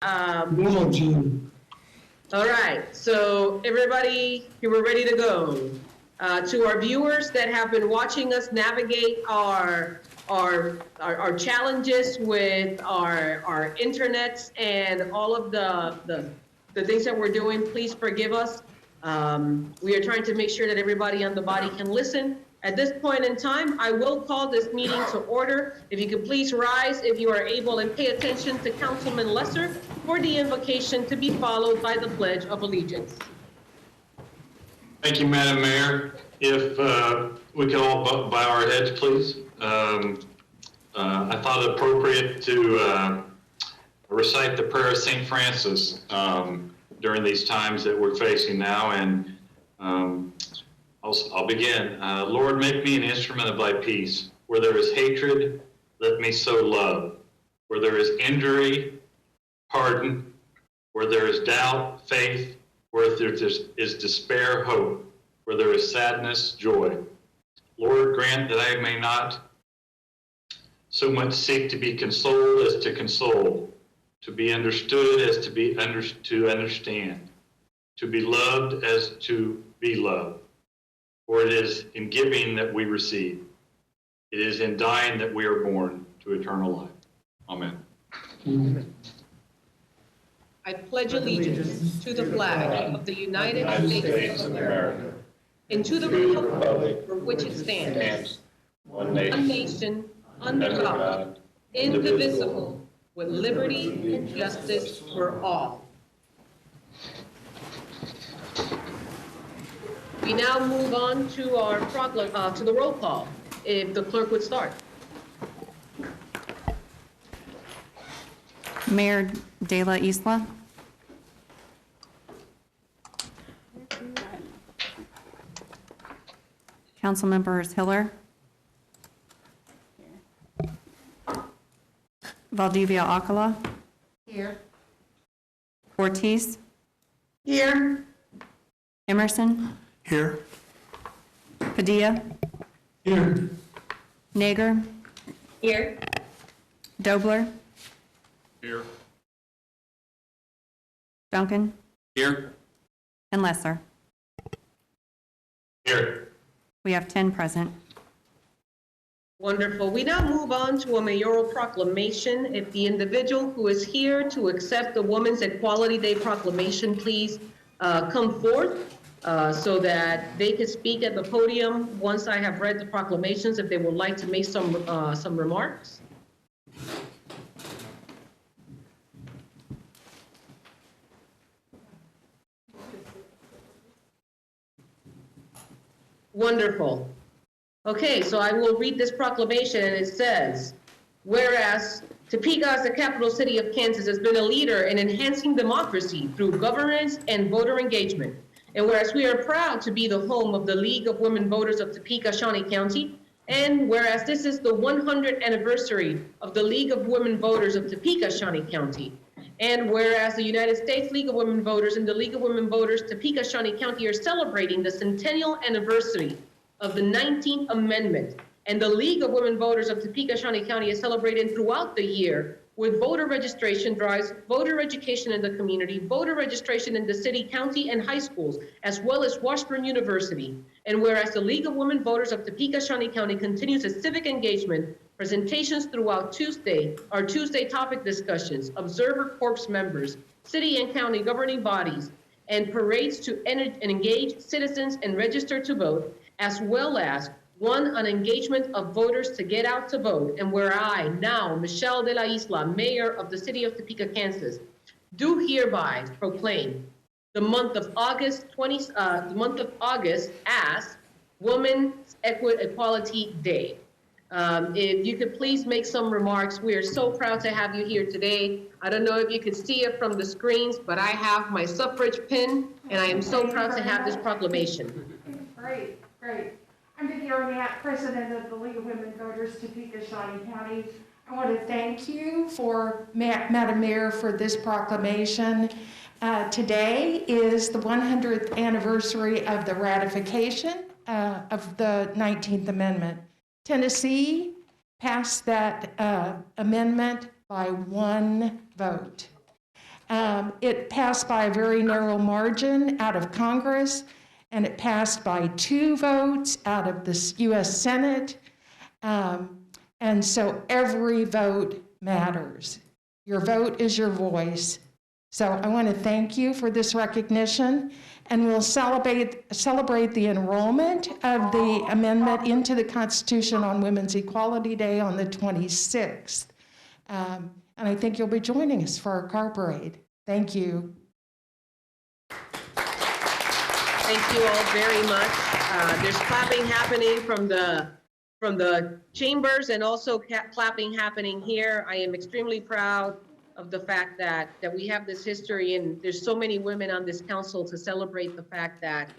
All right, so everybody, you were ready to go. To our viewers that have been watching us navigate our challenges with our internets and all of the things that we're doing, please forgive us. We are trying to make sure that everybody on the body can listen. At this point in time, I will call this meeting to order. If you could please rise if you are able and pay attention to Councilman Lesser for the invocation to be followed by the Pledge of Allegiance. Thank you, Madam Mayor. If we could all bow our heads, please. I thought it appropriate to recite the prayer of St. Francis during these times that we're facing now, and I'll begin. Lord, make me an instrument of thy peace. Where there is hatred, let me sow love. Where there is injury, pardon. Where there is doubt, faith. Where there is despair, hope. Where there is sadness, joy. Lord, grant that I may not so much seek to be consoled as to console, to be understood as to understand, to be loved as to be loved. For it is in giving that we receive. It is in dying that we are born to eternal life. Amen. Amen. I pledge allegiance to the flag of the United States of America and to the republic for which it stands, one nation, under God, indivisible, with liberty and justice for all. We now move on to our to the roll call. If the clerk would start. Mayor De La Isla. Council members Hiller. Valdivia Alcala. Here. Ortiz. Here. Emerson. Here. Padilla. Here. Nager. Here. Dobler. Here. Duncan. Here. And Lesser. Here. We have 10 present. Wonderful. We now move on to a mayoral proclamation. If the individual who is here to accept the Women's Equality Day proclamation, please come forth so that they can speak at the podium once I have read the proclamations, if they would like to make some remarks. Wonderful. Okay, so I will read this proclamation, and it says, whereas Topeka, as the capital city of Kansas, has been a leader in enhancing democracy through governance and voter engagement, and whereas we are proud to be the home of the League of Women Voters of Topeka, Shawnee County, and whereas this is the 100th anniversary of the League of Women Voters of Topeka, Shawnee County, and whereas the United States League of Women Voters and the League of Women Voters Topeka, Shawnee County are celebrating the centennial anniversary of the 19th Amendment, and the League of Women Voters of Topeka, Shawnee County is celebrating throughout the year with voter registration drives, voter education in the community, voter registration in the city, county, and high schools, as well as Washburn University. And whereas the League of Women Voters of Topeka, Shawnee County continues its civic engagement, presentations throughout Tuesday topic discussions, observer corps members, city and county governing bodies, and parades to engage citizens and register to vote, as well as an engagement of voters to get out to vote, and where I, now, Michelle De La Isla, Mayor of the City of Topeka, Kansas, do hereby proclaim the month of August as Women's Equality Day. If you could please make some remarks. We are so proud to have you here today. I don't know if you could see it from the screens, but I have my suffrage pin, and I am so proud to have this proclamation. Great, great. I'm Vicki Arnett, President of the League of Women Voters, Topeka, Shawnee County. I want to thank you, Madam Mayor, for this proclamation. Today is the 100th anniversary of the ratification of the 19th Amendment. Tennessee passed that amendment by one vote. It passed by a very narrow margin out of Congress, and it passed by 2 votes out of the U.S. Senate. And so every vote matters. Your vote is your voice. So I want to thank you for this recognition, and we'll celebrate the enrollment of the amendment into the Constitution on Women's Equality Day on the 26th. And I think you'll be joining us for our car parade. Thank you. Thank you all very much. There's clapping happening from the chambers and also clapping happening here. I am extremely proud of the fact that we have this history, and there's so many women on this council to celebrate the fact that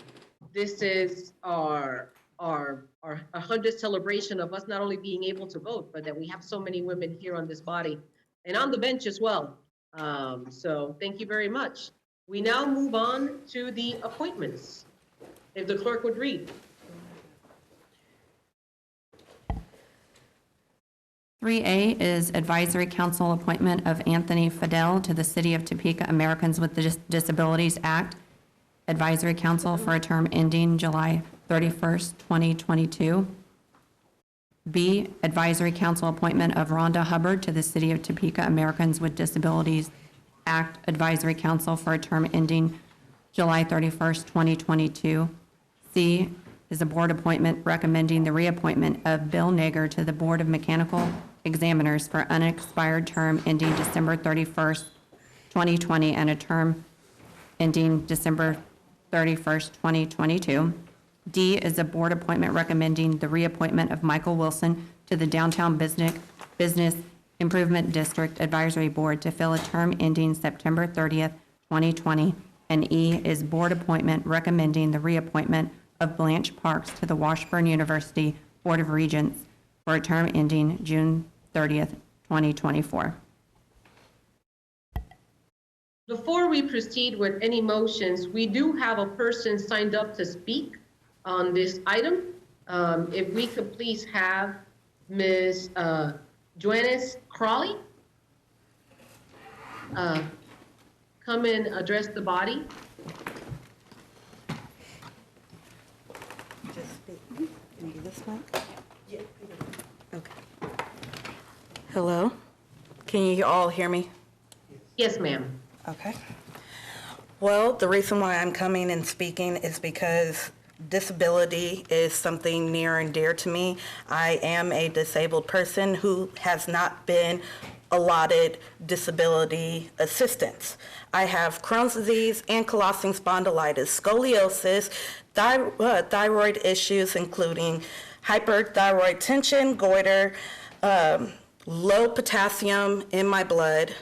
this is our 100th celebration of us not only being able to vote, but that we have so many women here on this body and on the bench as well. So thank you very much. We now move on to the appointments. If the clerk would read. 3A is Advisory Council appointment of Anthony Fidel to the City of Topeka Americans with Disabilities Act Advisory Council for a term ending July 31st, 2022. B, Advisory Council appointment of Rhonda Hubbard to the City of Topeka Americans with Disabilities Act Advisory Council for a term ending July 31st, 2022. C is a board appointment recommending the reappointment of Bill Nager to the Board of Mechanical Examiners for unexpired term ending December 31st, 2020, and a term ending December 31st, 2022. D is a board appointment recommending the reappointment of Michael Wilson to the Downtown Business Improvement District Advisory Board to fill a term ending September 30th, 2020. And E is board appointment recommending the reappointment of Blanche Parks to the Washburn University Board of Regents for a term ending June 30th, 2024. Before we proceed with any motions, we do have a person signed up to speak on this item. If we could please have Ms. Joannis Crawley come and address the body. Just speak. Maybe this mic? Yeah. Okay. Hello? Can you all hear me? Yes, ma'am. Okay. Well, the reason why I'm coming and speaking is because disability is something near and dear to me. I am a disabled person who has not been allotted disability assistance. I have Crohn's disease, ankylosing spondylitis, scoliosis, thyroid issues, including hyperthyroid tension, goiter, low potassium in my blood,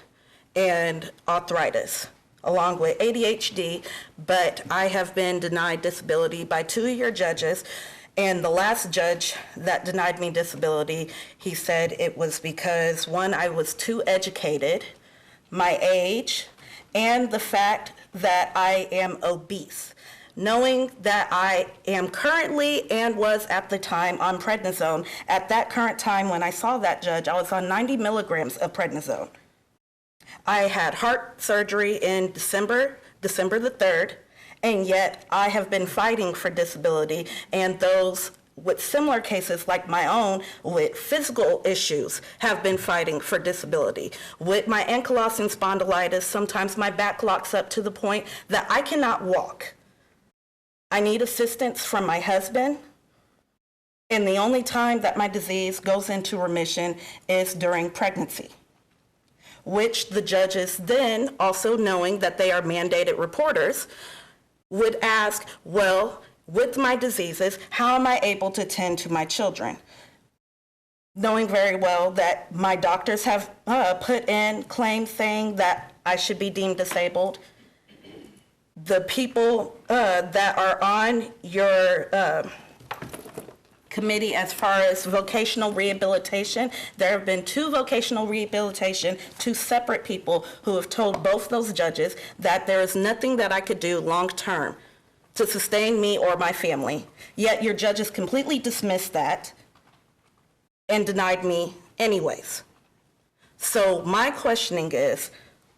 and arthritis, along with ADHD, but I have been denied disability by 2 of your judges. And the last judge that denied me disability, he said it was because, one, I was too educated, my age, and the fact that I am obese. Knowing that I am currently and was at the time on prednisone, at that current time when I saw that judge, I was on 90 milligrams of prednisone. I had heart surgery in December the 3rd, and yet I have been fighting for disability, and those with similar cases like my own with physical issues have been fighting for disability. With my ankylosing spondylitis, sometimes my back locks up to the point that I cannot walk. I need assistance from my husband, and the only time that my disease goes into remission is during pregnancy, which the judges then, also knowing that they are mandated reporters, would ask, well, with my diseases, how am I able to tend to my children? Knowing very well that my doctors have put in claims saying that I should be deemed disabled. The people that are on your committee as far as vocational rehabilitation, there have been 2 vocational rehabilitation, 2 separate people who have told both those judges that there is nothing that I could do long-term to sustain me or my family. Yet your judges completely dismissed that and denied me anyways. So my questioning is,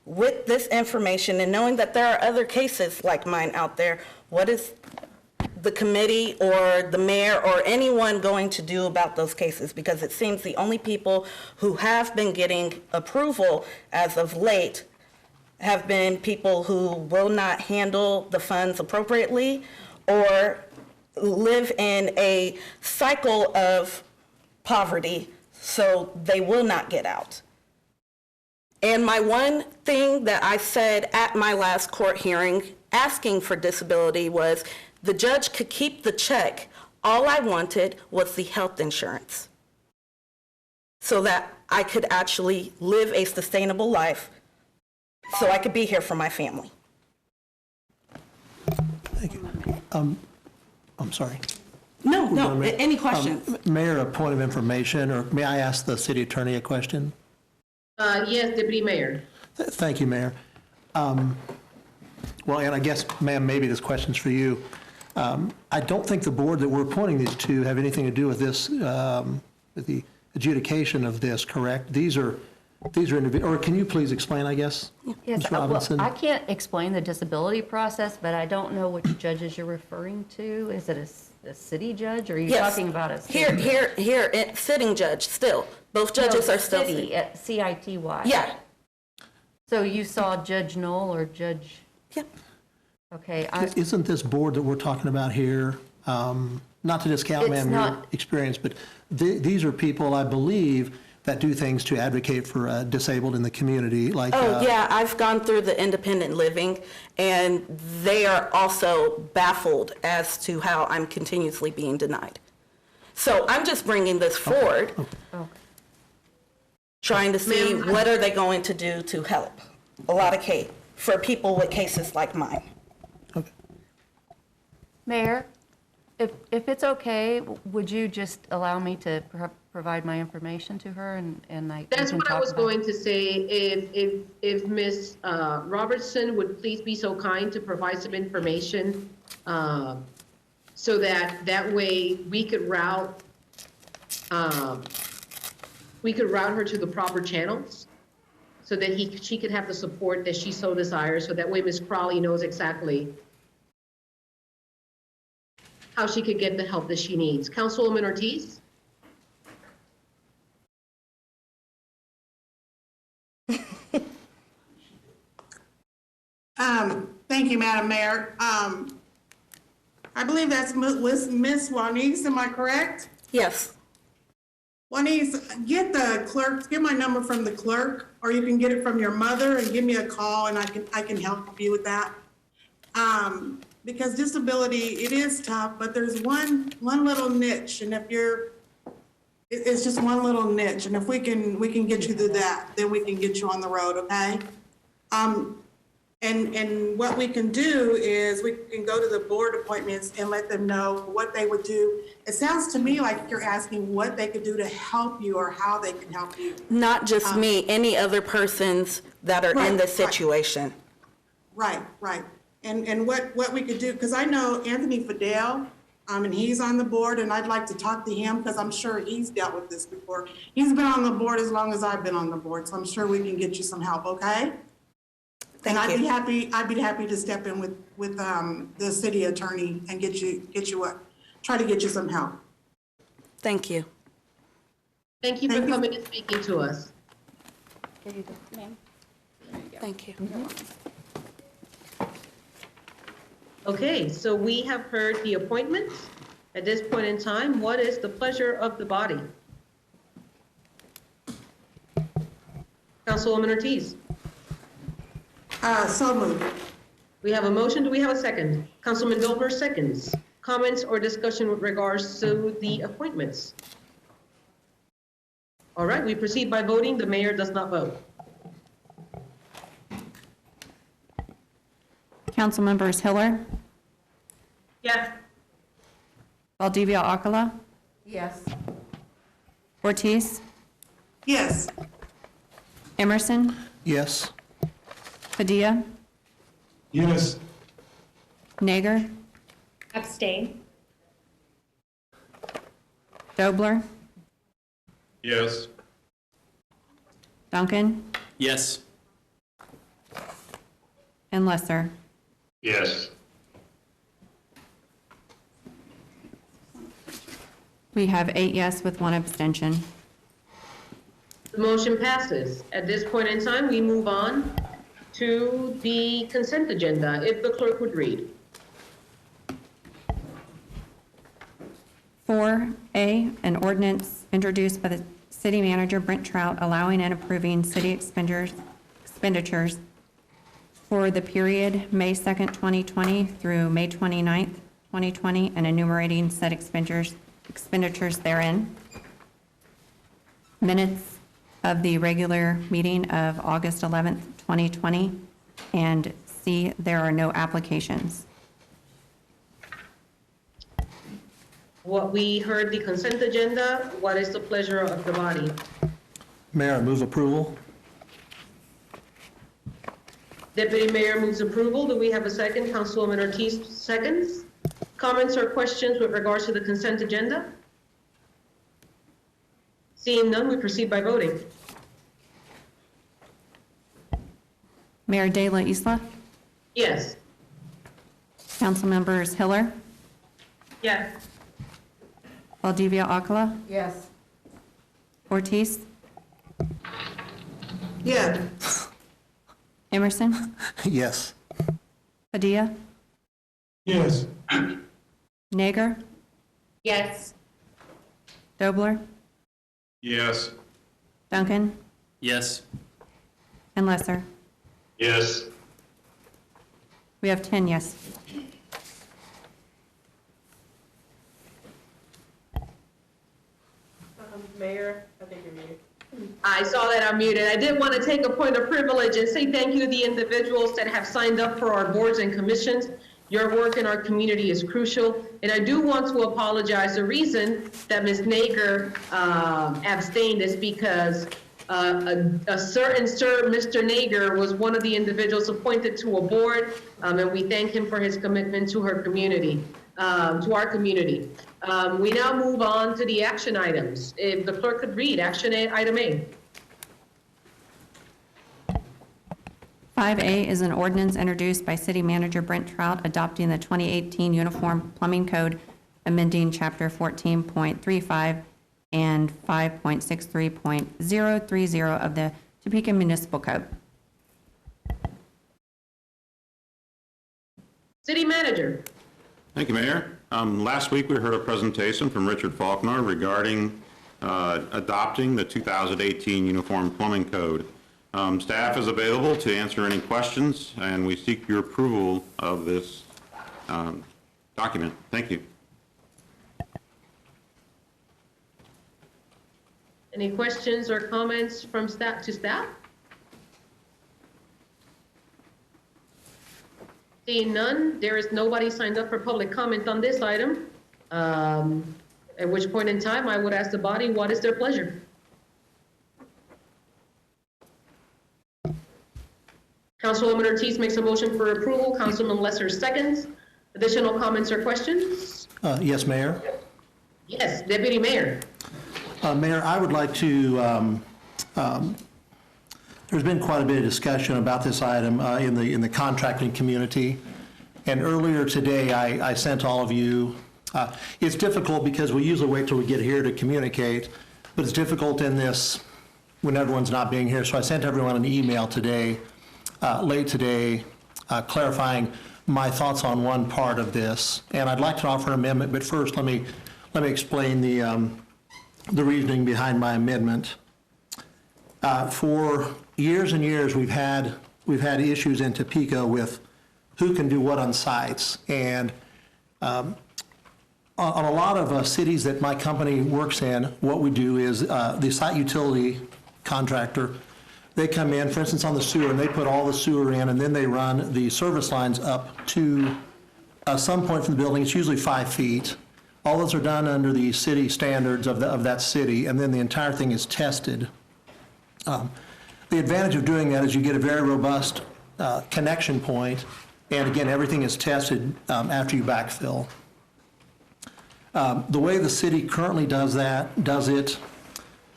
with this information and knowing that there are other cases like mine out there, what is the committee or the mayor or anyone going to do about those cases? Because it seems the only people who have been getting approval as of late have been people who will not handle the funds appropriately or live in a cycle of poverty, so they will not get out. And my one thing that I said at my last court hearing asking for disability was the judge could keep the check. All I wanted was the health insurance so that I could actually live a sustainable life so I could be here for my family. Thank you. I'm sorry. No, any questions? Mayor, a point of information, or may I ask the city attorney a question? Yes, Deputy Mayor. Thank you, Mayor. Well, and I guess, ma'am, maybe this question's for you. I don't think the board that we're appointing these to have anything to do with this, with the adjudication of this, correct? These are individual, or can you please explain, I guess? Yes, Ms. well, Robinson? I can't explain the disability process, but I don't know which judges you're referring to. Is it a city judge, or are you Yes. talking about a city? Here, sitting judge, still. Both judges No, are still city, sitting. at CITY. Yeah, So you saw Judge Knoll or Judge, yeah. okay, Isn't this board that we're talking about here, not to discount, It's ma'am, your not- experience, but these are people, I believe, that do things to advocate for disabled in the community, like. Oh, yeah, I've gone through the independent living, and they are also baffled as to how I'm continuously being denied. So I'm just bringing this forward, trying to see Ma'am, what are they going to do to help a lot of for people with cases like mine. Okay. Mayor, if it's okay, would you just allow me to provide my information to her and we That's can what I talk was about it? going to say. If Ms. Robertson would please be so kind to provide some information, so that way we could route her to the proper channels, so that she could have the support that she so desires, so that way Ms. Crowley knows exactly how she could get the help that she needs. Councilwoman Ortiz? Thank you, Madam Mayor. I believe that's Miss Juanice, am I correct? Yes, Juanice, get the clerk, get my number from the clerk, or you can get it from your mother and give me a call and I can help you with that. Because disability, it is tough, but there's one little niche, and it's just one little niche, and if we can get you through that, then we can get you on the road, okay? And what we can do is we can go to the board appointments and let them know what they would do. It sounds to me like you're asking what they could do to help you or how they can help you. not just me, any other persons that are in Right, this right. situation. Right. And what we could do, because I know Anthony Fidel, and he's on the board, and I'd like to talk to him because I'm sure he's dealt with this before. He's been on the board as long as I've been on the board, so I'm sure we can get you some help, okay? And Thank you. I'd be happy to step in with the city attorney and try to get you some help. Thank you. Thank you for Thank you. coming and speaking to us. Thank you. Okay, so we have heard the appointments. At this point in time, what is the pleasure of the body? Councilwoman Ortiz, So moved. we have a motion. Do we have a second? Councilman Dolber seconds. Comments or discussion with regards to the appointments? All right, we proceed by voting. The mayor does not vote. Council members Hiller, Yes. Valdivia Akala, Yes. Ortiz, Yes. Emerson, Yes. Padilla, Yes. Nager, Abstain. Dobler, Yes. Duncan, Yes. and Lesser. Yes. We have 8 yes with 1 abstention. The motion passes. At this point in time, we move on to the consent agenda, if the clerk would read. 4A, an ordinance introduced by the city manager Brent Trout allowing and approving city expenditures for the period May 2nd, 2020 through May 29th, 2020, and enumerating said expenditures therein. Minutes of the regular meeting of August 11th, 2020, and C, there are no applications. What we heard the consent agenda, what is the pleasure of the body? Mayor, I move approval. Deputy Mayor moves approval. Do we have a second? Councilwoman Ortiz seconds. Comments or questions with regards to the consent agenda? Seeing none, we proceed by voting. Mayor De La Isla, Yes. council members Hiller, Yes. Valdivia Alcala, Yes. Ortiz, Yeah. Emerson, Yes. Padilla, Yes. Nager, Yes. Dobler, Yes. Duncan, Yes. and Lesser. Yes. We have 10 yes. Mayor, I think you're muted. I saw that I'm muted. I did want to take a point of privilege and say thank you to the individuals that have signed up for our boards and commissions. Your work in our community is crucial. And I do want to apologize. The reason that Ms. Nager abstained is because a certain Sir Mr. Nager was one of the individuals appointed to a board, and we thank him for his commitment to her community, to our community. We now move on to the action items. If the clerk could read action item A. 5A is an ordinance introduced by City Manager Brent Trout adopting the 2018 Uniform Plumbing Code, amending Chapter 14.35 and 5.63.030 of the Topeka Municipal Code. City Manager. Thank you, Mayor. Last week, we heard a presentation from Richard Faulkner regarding adopting the 2018 Uniform Plumbing Code. Staff is available to answer any questions, and we seek your approval of this document. Thank you. Any questions or comments from staff to staff? Seeing none, there is nobody signed up for public comment on this item. At which point in time, I would ask the body, what is their pleasure? Councilwoman Ortiz makes a motion for approval. Councilman Lesser seconds. Additional comments or questions? Yes, Mayor. Yes, Deputy Mayor. Mayor, I would like to, there's been quite a bit of discussion about this item in the contracting community. And earlier today, I sent all of you, it's difficult because we usually wait till we get here to communicate, but it's difficult in this when everyone's not being here. So I sent everyone an email today, late today, clarifying my thoughts on one part of this. And I'd like to offer an amendment, but first let me explain the reasoning behind my amendment. For years and years, we've had issues in Topeka with who can do what on sites. And on a lot of cities that my company works in, what we do is the site utility contractor, they come in, for instance, on the sewer, and they put all the sewer in, and then they run the service lines up to some point from the building. It's usually 5 feet. All those are done under the city standards of that city, and then the entire thing is tested. The advantage of doing that is you get a very robust connection point, and again, everything is tested after you backfill. The way the city currently does it,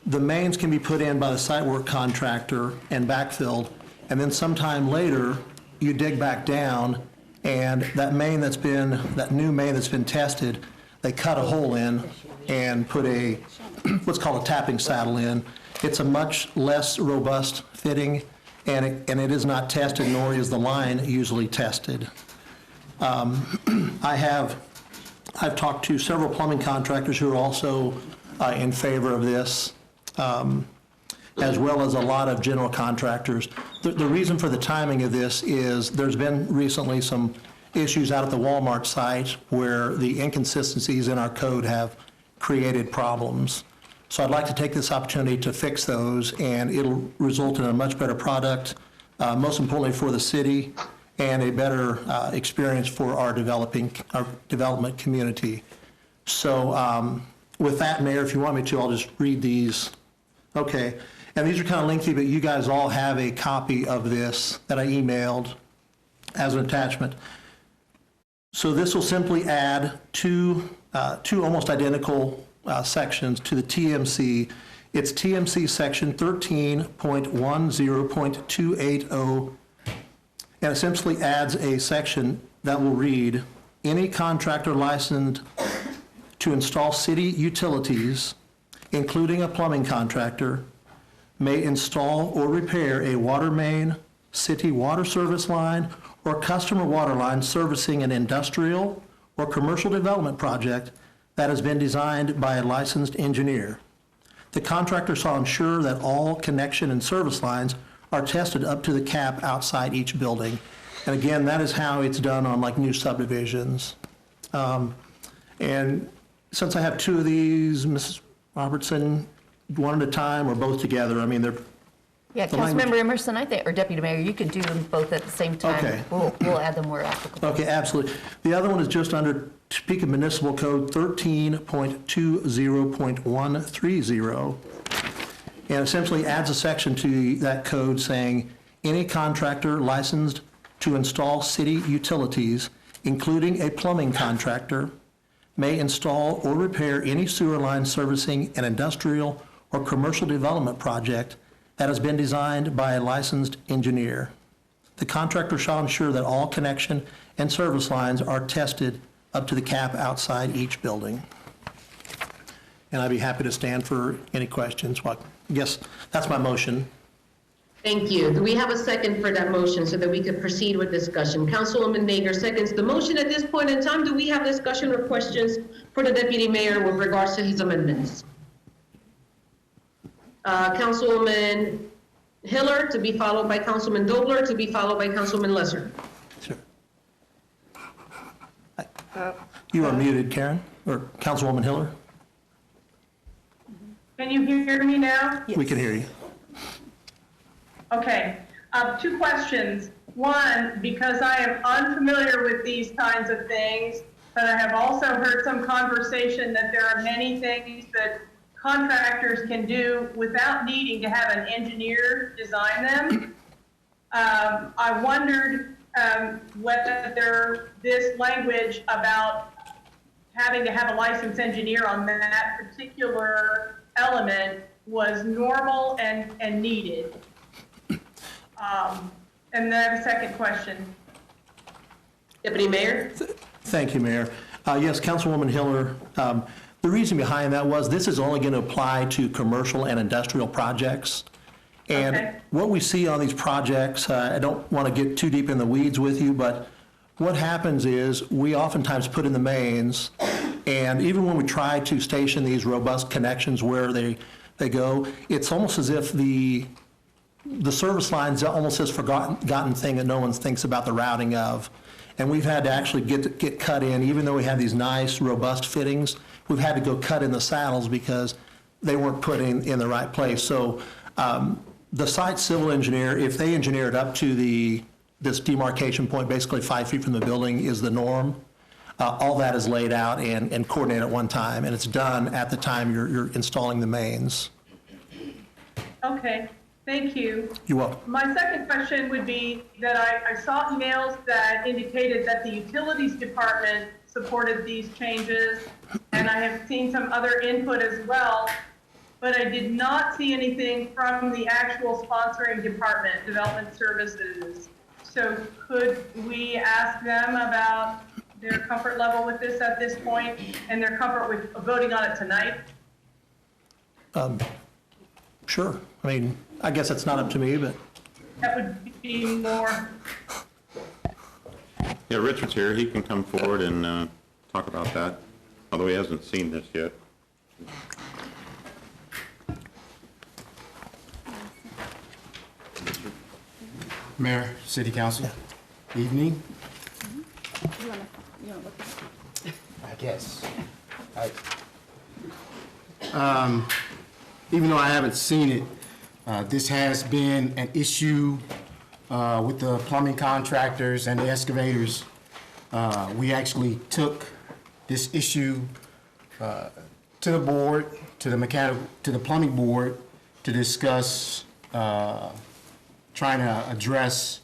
the mains can be put in by the site work contractor and backfilled, and then sometime later, you dig back down, and that new main that's been tested, they cut a hole in and put what's called a tapping saddle in. It's a much less robust fitting, and it is not tested, nor is the line usually tested. I've talked to several plumbing contractors who are also in favor of this, as well as a lot of general contractors. The reason for the timing of this is there's been recently some issues out at the Walmart site where the inconsistencies in our code have created problems. So I'd like to take this opportunity to fix those, and it'll result in a much better product, most importantly for the city, and a better experience for our development community. So with that, Mayor, if you want me to, I'll just read these. Okay, and these are kind of lengthy, but you guys all have a copy of this that I emailed as an attachment. So this will simply add two almost identical sections to the TMC. It's TMC section 13.10.280, and it simply adds a section that will read, any contractor licensed to install city utilities, including a plumbing contractor, may install or repair a water main, city water service line, or customer water line servicing an industrial or commercial development project that has been designed by a licensed engineer. The contractor shall ensure that all connection and service lines are tested up to the cap outside each building. And again, that is how it's done on like new subdivisions. And since I have two of these, Mrs. Robertson, one at a time or both together, I mean, they're. Yeah, Councilmember Emerson, I think, or Deputy Mayor, you could do them both at the same time. Okay. We'll add them where applicable. Okay, absolutely. The other one is just under Topeka Municipal Code 13.20.130, and essentially adds a section to that code saying, any contractor licensed to install city utilities, including a plumbing contractor, may install or repair any sewer line servicing an industrial or commercial development project that has been designed by a licensed engineer. The contractor shall ensure that all connection and service lines are tested up to the cap outside each building. And I'd be happy to stand for any questions. Well, I guess that's my motion. Thank you. Do we have a second for that motion so that we could proceed with discussion? Councilwoman Nager seconds the motion. At this point in time, do we have discussion or questions for the Deputy Mayor with regards to his amendments? Councilwoman Hiller, to be followed by Councilman Dobler, to be followed by Councilman Lesser. Sure. You are muted, Karen, or Councilwoman Hiller. Can you hear me now? We can hear you. Okay. Two questions. One, because I am unfamiliar with these kinds of things, but I have also heard some conversation that there are many things that contractors can do without needing to have an engineer design them. I wondered whether this language about having to have a licensed engineer on that particular element was normal and needed. And then I have a second question. Deputy Mayor? Thank you, Mayor. Yes, Councilwoman Hiller, the reason behind that was this is only going to apply to commercial and industrial projects. And Okay. what we see on these projects, I don't want to get too deep in the weeds with you, but what happens is we oftentimes put in the mains, and even when we try to station these robust connections where they go, it's almost as if the service line's almost this forgotten thing that no one thinks about the routing of. And we've had to actually get cut in, even though we have these nice, robust fittings, we've had to go cut in the saddles because they weren't put in the right place. So the site civil engineer, if they engineer it up to this demarcation point, basically 5 feet from the building is the norm. All that is laid out and coordinated at one time, and it's done at the time you're installing the mains. Okay, thank you. You're welcome. My second question would be that I saw emails that indicated that the utilities department supported these changes, and I have seen some other input as well, but I did not see anything from the actual sponsoring department, Development Services. So could we ask them about their comfort level with this at this point and their comfort with voting on it tonight? Sure. I mean, I guess it's not up to me, but That would be more, Yeah, Richard's here. He can come forward and talk about that, although he hasn't seen this yet. Mayor, City Council, evening. I guess. Even though I haven't seen it, this has been an issue with the plumbing contractors and the excavators. We actually took this issue to the board, to the plumbing board, to discuss trying to address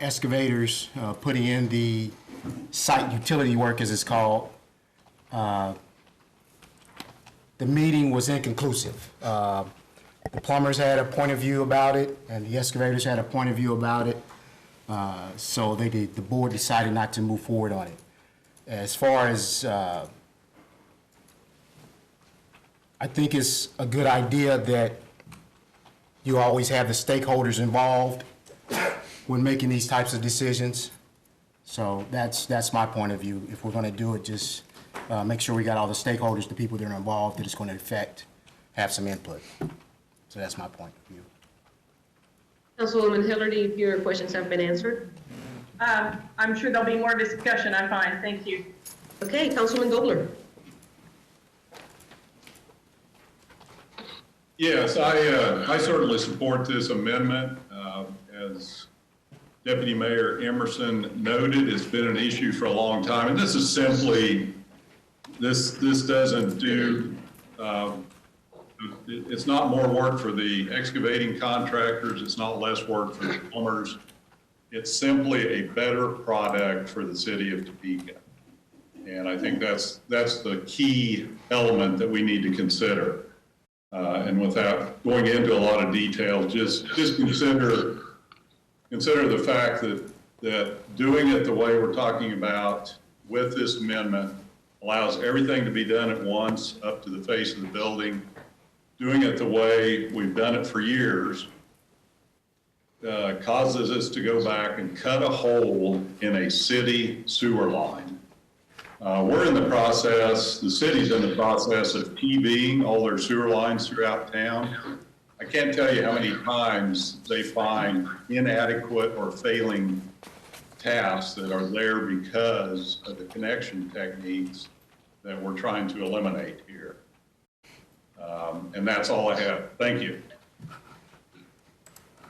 excavators putting in the site utility work, as it's called. The meeting was inconclusive. The plumbers had a point of view about it, and the excavators had a point of view about it. So the board decided not to move forward on it. As far as, I think it's a good idea that you always have the stakeholders involved when making these types of decisions. So that's my point of view. If we're gonna do it, just make sure we got all the stakeholders, the people that are involved, that it's gonna affect, have some input. So that's my point of view. Councilwoman Hillerty, your questions have been answered. I'm sure there'll be more discussion. I'm fine. Thank you. Okay, Councilman Gobler. Yes, I certainly support this amendment. As Deputy Mayor Emerson noted, it's been an issue for a long time, and this is simply, this doesn't do, it's not more work for the excavating contractors, it's not less work for the plumbers. It's simply a better product for the city of Topeka. And I think that's the key element that we need to consider. And without going into a lot of detail, just consider the fact that doing it the way we're talking about with this amendment allows everything to be done at once up to the face of the building. Doing it the way we've done it for years causes us to go back and cut a hole in a city sewer line. We're in the process, the city's in the process of TVing all their sewer lines throughout town. I can't tell you how many times they find inadequate or failing tasks that are there because of the connection techniques that we're trying to eliminate here. And that's all I have. Thank you.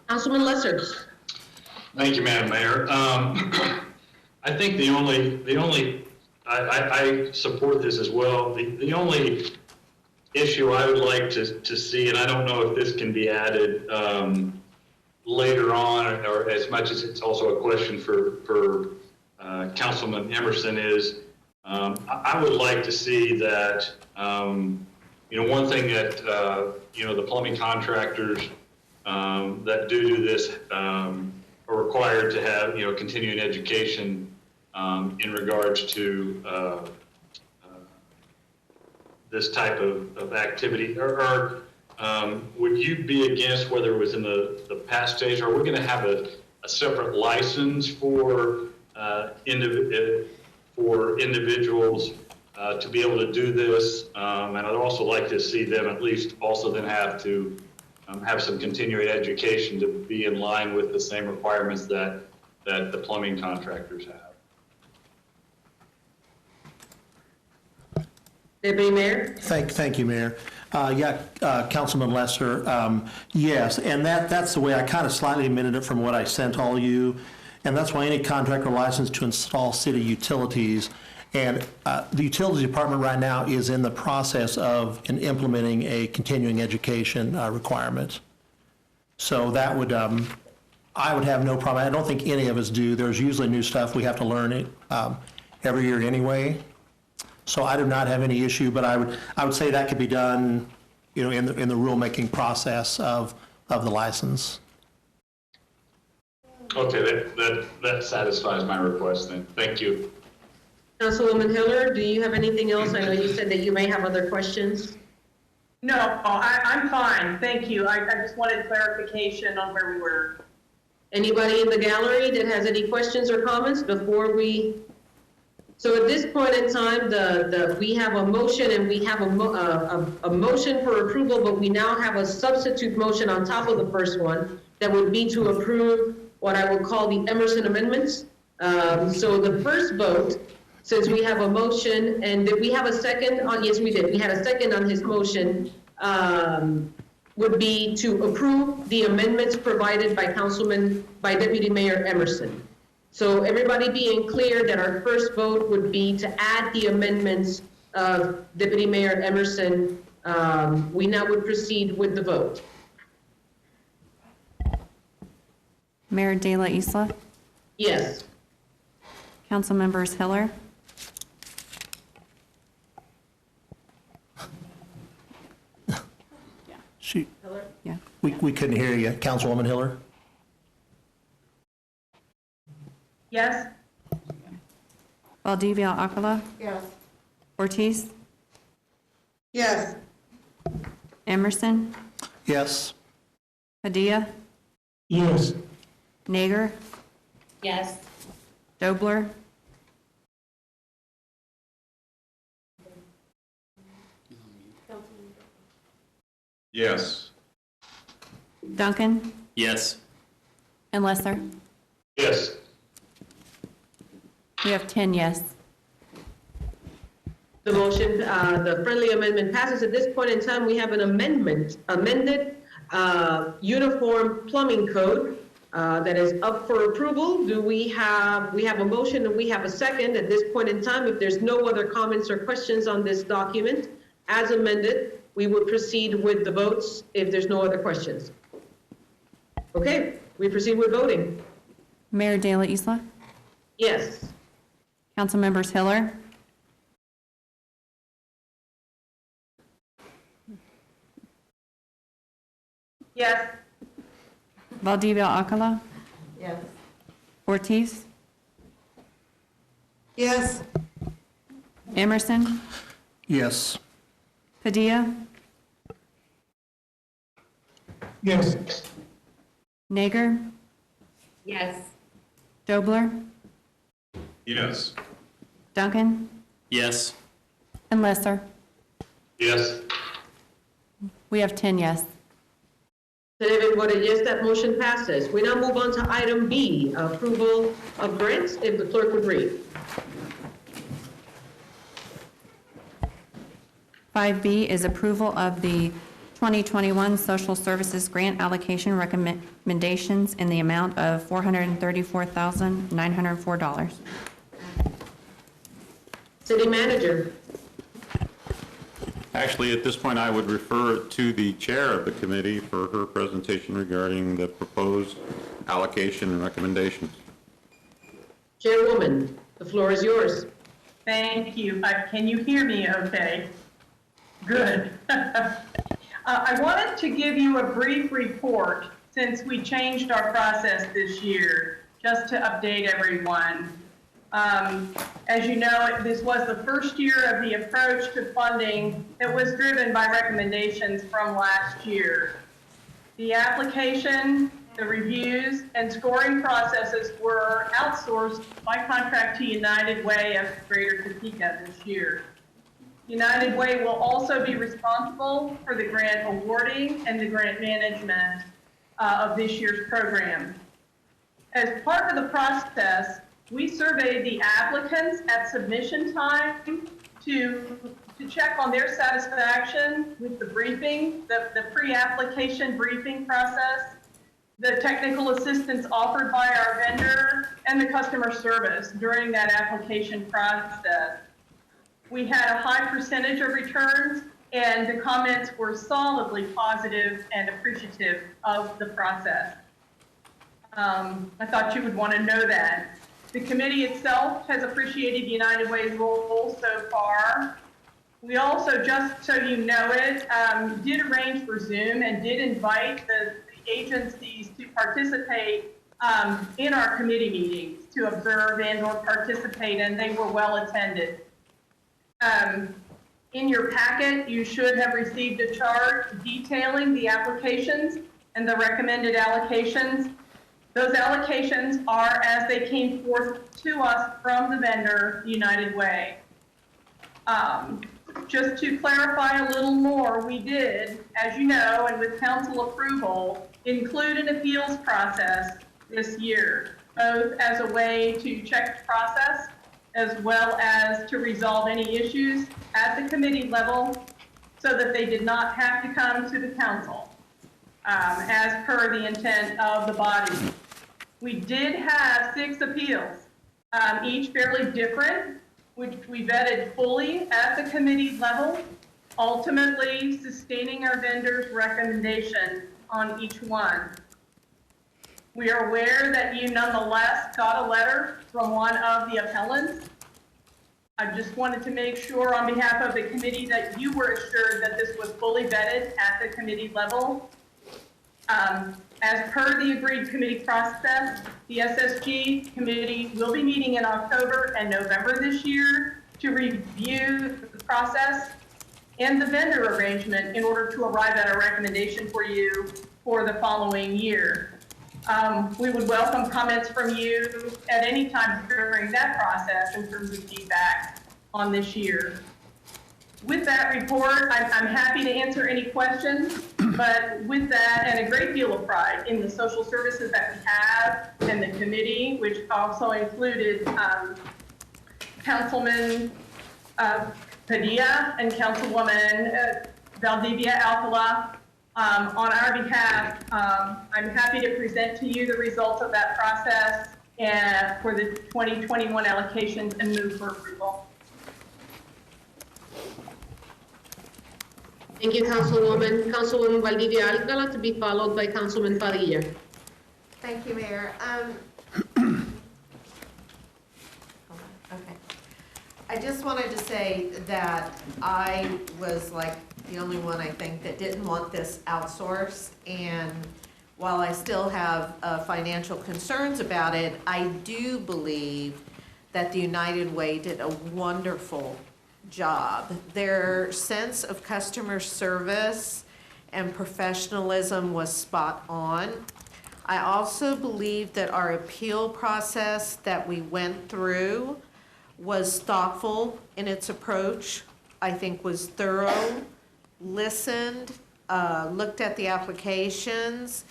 Councilman Lesser. Thank you, Madam Mayor. I think I support this as well. The only issue I would like to see, and I don't know if this can be added later on, or as much as it's also a question for Councilman Emerson, is I would like to see that, one thing that, the plumbing contractors that do this are required to have, continuing education in regards to this type of activity, or would you be against, whether it was in the past stage, or are we going to have a separate license for individuals to be able to do this? And I'd also like to see them at least also then have to have some continuing education to be in line with the same requirements that the plumbing contractors have. Deputy Mayor? Thank you, Mayor. Councilman Lesser, yes, and that's the way I kind of slightly amended it from what I sent all you, and that's why any contractor licensed to install city utilities, and the utilities department right now is in the process of implementing a continuing education requirement. So that would, I would have no problem. I don't think any of us do. There's usually new stuff we have to learn it every year anyway. So I do not have any issue, but I would say that could be done, in the rulemaking process of the license. Okay, that satisfies my request then. Thank you. Councilwoman Hiller, do you have anything else? I know you said that you may have other questions. No, I'm fine, thank you. I just wanted clarification on where we were. Anybody in the gallery that has any questions or comments before we? So at this point in time, we have a motion and we have a motion for approval, but we now have a substitute motion on top of the first one that would be to approve what I would call the Emerson amendments. So the first vote, since we have a motion, and did we have a second? Yes, we did. We had a second on his motion, would be to approve the amendments provided by Deputy Mayor Emerson. So everybody being clear that our first vote would be to add the amendments of Deputy Mayor Emerson. We now would proceed with the vote. Mayor De La Isla, Yes. council members Hiller, She, yeah, we couldn't hear you, Councilwoman Hiller. Yes? Valdivia Alcala, Yes. Ortiz, Yes. Emerson, Yes. Padilla, Yes. Nager, Yes. Dobler, Yes. Duncan, Yes. and Lesser. Yes. We have 10 yes. The motion, the friendly amendment passes. At this point in time, we have an amended uniform plumbing code that is up for approval. We have a motion and we have a second. At this point in time, if there's no other comments or questions on this document as amended, we would proceed with the votes if there's no other questions. Okay, we proceed with voting. Mayor De La Isla, Yes. council members Hiller, Yes? Valdivia Alcala, Yes. Ortiz, Yes. Emerson, Yes. Padilla, Yes. Nager, Yes. Dobler, Yes. Duncan, Yes. and Lesser. Yes. We have 10 yes. Then everybody, yes, that motion passes. We now move on to item B, approval of grants, if the clerk would read. 5B is approval of the 2021 Social Services Grant Allocation Recommendations in the amount of $434,904. City manager. Actually, at this point, I would refer it to the chair of the committee for her presentation regarding the proposed allocation and recommendations. Chairwoman, the floor is yours. Thank you. Can you hear me okay? Good. I wanted to give you a brief report since we changed our process this year, just to update everyone. As you know, this was the first year of the approach to funding that was driven by recommendations from last year. The application, the reviews, and scoring processes were outsourced by contract to United Way of Greater Topeka this year. United Way will also be responsible for the grant awarding and the grant management of this year's program. As part of the process, we surveyed the applicants at submission time to check on their satisfaction with the briefing, the pre-application briefing process, the technical assistance offered by our vendor, and the customer service during that application process. We had a high percentage of returns, and the comments were solidly positive and appreciative of the process. I thought you would want to know that. The committee itself has appreciated United Way's role so far. We also, just so you know it, did arrange for Zoom and did invite the agencies to participate in our committee meetings to observe and or participate, and they were well attended. In your packet, you should have received a chart detailing the applications and the recommended allocations. Those allocations are as they came forth to us from the vendor, United Way. Just to clarify a little more, we did, as you know, and with council approval, include an appeals process this year, both as a way to check the process as well as to resolve any issues at the committee level so that they did not have to come to the council as per the intent of the body. We did have 6 appeals, each fairly different, which we vetted fully at the committee level, ultimately sustaining our vendor's recommendation on each one. We are aware that you nonetheless got a letter from one of the appellants. I just wanted to make sure on behalf of the committee that you were assured that this was fully vetted at the committee level. As per the agreed committee process, the SSG committee will be meeting in October and November this year to review the process and the vendor arrangement in order to arrive at a recommendation for you for the following year. We would welcome comments from you at any time during that process in terms of feedback on this year. With that report, I'm happy to answer any questions, but with that and a great deal of pride in the social services that we have and the committee, which also included Councilman Padilla and Councilwoman Valdivia Alcala, on our behalf, I'm happy to present to you the results of that process and for the 2021 allocations and move for approval. Thank you, Councilwoman. Councilwoman Valdivia Alcala, to be followed by Councilman Padilla. Thank you, Mayor. Okay. I just wanted to say that I was like the only one, I think, that didn't want this outsourced. And while I still have financial concerns about it, I do believe that the United Way did a wonderful job. Their sense of customer service and professionalism was spot on. I also believe that our appeal process that we went through was thoughtful in its approach. I think was thorough, listened, looked at the applications,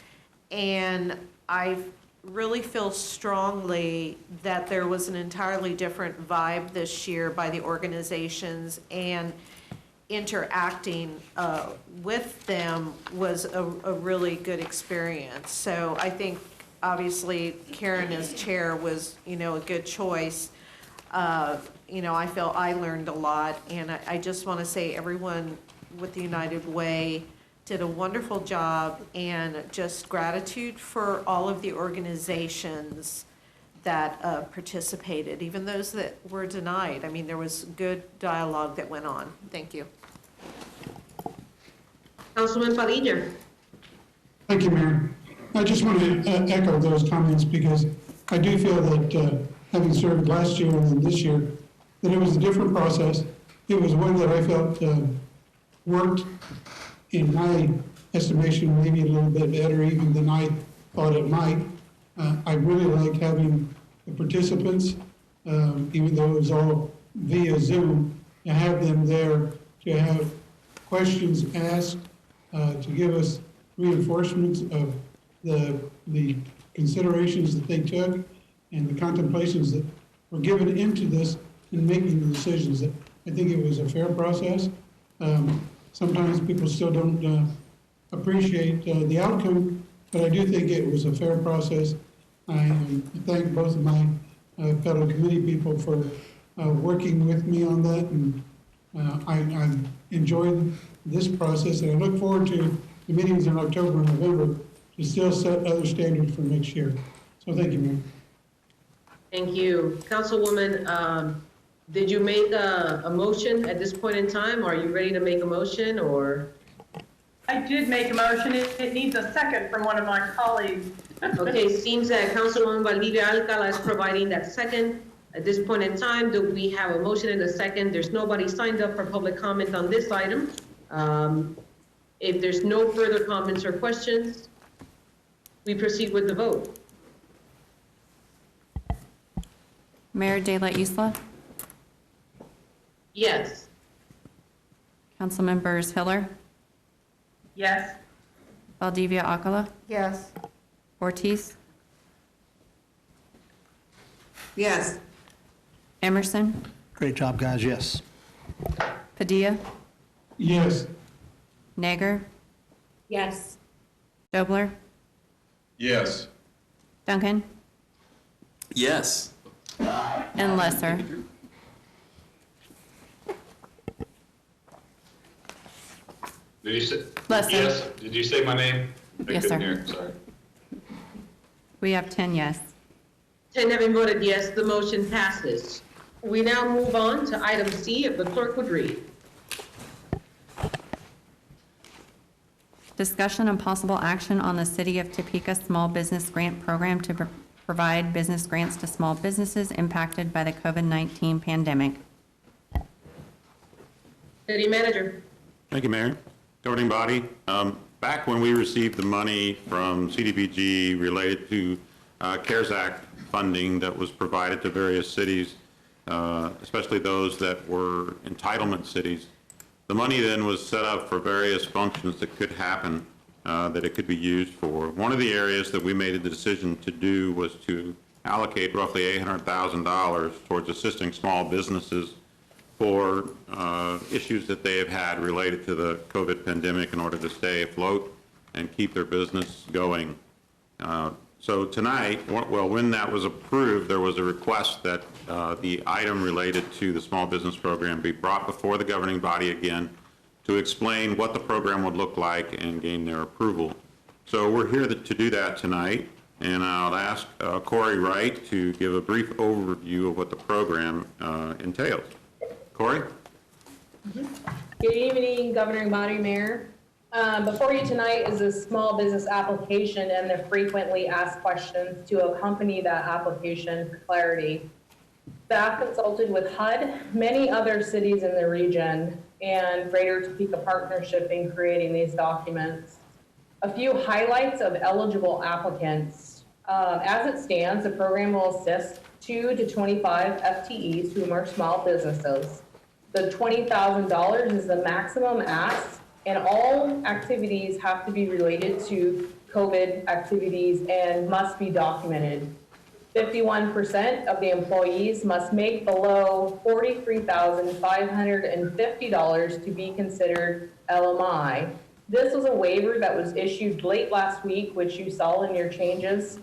and I really feel strongly that there was an entirely different vibe this year by the organizations, and interacting with them was a really good experience. So I think obviously Karen as chair was, a good choice. I feel I learned a lot, and I just want to say everyone with the United Way did a wonderful job, and just gratitude for all of the organizations that participated, even those that were denied. I mean, there was good dialogue that went on. Thank you. Councilman Padilla. Thank you, Mayor. I just want to echo those comments because I do feel that having served last year and then this year, that it was a different process. It was one that I felt worked, in my estimation, maybe a little bit better even than I thought it might. I really like having the participants, even though it was all via Zoom, to have them there, to have questions asked, to give us reinforcements of the considerations that they took and the contemplations that were given into this in making the decisions. I think it was a fair process. Sometimes people still don't appreciate the outcome, but I do think it was a fair process. I thank both of my fellow committee people for working with me on that, and I enjoyed this process, and I look forward to the meetings in October and November to still set other standards for next year. So thank you, Mayor. Thank you. Councilwoman, did you make a motion at this point in time? Are you ready to make a motion, or? I did make a motion. It needs a second from one of my colleagues. Okay, seems that Councilwoman Valdivia Alcala is providing that second. At this point in time, do we have a motion and a second? There's nobody signed up for public comment on this item. If there's no further comments or questions, we proceed with the vote. Mayor De La Isla, Yes. Councilmembers Hiller, Yes. Valdivia Alcala, Yes. Ortiz, Yes. Emerson, Great job, guys, yes. Padilla, Yes. Nager, Yes. Dobler, Yes. Duncan, Yes. and Lesser. Did you say? Lesser. Yes, did you say my name? I Yes, couldn't sir. hear, sorry. We have 10 yes. 10 having voted yes, the motion passes. We now move on to item C, if the clerk would read. Discussion and possible action on the City of Topeka Small Business Grant Program to provide business grants to small businesses impacted by the COVID-19 pandemic. City Manager. Thank you, Mayor. Governing body, back when we received the money from CDBG related to CARES Act funding that was provided to various cities, especially those that were entitlement cities, the money then was set up for various functions that could happen, that it could be used for. One of the areas that we made a decision to do was to allocate roughly $800,000 towards assisting small businesses for issues that they have had related to the COVID pandemic in order to stay afloat and keep their business going. So tonight, well, when that was approved, there was a request that the item related to the small business program be brought before the governing body again to explain what the program would look like and gain their approval. So we're here to do that tonight, and I'll ask Corey Wright to give a brief overview of what the program entails. Corey? Good evening, Governing Body, Mayor. Before you tonight is a small business application and the frequently asked questions to accompany that application for clarity. Staff consulted with HUD, many other cities in the region, and Greater Topeka Partnership in creating these documents. A few highlights of eligible applicants. As it stands, the program will assist 2 to 25 FTEs whom are small businesses. The $20,000 is the maximum ask, and all activities have to be related to COVID activities and must be documented. 51% of the employees must make below $43,550 to be considered LMI. This was a waiver that was issued late last week, which you saw in your changes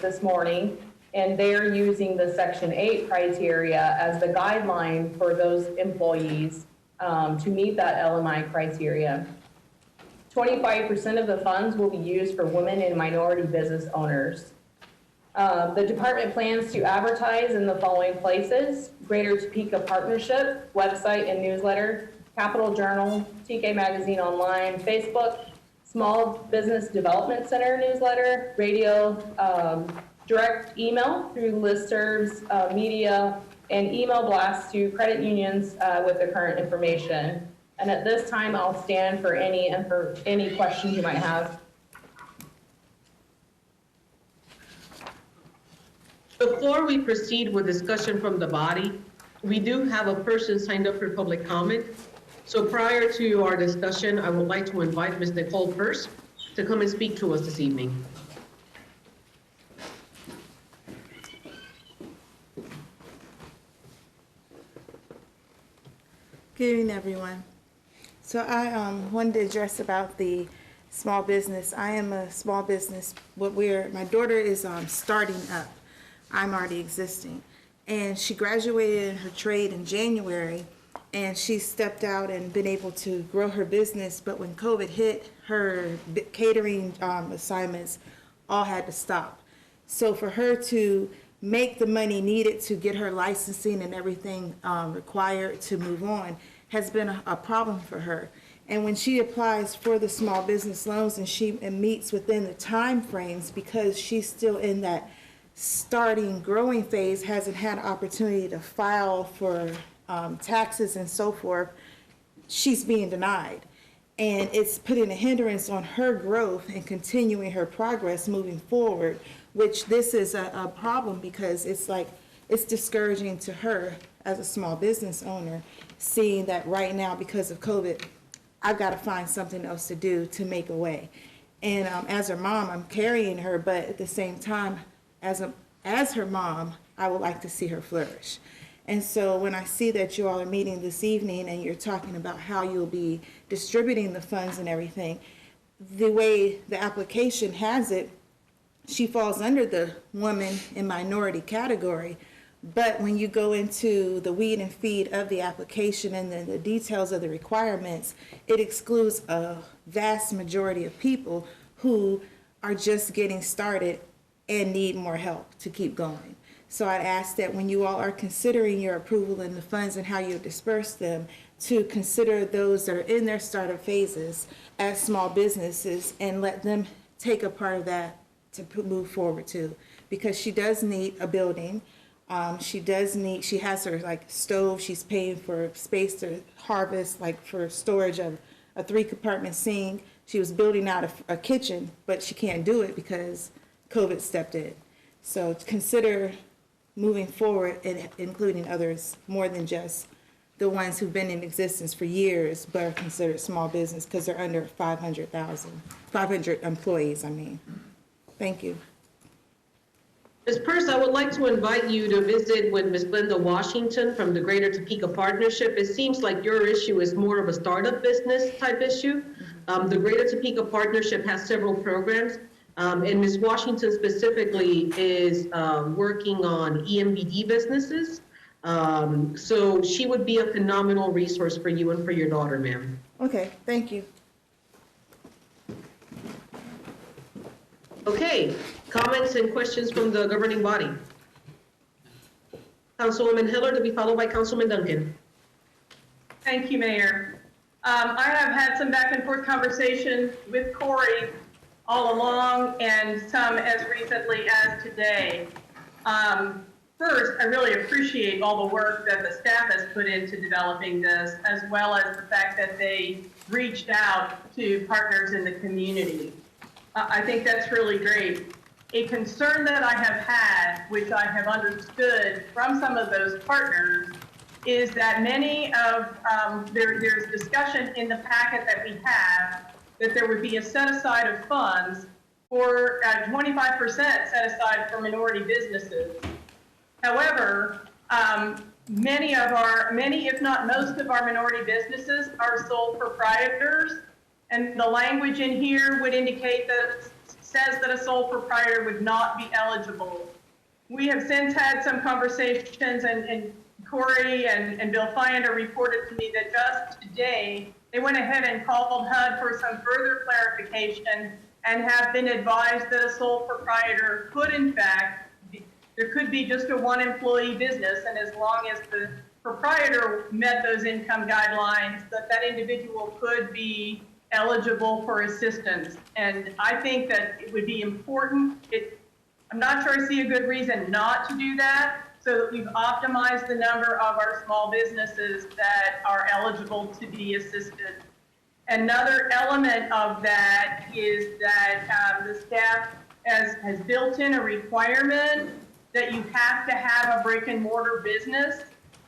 this morning, and they're using the Section 8 criteria as the guideline for those employees to meet that LMI criteria. 25% of the funds will be used for women and minority business owners. The department plans to advertise in the following places: Greater Topeka Partnership, website and newsletter, Capital Journal, TK Magazine Online, Facebook, Small Business Development Center newsletter, radio, direct email through listservs, media, and email blasts to credit unions with the current information. And at this time, I'll stand for any questions you might have. Before we proceed with discussion from the body, we do have a person signed up for public comment. So prior to our discussion, I would like to invite Ms. Nicole First to come and speak to us this evening. Good evening, everyone. So I wanted to address about the small business. I am a small business. My daughter is starting up. I'm already existing. And she graduated in her trade in January, and she stepped out and been able to grow her business. But when COVID hit, her catering assignments all had to stop. So for her to make the money needed to get her licensing and everything required to move on has been a problem for her. And when she applies for the small business loans and she meets within the time frames, because she's still in that starting growing phase, hasn't had an opportunity to file for taxes and so forth, she's being denied. And it's putting a hindrance on her growth and continuing her progress moving forward, which this is a problem because it's like, it's discouraging to her as a small business owner, seeing that right now because of COVID, I've got to find something else to do to make a way. And as her mom, I'm carrying her, but at the same time, as her mom, I would like to see her flourish. And so when I see that you all are meeting this evening and you're talking about how you'll be distributing the funds and everything, the way the application has it, she falls under the woman and minority category. But when you go into the weed and feed of the application and then the details of the requirements, it excludes a vast majority of people who are just getting started and need more help to keep going. So I'd ask that when you all are considering your approval in the funds and how you disperse them, to consider those that are in their startup phases as small businesses and let them take a part of that to move forward too. Because she does need a building. She has her like stove, she's paying for space to harvest, like for storage of a 3-compartment sink. She was building out a kitchen, but she can't do it because COVID stepped in. So consider moving forward and including others more than just the ones who've been in existence for years but are considered small business because they're under 500 employees, I mean. Thank you. Ms. Purse, I would like to invite you to visit with Ms. Linda Washington from the Greater Topeka Partnership. It seems like your issue is more of a startup business type issue. The Greater Topeka Partnership has several programs, and Ms. Washington specifically is working on EMBD businesses. So she would be a phenomenal resource for you and for your daughter, ma'am. Okay, thank you. Okay, comments and questions from the governing body. Councilwoman Hiller to be followed by Councilman Duncan. Thank you, Mayor. I have had some back and forth conversation with Corey all along and some as recently as today. First, I really appreciate all the work that the staff has put into developing this, as well as the fact that they reached out to partners in the community. I think that's really great. A concern that I have had, which I have understood from some of those partners, is that many of, there's discussion in the packet that we have that there would be a set aside of funds for 25% set aside for minority businesses. However, many, if not most of our minority businesses are sole proprietors, and the language in here would indicate that says that a sole proprietor would not be eligible. We have since had some conversations, and Corey and Bill Finder reported to me that just today they went ahead and called HUD for some further clarification and have been advised that a sole proprietor could, in fact, there could be just a 1-employee business, and as long as the proprietor met those income guidelines, that individual could be eligible for assistance. And I think that it would be important. I'm not sure I see a good reason not to do that, so that we've optimized the number of our small businesses that are eligible to be assisted. Another element of that is that the staff has built in a requirement that you have to have a brick and mortar business,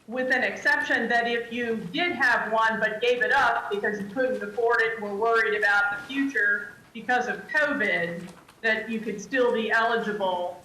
with an exception that if you did have one but gave it up because you couldn't afford it and were worried about the future because of COVID, that you could still be eligible.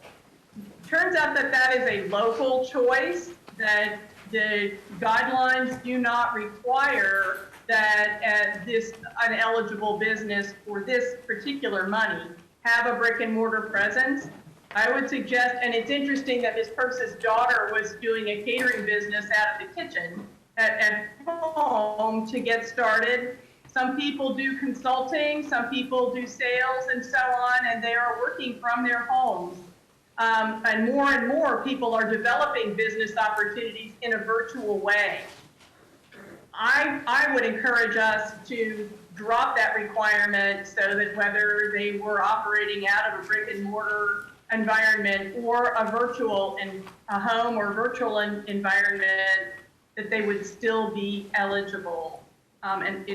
Turns out that that is a local choice, that the guidelines do not require that this uneligible business for this particular money have a brick and mortar presence. I would suggest, and it's interesting that Ms. Purse's daughter was doing a catering business out of the kitchen at home to get started. Some people do consulting, some people do sales and so on, and they are working from their homes. And more people are developing business opportunities in a virtual way. I would encourage us to drop that requirement so that whether they were operating out of a brick and mortar environment or a virtual and a home or virtual environment, that they would still be eligible. And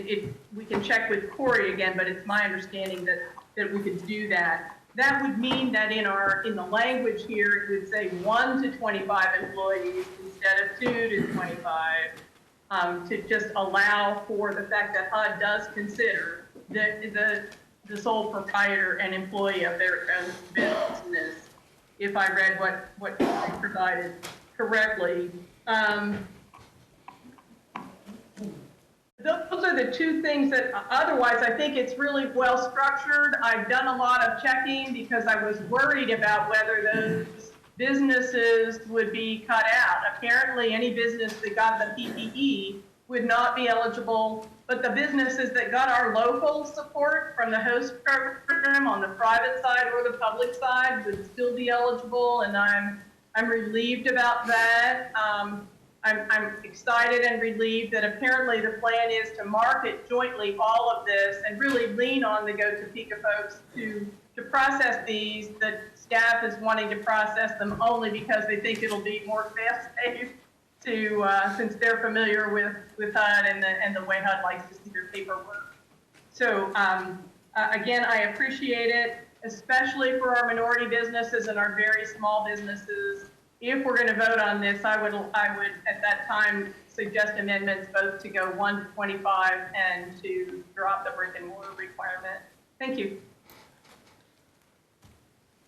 we can check with Corey again, but it's my understanding that we could do that. That would mean that in the language here, it would say 1 to 25 employees instead of 2 to 25, to just allow for the fact that HUD does consider the sole proprietor and employee of their own business, if I read what Corey provided correctly. Those are the two things that otherwise I think it's really well structured. I've done a lot of checking because I was worried about whether those businesses would be cut out. Apparently any business that got the PPE would not be eligible, but the businesses that got our local support from the host program on the private side or the public side would still be eligible, and I'm relieved about that. I'm excited and relieved that apparently the plan is to market jointly all of this and really lean on the Go Topeka folks to process these. The staff is wanting to process them only because they think it'll be more fast-paced since they're familiar with HUD and the way HUD likes to see their paperwork. So again, I appreciate it, especially for our minority businesses and our very small businesses. If we're going to vote on this, I would at that time suggest amendments both to go 1 to 25 and to drop the brick and mortar requirement. Thank you.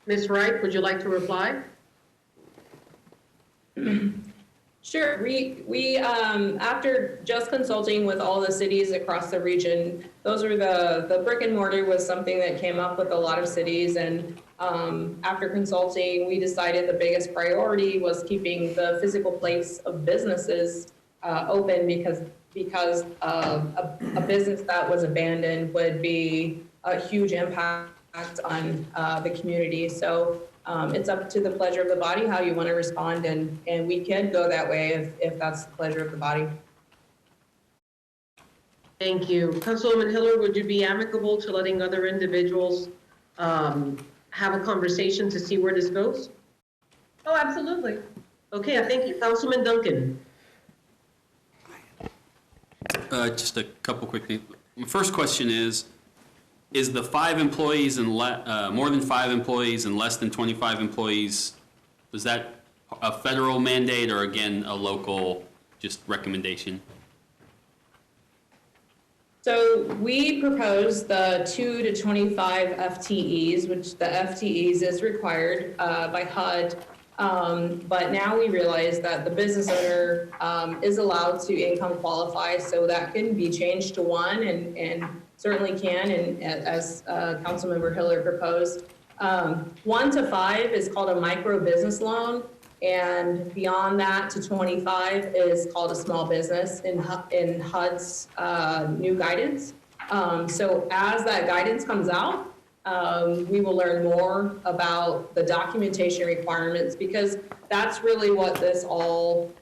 Ms. Wright, would you like to reply? Sure. We after just consulting with all the cities across the region, those were the brick and mortar was something that came up with a lot of cities, and after consulting, we decided the biggest priority was keeping the physical place of businesses open because a business that was abandoned would be a huge impact on the community. So it's up to the pleasure of the body how you want to respond, and we can go that way if that's the pleasure of the body. Thank you. Councilwoman Hiller, would you be amicable to letting other individuals have a conversation to see where this goes? Oh, absolutely. Okay, thank you. Councilman Duncan. Just a couple quick things. My first question is the 5 employees and more than 5 employees and less than 25 employees, was that a federal mandate or again a local just recommendation? So we proposed the 2 to 25 FTEs, which the FTEs is required by HUD. But now we realize that the business owner is allowed to income qualify, so that can be changed to 1 and certainly can, and as Councilmember Hiller proposed. 1 to 5 is called a micro business loan, and beyond that to 25 is called a small business in HUD's new guidance. So as that guidance comes out, we will learn more about the documentation requirements, because that's really what this all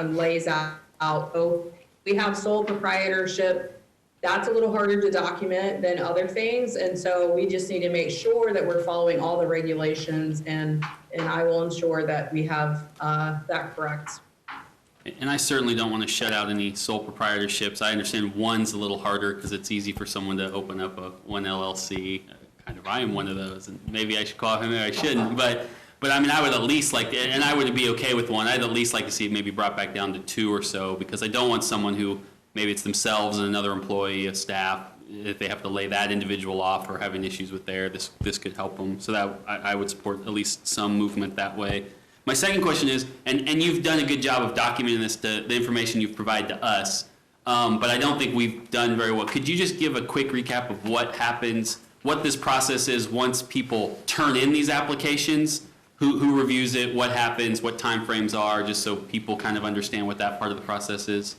lays out. So we have sole proprietorship. That's a little harder to document than other things, and so we just need to make sure that we're following all the regulations, and I will ensure that we have that correct. And I certainly don't want to shut out any sole proprietorships. I understand 1's a little harder because it's easy for someone to open up one LLC. I am one of those, and maybe I should call him, maybe I shouldn't, but I mean, I would at least like, and I would be okay with 1. I'd at least like to see it maybe brought back down to 2 or so, because I don't want someone who, maybe it's themselves and another employee, a staff, if they have to lay that individual off or having issues with this could help them. So that I would support at least some movement that way. My second question is, and you've done a good job of documenting this, the information you've provided to us, but I don't think we've done very well. Could you just give a quick recap of what happens, what this process is once people turn in these applications? Who reviews it, what happens, what timeframes are, just so people kind of understand what that part of the process is?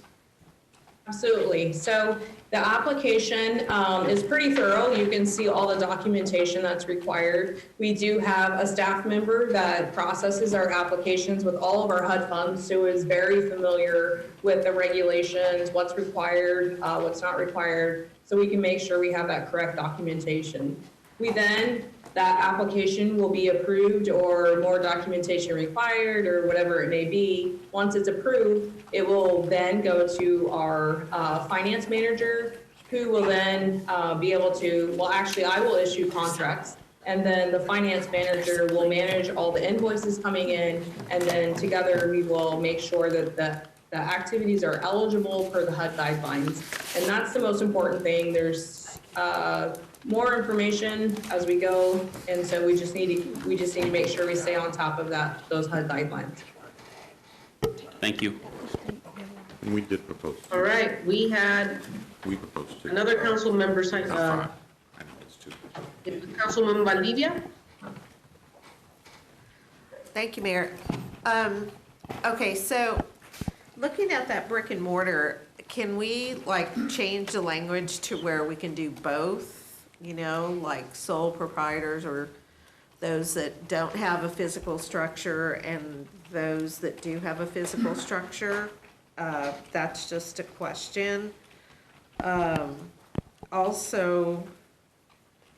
Absolutely. So the application is pretty thorough. You can see all the documentation that's required. We do have a staff member that processes our applications with all of our HUD funds, who is very familiar with the regulations, what's required, what's not required, so we can make sure we have that correct documentation. That application will be approved or more documentation required or whatever it may be. Once it's approved, it will then go to our finance manager, who will then be able to, well, actually, I will issue contracts, and then the finance manager will manage all the invoices coming in, and then together we will make sure that the activities are eligible per the HUD guidelines. And that's the most important thing. There's more information as we go, and so we just need to make sure we stay on top of those HUD guidelines. Thank you. And we did propose. All right, we proposed two. another council member, I know it's two. Councilwoman Valdivia. Thank you, Mayor. Okay, so looking at that brick and mortar, can we like change the language to where we can do both? You know, like sole proprietors or those that don't have a physical structure and those that do have a physical structure? That's just a question. Also,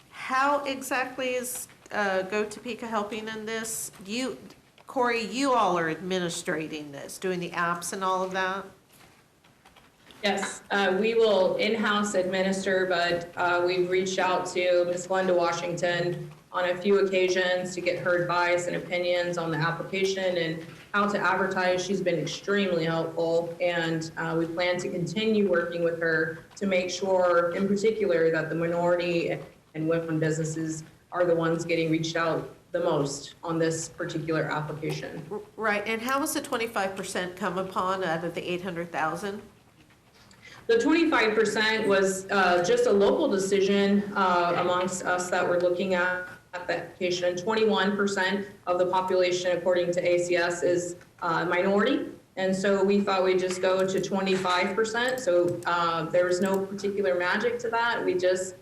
how exactly is Go Topeka helping in this? Corey, you all are administrating this, doing the apps and all of that? Yes, we will in-house administer, but we've reached out to Ms. Glenda Washington on a few occasions to get her advice and opinions on the application and how to advertise. She's been extremely helpful, and we plan to continue working with her to make sure, in particular, that the minority and women businesses are the ones getting reached out the most on this particular application. Right, and how was the 25% come upon out of the 800,000? The 25% was just a local decision amongst us that we're looking at the application. 21% of the population, according to ACS, is minority. And so we thought we'd just go to 25%. So there was no particular magic to that. We just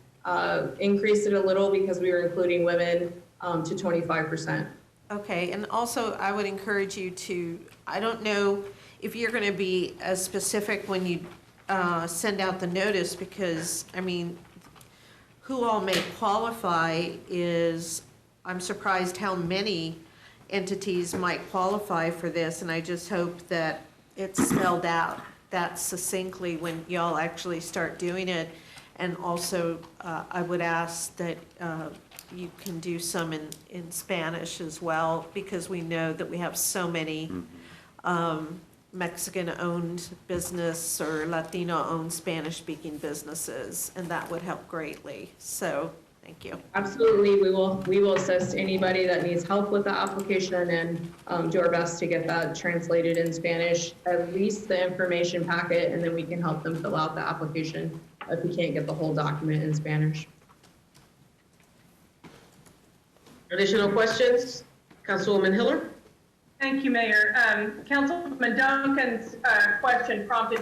increased it a little because we were including women to 25%. Okay, and also I would encourage you to, I don't know if you're going to be as specific when you send out the notice, because, I mean, who all may qualify is, I'm surprised how many entities might qualify for this, and I just hope that it's spelled out that succinctly when y'all actually start doing it. And also, I would ask that you can do some in Spanish as well, because we know that we have so many Mexican-owned business or Latino-owned Spanish-speaking businesses, and that would help greatly. So, thank you. Absolutely, we will assist anybody that needs help with the application and do our best to get that translated in Spanish, at least the information packet, and then we can help them fill out the application if we can't get the whole document in Spanish. Additional questions? Councilwoman Hiller? Thank you, Mayor. Councilman Duncan's question prompted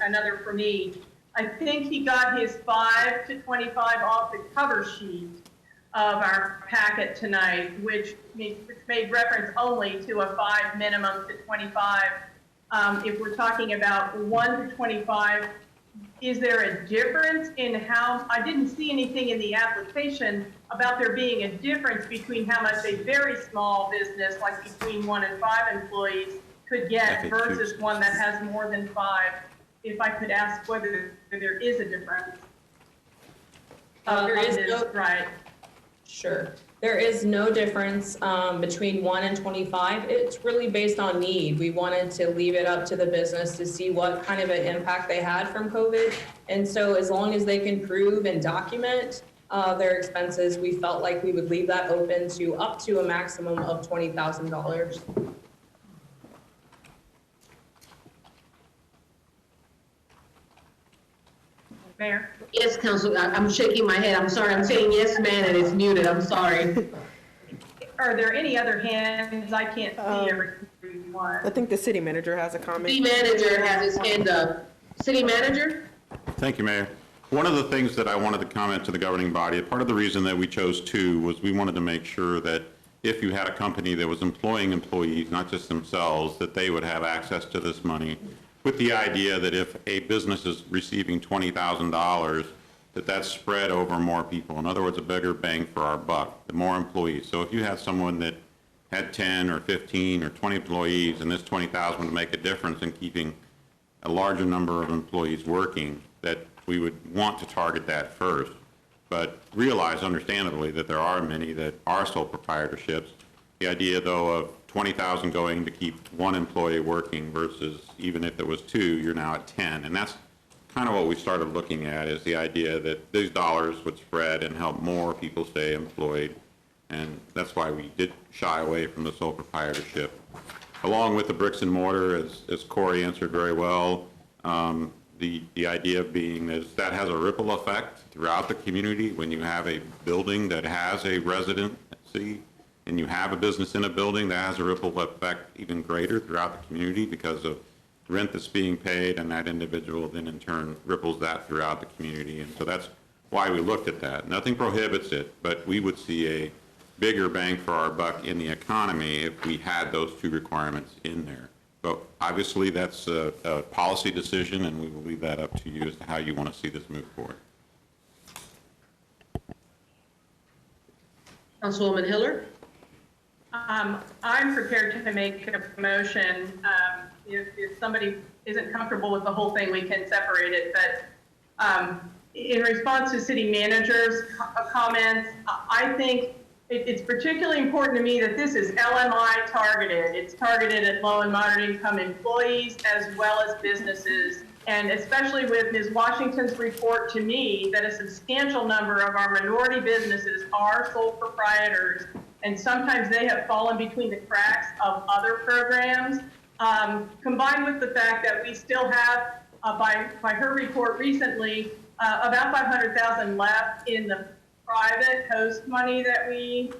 another for me. I think he got his 5 to 25 off the cover sheet of our packet tonight, which made reference only to a 5 minimum to 25. If we're talking about 1 to 25, is there a difference in how, I didn't see anything in the application about there being a difference between how much a very small business, like between 1 and 5 employees, could get versus one that has more than 5? If I could ask whether there is a difference. There is no, right. Sure. There is no difference between 1 and 25. It's really based on need. We wanted to leave it up to the business to see what kind of an impact they had from COVID. And so as long as they can prove and document their expenses, we felt like we would leave that open to up to a maximum of $20,000. Mayor? Yes, Council. I'm shaking my head. I'm sorry. I'm saying yes, ma'am, and it's muted. I'm sorry. Are there any other hands? I can't see every one. I think the city manager has a comment. City manager has his hand up. City Manager? Thank you, Mayor. One of the things that I wanted to comment to the governing body, part of the reason that we chose two was we wanted to make sure that if you had a company that was employing employees, not just themselves, that they would have access to this money, with the idea that if a business is receiving $20,000, that that's spread over more people. In other words, a bigger bang for our buck, the more employees. So if you had someone that had 10 or 15 or 20 employees, and this 20,000 would make a difference in keeping a larger number of employees working, that we would want to target that first. But realize, understandably, that there are many that are sole proprietorships. The idea, though, of 20,000 going to keep one employee working versus even if it was two, you're now at 10. And that's kind of what we started looking at, is the idea that these dollars would spread and help more people stay employed. And that's why we did shy away from the sole proprietorship. Along with the bricks and mortar, as Corey answered very well, the idea being is that has a ripple effect throughout the community. When you have a building that has a residency and you have a business in a building, that has a ripple effect even greater throughout the community because of rent that's being paid, and that individual then in turn ripples that throughout the community. And so that's why we looked at that. Nothing prohibits it, but we would see a bigger bang for our buck in the economy if we had those two requirements in there. But obviously, that's a policy decision, and we will leave that up to you as to how you want to see this move forward. Councilwoman Hiller? I'm prepared to make a motion. If somebody isn't comfortable with the whole thing, we can separate it. But in response to city manager's comments, I think it's particularly important to me that this is LMI targeted. It's targeted at low and moderate income employees as well as businesses. And especially with Ms. Washington's report to me that a substantial number of our minority businesses are sole proprietors, and sometimes they have fallen between the cracks of other programs, combined with the fact that we still have, by her report recently, about 500,000 left in the private host money that we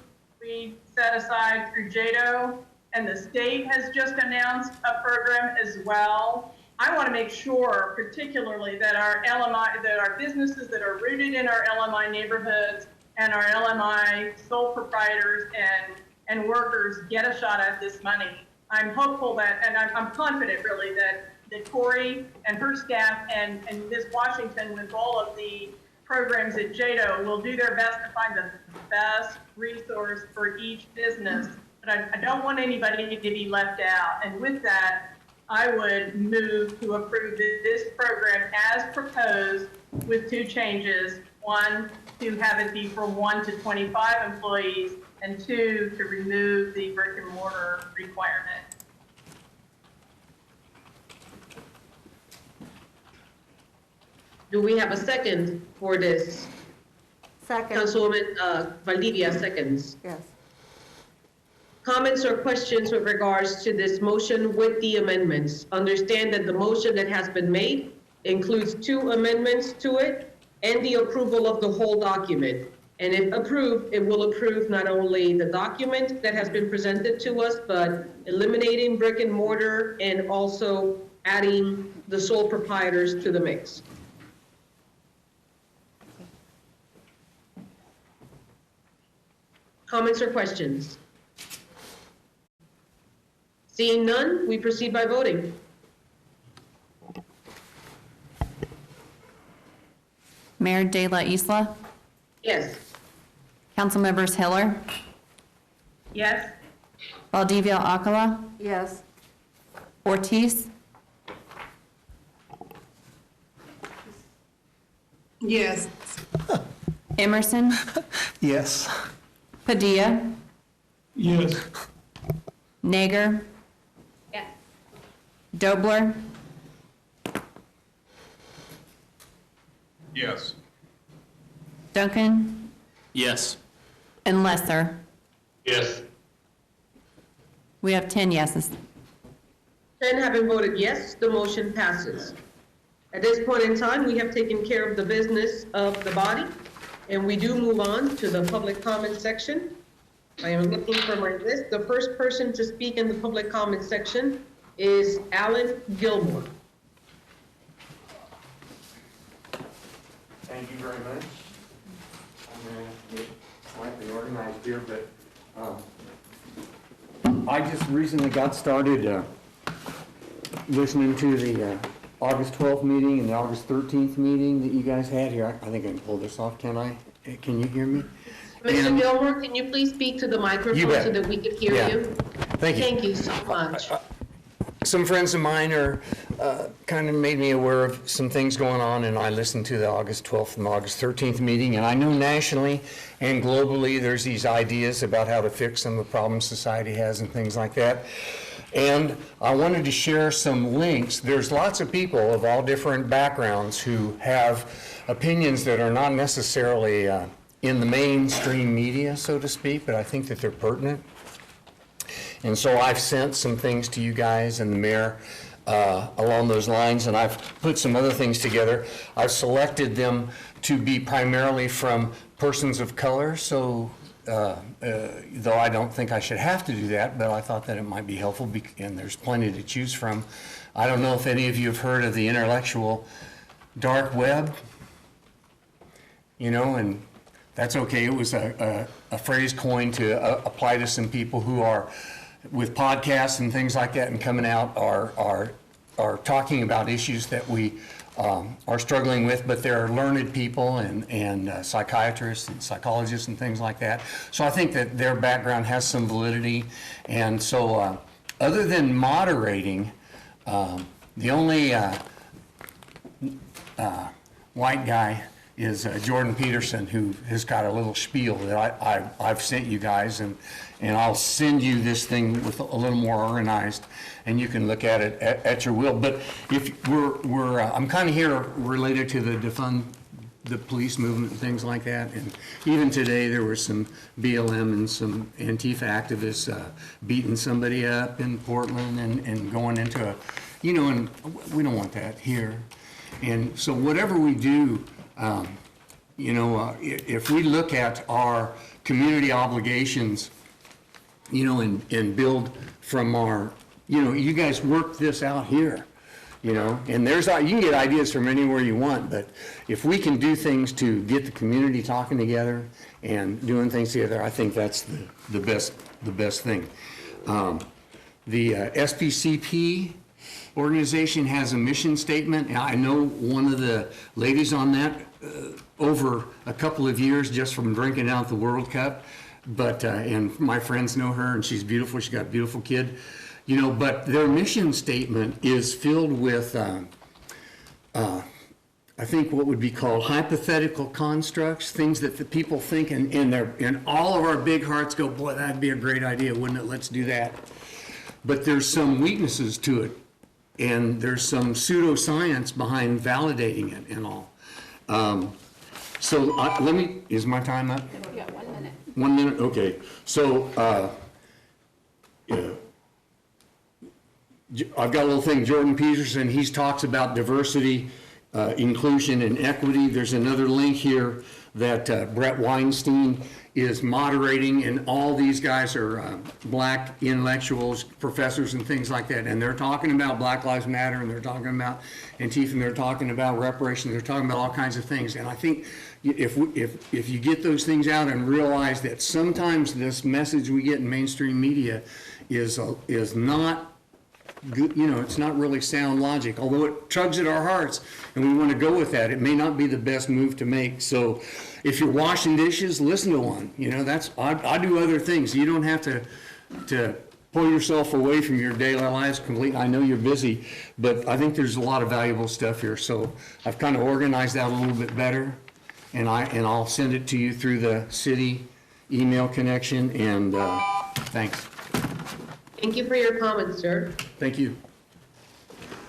set aside through JADO, and the state has just announced a program as well. I want to make sure, particularly, that our LMI, that our businesses that are rooted in our LMI neighborhoods and our LMI sole proprietors and workers get a shot at this money. I'm hopeful that, and I'm confident really that Corey and her staff and Ms. Washington with all of the programs at JADO will do their best to find the best resource for each business. But I don't want anybody to be left out. And with that, I would move to approve this program as proposed with two changes. One, to have it be from 1 to 25 employees, and 2, to remove the brick and mortar requirement. Do we have a second for this? Second. Councilwoman Valdivia seconds. Yes. Comments or questions with regards to this motion with the amendments? Understand that the motion that has been made includes 2 amendments to it and the approval of the whole document. And if approved, it will approve not only the document that has been presented to us, but eliminating brick and mortar and also adding the sole proprietors to the mix. Comments or questions? Seeing none, we proceed by voting. Mayor De La Isla? Yes. Councilmembers Hiller? Yes? Valdivia Alcala? Yes. Ortiz? Yes. Emerson? Yes. Padilla? Yes. Nager? Yes. Dobler? Yes. Duncan? Yes. And Lesser? Yes. We have 10 yeses. 10 having voted yes, the motion passes. At this point in time, we have taken care of the business of the body, and we do move on to the public comment section. I am looking for my list. The first person to speak in the public comment section is Alan Gilmore. Thank you very much. I'm going to get slightly organized here, but I just recently got started listening to the August 12th meeting and the August 13th meeting that you guys had here. I think I can pull this off, can I? Can you hear me? Mr. Gilmore, can you please speak to the microphone so that we can hear you? Thank you. Thank you so much. Some friends of mine are kind of made me aware of some things going on, and I listened to the August 12th and August 13th meeting, and I know nationally and globally there's these ideas about how to fix some of the problems society has and things like that. And I wanted to share some links. There's lots of people of all different backgrounds who have opinions that are not necessarily in the mainstream media, so to speak, but I think that they're pertinent. And so I've sent some things to you guys and the mayor along those lines, and I've put some other things together. I've selected them to be primarily from persons of color, so though I don't think I should have to do that, but I thought that it might be helpful, and there's plenty to choose from. I don't know if any of you have heard of the intellectual dark web, you know, and that's okay. It was a phrase coined to apply to some people who are with podcasts and things like that and coming out are talking about issues that we are struggling with, but they're learned people and psychiatrists and psychologists and things like that. So I think that their background has some validity. And so other than moderating, the only white guy is Jordan Peterson, who has got a little spiel that I've sent you guys, and I'll send you this thing with a little more organized, and you can look at it at your will. But if I'm kind of here related to the defund the police movement and things like that, and even today there were some BLM and some Antifa activists beating somebody up in Portland and going into a, you know, and we don't want that here. And so whatever we do, you know, if we look at our community obligations, you know, and build from our, you know, you guys work this out here, you know, and you can get ideas from anywhere you want, but if we can do things to get the community talking together and doing things together, I think that's the best thing. The SPCP organization has a mission statement. I know one of the ladies on that over a couple of years just from drinking out the World Cup, but and my friends know her, and she's beautiful. She's got a beautiful kid, you know. But their mission statement is filled with, I think, what would be called hypothetical constructs, things that the people think, and all of our big hearts go, boy, that'd be a great idea, wouldn't it? Let's do that. But there's some weaknesses to it, and there's some pseudoscience behind validating it and all. So is my time up? Yeah, 1 minute. 1 minute, okay. So I've got a little thing, Jordan Peterson, he talks about diversity, inclusion, and equity. There's another link here that Brett Weinstein is moderating, and all these guys are black intellectuals, professors, and things like that, and they're talking about Black Lives Matter, and they're talking about Antifa, and they're talking about reparations, they're talking about all kinds of things. And I think if you get those things out and realize that sometimes this message we get in mainstream media is not good, you know, it's not really sound logic, although it tugs at our hearts and we want to go with that. It may not be the best move to make. So if you're washing dishes, listen to one. You know, I do other things. You don't have to pull yourself away from your daily lives completely. I know you're busy, but I think there's a lot of valuable stuff here. So I've kind of organized that a little bit better, and I'll send it to you through the city email connection, and thanks. Thank you for your comments, sir. Thank you.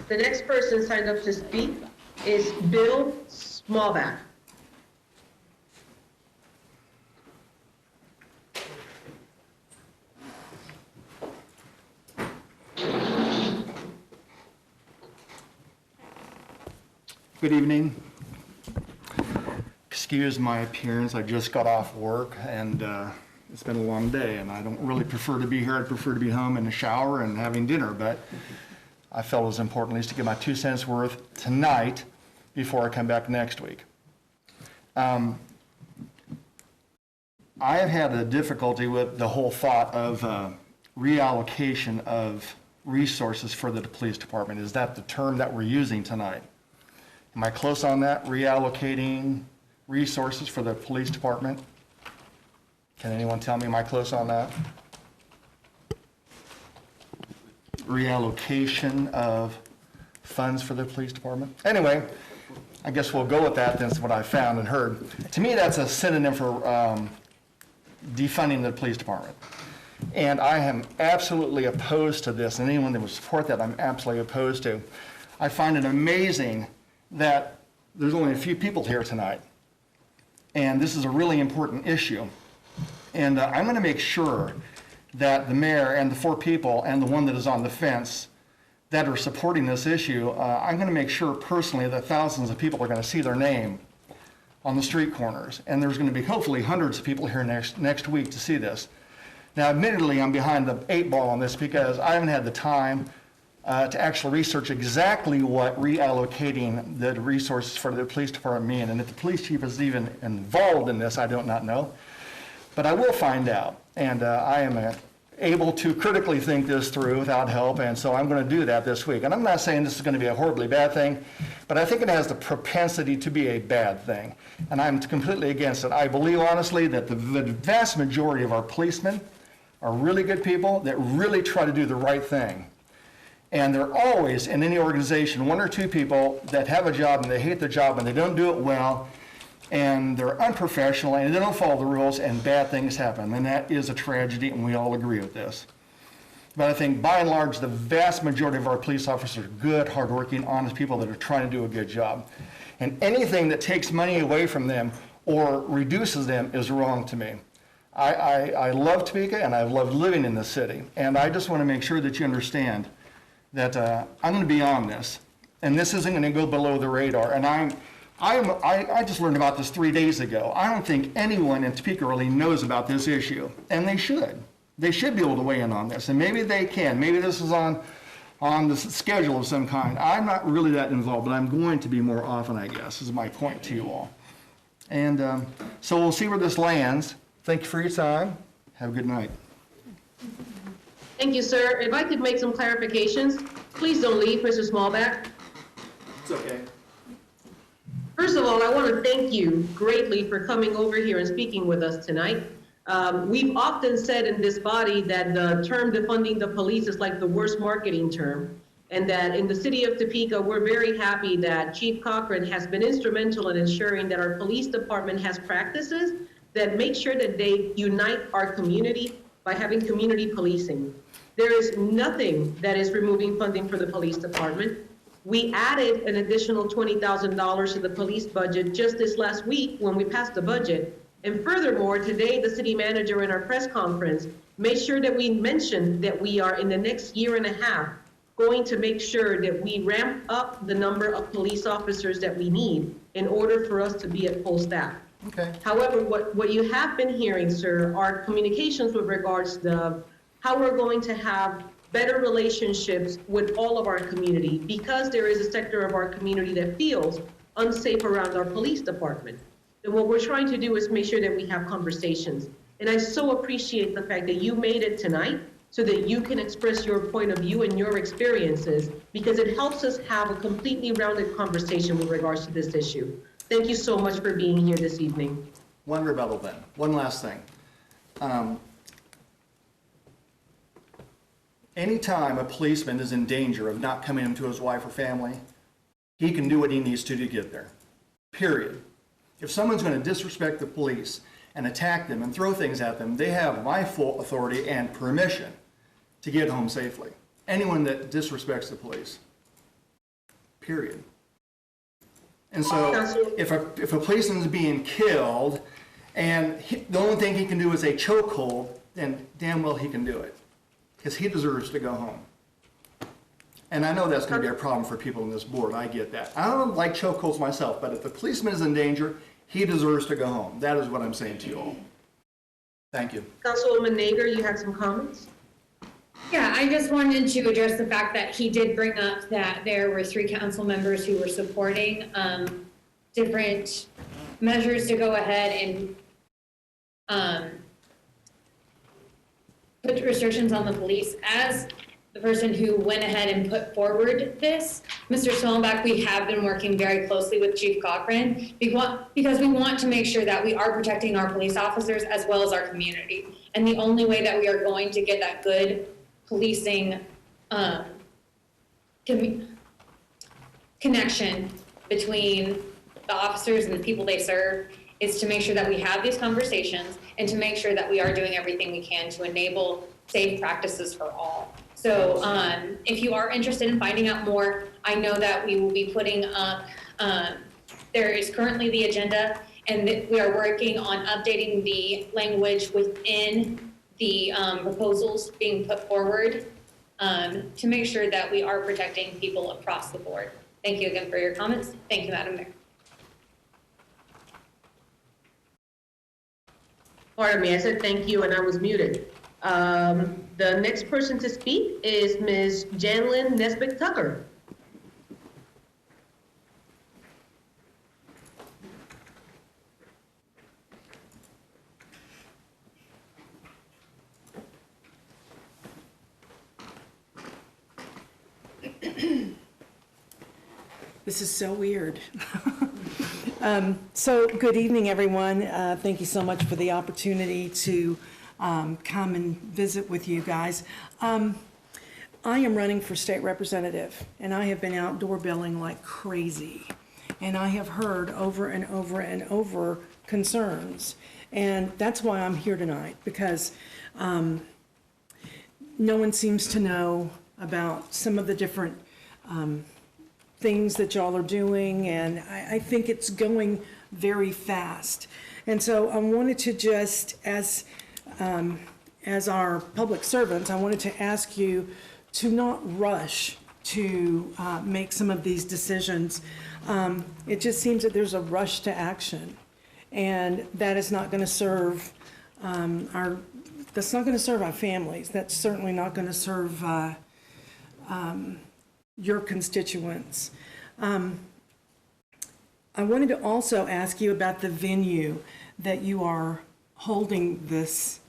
The next person signed up to speak is Bill Smallback. Good evening. Excuse my appearance. I just got off work, and it's been a long day, and I don't really prefer to be here. I'd prefer to be home in the shower and having dinner, but I felt it was important at least to get my 2 cents worth tonight before I come back next week. I have had a difficulty with the whole thought of reallocation of resources for the police department. Is that the term that we're using tonight? Am I close on that? Reallocating resources for the police department? Can anyone tell me, am I close on that? Reallocation of funds for the police department? Anyway, I guess we'll go with that. That's what I found and heard. To me, that's a synonym for defunding the police department. And I am absolutely opposed to this, and anyone that would support that, I'm absolutely opposed to. I find it amazing that there's only a few people here tonight, and this is a really important issue. And I'm going to make sure that the mayor and the 4 people and the one that is on the fence that are supporting this issue, I'm going to make sure personally that thousands of people are going to see their name on the street corners. And there's going to be hopefully hundreds of people here next week to see this. Now, admittedly, I'm behind the 8 ball on this because I haven't had the time to actually research exactly what reallocating the resources for the police department mean. And if the police chief is even involved in this, I do not know. But I will find out. And I am able to critically think this through without help, and so I'm going to do that this week. And I'm not saying this is going to be a horribly bad thing, but I think it has the propensity to be a bad thing. And I'm completely against it. I believe honestly that the vast majority of our policemen are really good people that really try to do the right thing. And there are always, in any organization, 1 or 2 people that have a job and they hate their job and they don't do it well, and they're unprofessional and they don't follow the rules, and bad things happen. And that is a tragedy, and we all agree with this. But I think by and large, the vast majority of our police officers are good, hardworking, honest people that are trying to do a good job. And anything that takes money away from them or reduces them is wrong to me. I love Topeka, and I've loved living in this city. And I just want to make sure that you understand that I'm going to be on this. And this isn't going to go below the radar. And I just learned about this 3 days ago. I don't think anyone in Topeka really knows about this issue, and they should. They should be able to weigh in on this, and maybe they can. Maybe this is on the schedule of some kind. I'm not really that involved, but I'm going to be more often, I guess, is my point to you all. And so we'll see where this lands. Thank you for your time. Have a good night. Thank you, sir. If I could make some clarifications, please don't leave, Mr. Smallback. It's okay. First of all, I want to thank you greatly for coming over here and speaking with us tonight. We've often said in this body that the term defunding the police is like the worst marketing term, and that in the city of Topeka, we're very happy that Chief Cochran has been instrumental in ensuring that our police department has practices that make sure that they unite our community by having community policing. There is nothing that is removing funding for the police department. We added an additional $20,000 to the police budget just this last week when we passed the budget. And furthermore, today, the city manager in our press conference made sure that we mentioned that we are in the next year and a half going to make sure that we ramp up the number of police officers that we need in order for us to be at full staff. Okay. However, what you have been hearing, sir, are communications with regards to how we're going to have better relationships with all of our community, because there is a sector of our community that feels unsafe around our police department. And what we're trying to do is make sure that we have conversations. And I so appreciate the fact that you made it tonight so that you can express your point of view and your experiences, because it helps us have a completely rounded conversation with regards to this issue. Thank you so much for being here this evening. One rebuttal then. One last thing. Anytime a policeman is in danger of not coming home to his wife or family, he can do what he needs to get there. Period. If someone's going to disrespect the police and attack them and throw things at them, they have my full authority and permission to get home safely. Anyone that disrespects the police. Period. And so if a policeman is being killed and the only thing he can do is a chokehold, then damn well he can do it, because he deserves to go home. And I know that's going to be a problem for people on this board. I get that. I don't like chokeholds myself, but if the policeman is in danger, he deserves to go home. That is what I'm saying to you all. Thank you. Councilwoman Nager, you had some comments? Yeah, I just wanted to address the fact that he did bring up that there were 3 council members who were supporting different measures to go ahead and put restrictions on the police. As the person who went ahead and put forward this, Mr. Swanback, we have been working very closely with Chief Cochran because we want to make sure that we are protecting our police officers as well as our community. And the only way that we are going to get that good policing connection between the officers and the people they serve is to make sure that we have these conversations and to make sure that we are doing everything we can to enable safe practices for all. So if you are interested in finding out more, I know that we will be putting up, there is currently the agenda, and we are working on updating the language within the proposals being put forward to make sure that we are protecting people across the board. Thank you again for your comments. Thank you, Madam Mayor. Pardon me, I said thank you and I was muted. The next person to speak is Ms. Janlyn Nesbitt Tucker. This is so weird. So good evening, everyone. Thank you so much for the opportunity to come and visit with you guys. I am running for state representative, and I have been outdoor billing like crazy. And I have heard over and over and over concerns. And that's why I'm here tonight, because no one seems to know about some of the different things that y'all are doing, and I think it's going very fast. And so I wanted to just, as our public servants, I wanted to ask you to not rush to make some of these decisions. It just seems that there's a rush to action, and that is not going to serve that's not going to serve our families. That's certainly not going to serve your constituents. I wanted to also ask you about the venue that you are holding this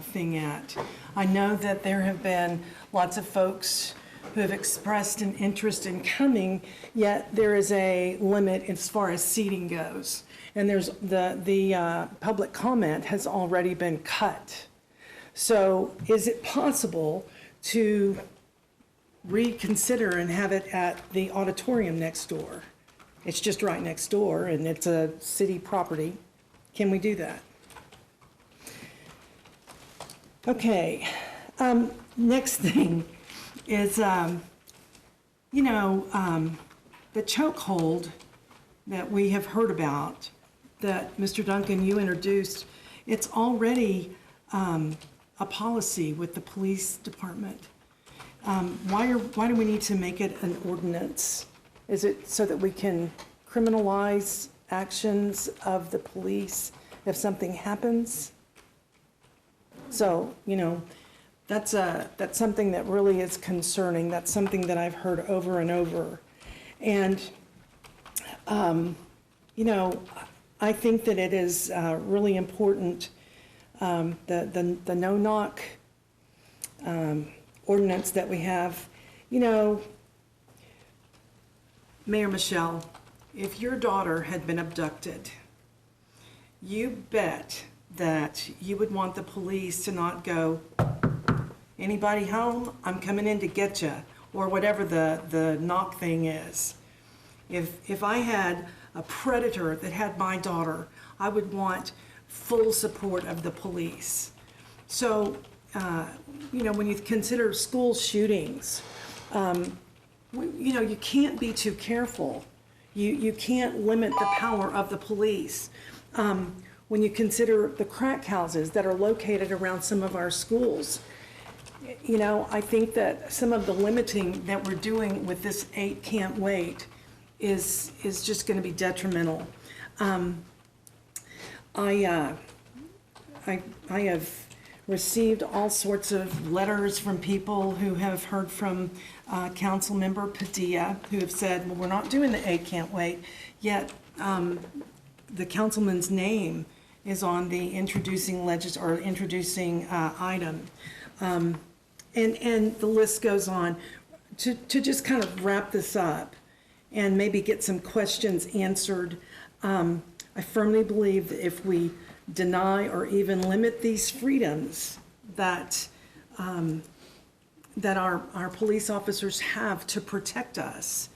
thing at. I know that there have been lots of folks who have expressed an interest in coming, yet there is a limit as far as seating goes. And there's the public comment has already been cut. So is it possible to reconsider and have it at the auditorium next door? It's just right next door and it's a city property. Can we do that? Okay, next thing is, the chokehold that we have heard about, that Mr. Duncan, you introduced, it's already a policy with the police department. Why do we need to make it an ordinance? Is it so that we can criminalize actions of the police if something happens? So, that's something that really is concerning. That's something that I've heard over and over. And, I think that it is really important, the no-knock ordinance that we have. Mayor Michelle, if your daughter had been abducted, you bet that you would want the police to not go, anybody home? I'm coming in to get you, or whatever the knock thing is. If I had a predator that had my daughter, I would want full support of the police. So, when you consider school shootings, you can't be too careful. You can't limit the power of the police. When you consider the crack houses that are located around some of our schools, I think that some of the limiting that we're doing with this 8 can't wait is just going to be detrimental. I have received all sorts of letters from people who have heard from Council Member Padilla, who have said, well, we're not doing the 8 can't wait, yet the councilman's name is on the introducing item. And the list goes on. To just kind of wrap this up and maybe get some questions answered, I firmly believe that if we deny or even limit these freedoms that our police officers have to protect us,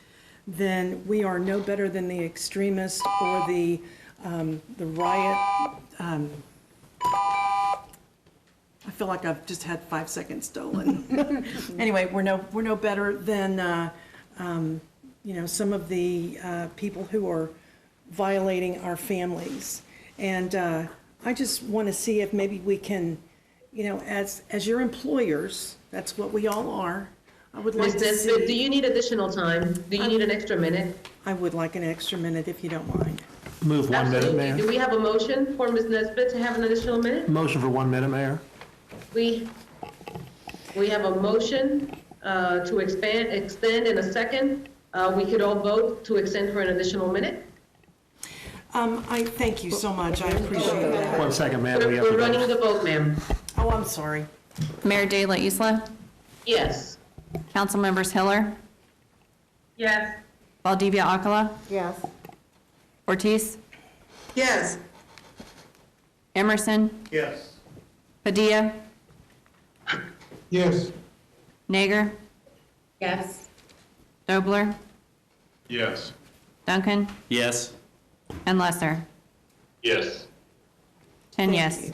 then we are no better than the extremists or the riot. I feel like I've just had 5 seconds stolen. Anyway, we're no better than some of the people who are violating our families. And I just want to see if maybe we can, as your employers, that's what we all are. I would like to see. Do you need additional time? Do you need an extra minute? I would like an extra minute if you don't mind. Move 1 minute, Mayor. Do we have a motion for Ms. Nesbitt to have an additional minute? Motion for 1 minute, Mayor. We have a motion to extend in a second. We could all vote to extend for an additional minute. I thank you so much. I appreciate that. 1 second, ma'am. We're running the vote, ma'am. Oh, I'm sorry. Mayor De La Isla, Yes. council members Hiller, Yes. Valdivia Acala, Yes. Ortiz, Yes. Emerson, Yes. Padilla, Yes. Nager, Yes. Dobler, Yes. Duncan, Yes. and Lesser. Yes. 10 yes.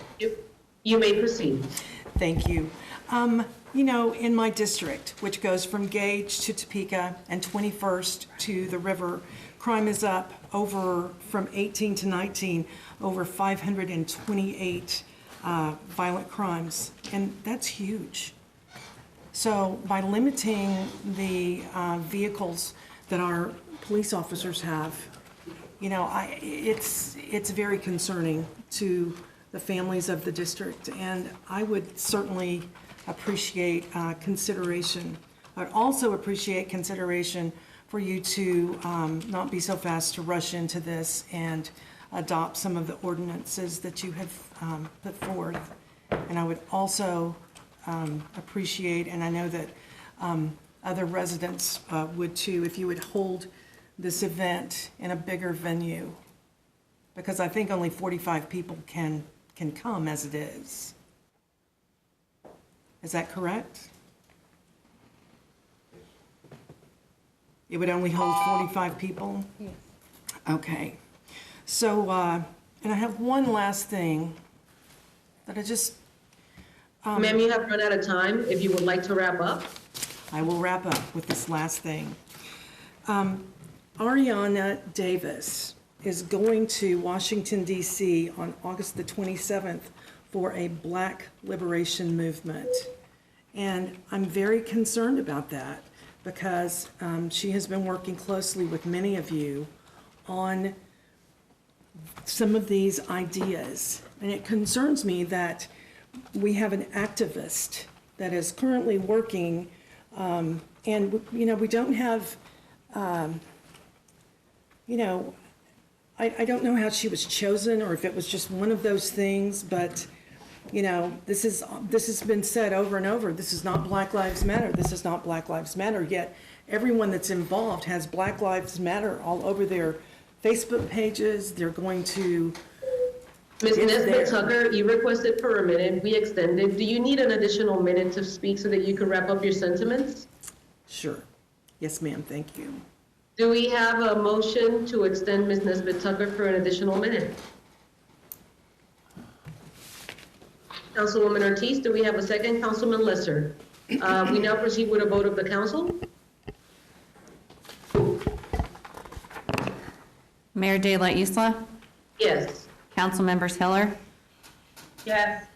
You may proceed. Thank you. In my district, which goes from Gage to Topeka and 21st to the river, crime is up from 18 to 19, over 528 violent crimes, and that's huge. So by limiting the vehicles that our police officers have, it's very concerning to the families of the district, and I would certainly appreciate consideration. I'd also appreciate consideration for you to not be so fast to rush into this and adopt some of the ordinances that you have put forth. And I would also appreciate, and I know that other residents would too, if you would hold this event in a bigger venue, because I think only 45 people can come as it is. Is that correct? It would only hold 45 people? Yes. Okay. So, and I have one last thing that I just... Ma'am, you have run out of time. If you would like to wrap up. I will wrap up with this last thing. Ariana Davis is going to Washington, D.C. on August the 27th for a Black Liberation Movement. And I'm very concerned about that because she has been working closely with many of you on some of these ideas. And it concerns me that we have an activist that is currently working, and we don't have, I don't know how she was chosen or if it was just one of those things, but this has been said over and over. This is not Black Lives Matter. This is not Black Lives Matter. Yet everyone that's involved has Black Lives Matter all over their Facebook pages. They're going to... Ms. Nesbitt Tucker, you requested for a minute. We extended. Do you need an additional minute to speak so that you can wrap up your sentiments? Sure. Yes, ma'am. Thank you. Do we have a motion to extend Ms. Nesbitt Tucker for an additional minute? Councilwoman Ortiz, do we have a second? Councilman Lesser. We now proceed with a vote of the council. Mayor De La Isla, Yes. council members Hiller, Yes.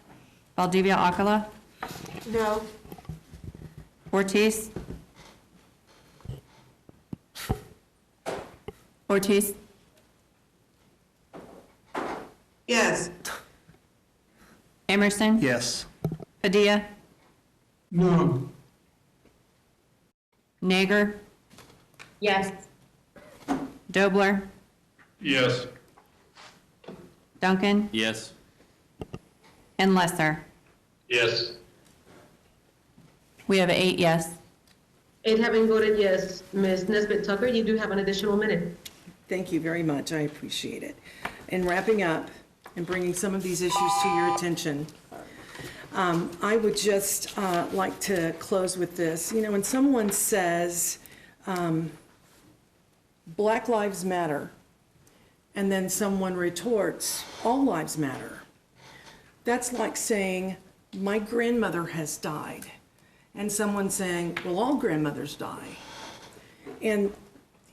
Valdivia Acala, No. Ortiz, Yes. Emerson, Yes. Padilla, No. Nager, Yes. Dobler, Yes. Duncan, Yes. and Lesser. Yes. We have 8 yes. 8 having voted yes. Ms. Nesbit Tucker, you do have an additional minute. Thank you very much. I appreciate it. In wrapping up and bringing some of these issues to your attention, I would just like to close with this. You know, when someone says, Black Lives Matter, and then someone retorts, all lives matter, that's like saying, my grandmother has died, and someone saying, well, all grandmothers die. And,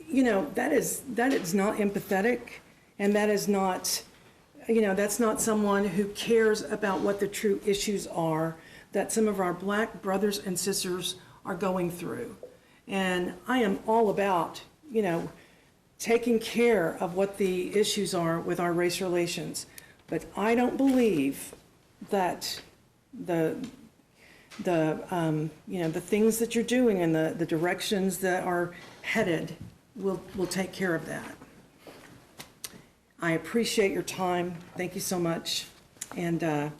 you know, that is not empathetic, and that is not, you know, that's not someone who cares about what the true issues are that some of our Black brothers and sisters are going through. And I am all about, you know, taking care of what the issues are with our race relations. But I don't believe that the things that you're doing and the directions that are headed will take care of that. I appreciate your time. Thank you so much. And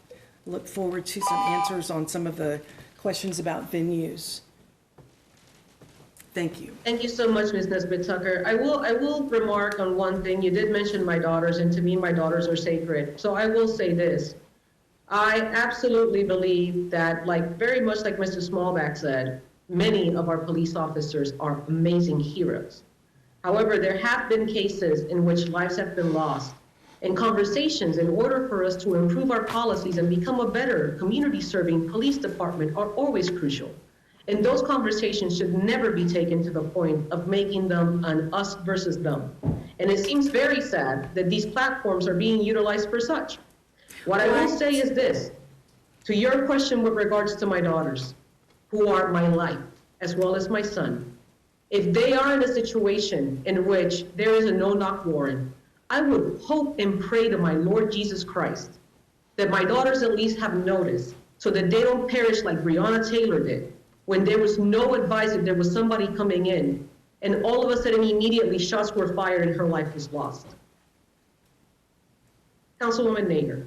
look forward to some answers on some of the questions about venues. Thank you. Thank you so much, Ms. Nesbit Tucker. I will remark on one thing. You did mention my daughters, and to me, my daughters are sacred. So I will say this. I absolutely believe that, like very much like Mr. Smallback said, many of our police officers are amazing heroes. However, there have been cases in which lives have been lost. And conversations in order for us to improve our policies and become a better community-serving police department are always crucial. And those conversations should never be taken to the point of making them an us versus them. And it seems very sad that these platforms are being utilized for such. What I will say is this, to your question with regards to my daughters, who are my life, as well as my son, if they are in a situation in which there is a no-knock warrant, I would hope and pray to my Lord Jesus Christ that my daughters at least have notice so that they don't perish like Breonna Taylor did, when there was no advice that there was somebody coming in, and all of a sudden immediately shots were fired and her life was lost. Councilwoman Nager.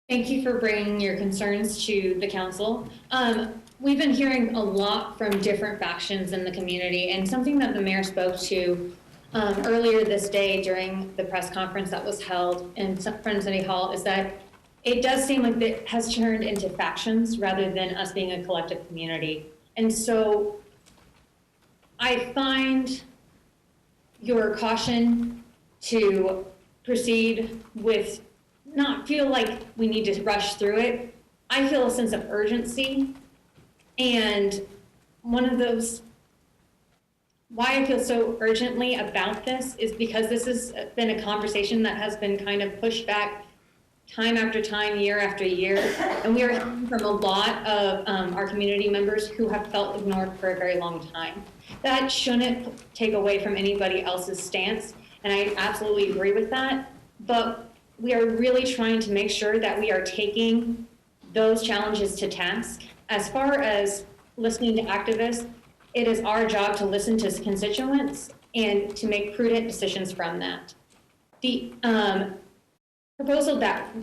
Thank you for bringing your concerns to the council. We've been hearing a lot from different factions in the community, and something that the mayor spoke to earlier this day during the press conference that was held in front of City Hall is that it does seem like it has turned into factions rather than us being a collective community. And so I find your caution to proceed with not feel like we need to rush through it. I feel a sense of urgency, and one of those, why I feel so urgently about this is because this has been a conversation that has been kind of pushed back time after time, year after year, and we are hearing from a lot of our community members who have felt ignored for a very long time. That shouldn't take away from anybody else's stance, and I absolutely agree with that, but we are really trying to make sure that we are taking those challenges to task. As far as listening to activists, it is our job to listen to constituents and to make prudent decisions from that. The proposal that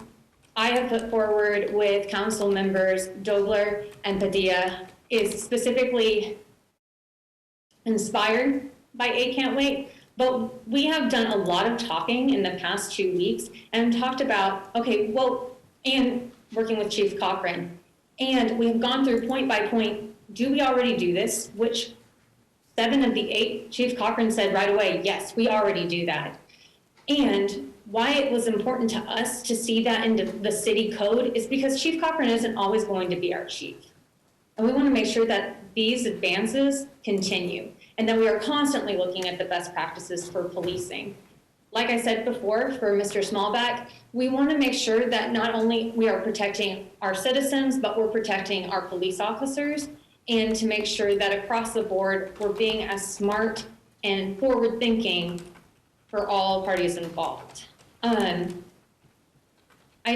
I have put forward with council members Dobler and Padilla is specifically inspired by A Can't Wait, but we have done a lot of talking in the past 2 weeks and talked about, okay, well, and working with Chief Cochran, and we have gone through point by point, do we already do this? Which 7 of the 8, Chief Cochran said right away, yes, we already do that. And why it was important to us to see that in the city code is because Chief Cochran isn't always going to be our chief. And we want to make sure that these advances continue and that we are constantly looking at the best practices for policing. Like I said before, for Mr. Smallback, we want to make sure that not only we are protecting our citizens, but we're protecting our police officers, and to make sure that across the board, we're being as smart and forward-thinking for all parties involved. I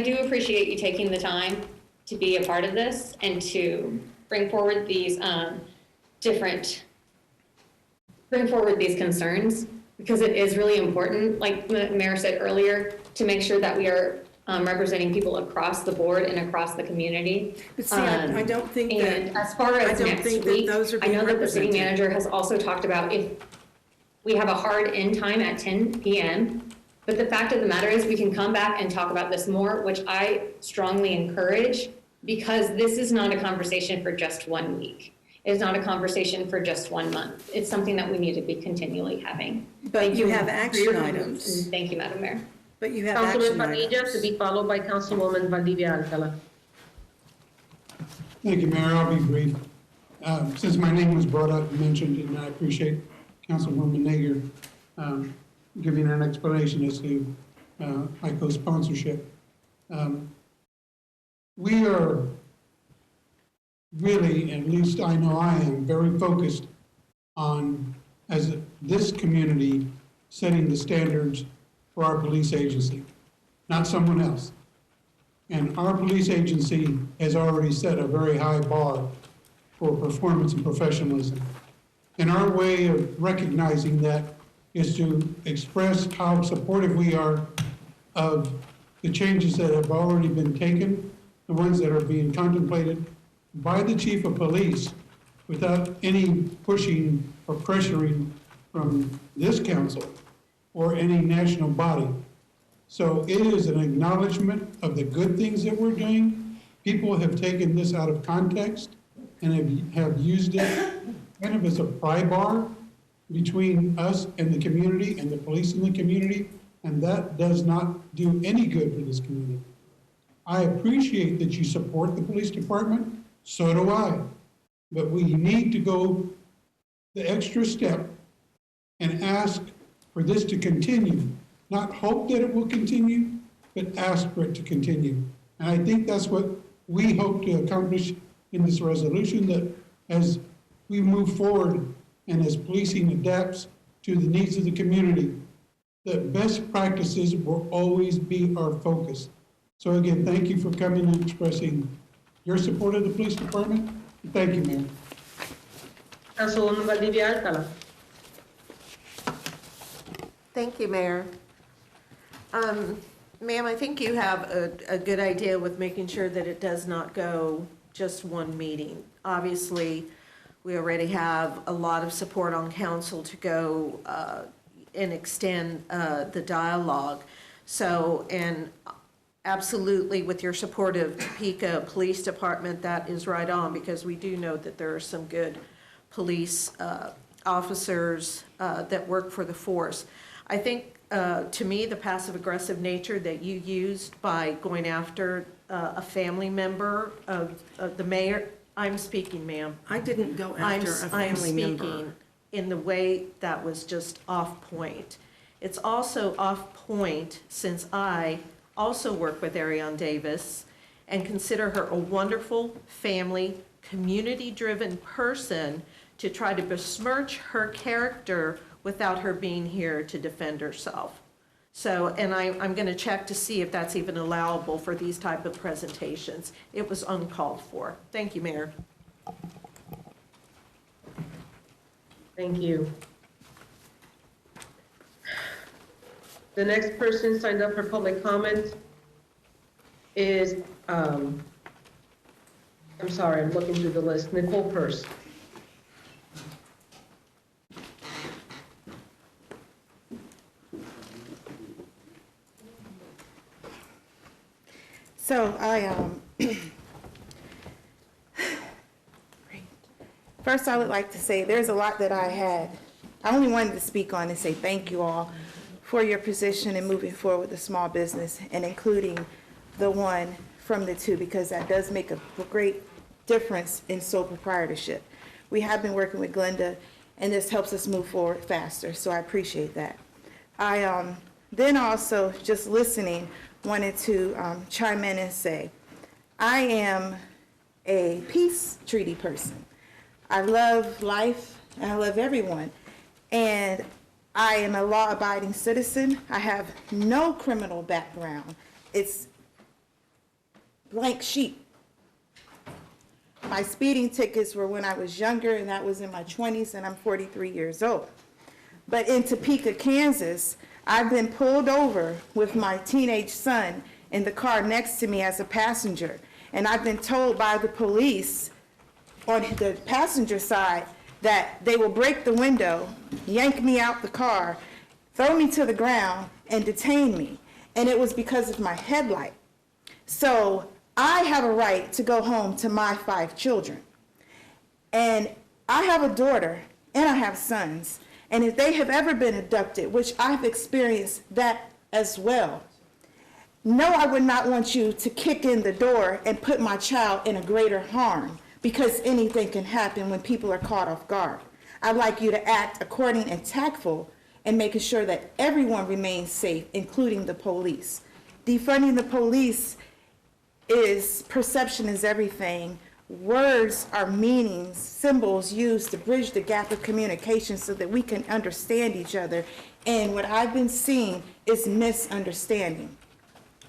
do appreciate you taking the time to be a part of this and to bring forward these concerns. because it is really important, like the mayor said earlier, to make sure that we are representing people across the board and across the community. But see, I don't think that. And as far as I don't next think that week, those are I being know that the city represented. manager has also talked about if we have a hard end time at 10 p.m., but the fact of the matter is we can come back and talk about this more, which I strongly encourage, because this is not a conversation for just 1 week. It's not a conversation for just 1 month. It's something that we need to be continually having. But you have for action your items. comments, and thank you, Madam Mayor. But you have Councilman action Padilla, items. to be followed by Councilwoman Valdivia Alcala. Thank you, Mayor. I'll be brief. Since my name was brought up and mentioned, and I appreciate Councilwoman Nager giving an explanation as to my co-sponsorship. We are really, at least I know I am, very focused on, as this community, setting the standards for our police agency, not someone else. And our police agency has already set a very high bar for performance and professionalism. And our way of recognizing that is to express how supportive we are of the changes that have already been taken, the ones that are being contemplated by the chief of police without any pushing or pressuring from this council or any national body. So it is an acknowledgement of the good things that we're doing. People have taken this out of context and have used it kind of as a pry bar between us and the community and the police in the community, and that does not do any good for this community. I appreciate that you support the police department, so do I, but we need to go the extra step and ask for this to continue, not hope that it will continue, but ask for it to continue. And I think that's what we hope to accomplish in this resolution, that as we move forward and as policing adapts to the needs of the community, that best practices will always be our focus. So again, thank you for coming and expressing your support of the police department. Thank you, Mayor. Councilwoman Valdivia Alcala. Thank you, Mayor. Ma'am, I think you have a good idea with making sure that it does not go just one meeting. Obviously, we already have a lot of support on council to go and extend the dialogue. So, and absolutely with your support of Topeka Police Department, that is right on, because we do know that there are some good police officers that work for the force. I think, to me, the passive-aggressive nature that you used by going after a family member of the mayor, I'm speaking, ma'am. I didn't go after a family member. I'm speaking in the way that was just off point. It's also off point since I also work with Ariane Davis and consider her a wonderful family, community-driven person, to try to besmirch her character without her being here to defend herself. So, and I'm going to check to see if that's even allowable for these type of presentations. It was uncalled for. Thank you, Mayor. Thank you. The next person signed up for public comment is, I'm sorry, I'm looking through the list, Nicole Purse. So first I would like to say there's a lot that I only wanted to speak on and say thank you all for your position in moving forward with the small business and including the one from the two, because that does make a great difference in sole proprietorship. We have been working with Glenda and this helps us move forward faster, so I appreciate that. I then also, just listening, wanted to chime in and say, I am a peace treaty person. I love life and I love everyone. And I am a law-abiding citizen. I have no criminal background. It's blank sheet. My speeding tickets were when I was younger, and that was in my 20s, and I'm 43 years old. But in Topeka, Kansas, I've been pulled over with my teenage son in the car next to me as a passenger. And I've been told by the police on the passenger side that they will break the window, yank me out the car, throw me to the ground, and detain me. And it was because of my headlight. So I have a right to go home to my 5 children. And I have a daughter and I have sons. And if they have ever been abducted, which I've experienced that as well, no, I would not want you to kick in the door and put my child in a greater harm, because anything can happen when people are caught off guard. I'd like you to act according and tactful and making sure that everyone remains safe, including the police. Defunding the police is perception is everything. Words are meanings, symbols used to bridge the gap of communication so that we can understand each other. And what I've been seeing is misunderstanding.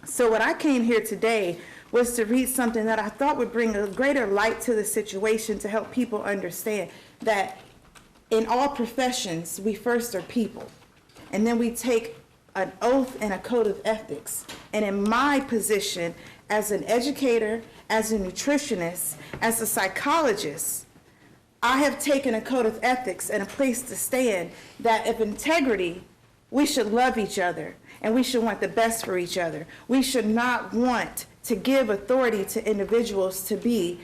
So what I came here today was to read something that I thought would bring a greater light to the situation, to help people understand that in all professions, we first are people. And then we take an oath and a code of ethics. And in my position as an educator, as a nutritionist, as a psychologist, I have taken a code of ethics and a place to stand that of integrity. We should love each other and we should want the best for each other. We should not want to give authority to individuals to be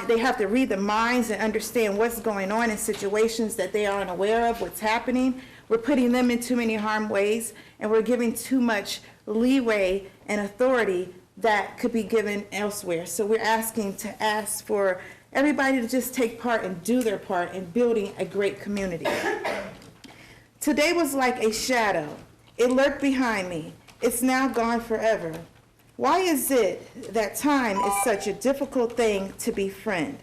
they have to read the minds and understand what's going on in situations that they aren't aware of, what's happening. We're putting them in too many harm ways, and we're giving too much leeway and authority that could be given elsewhere. So we're asking for everybody to just take part and do their part in building a great community. Today was like a shadow. It lurked behind me. It's now gone forever. Why is it that time is such a difficult thing to befriend?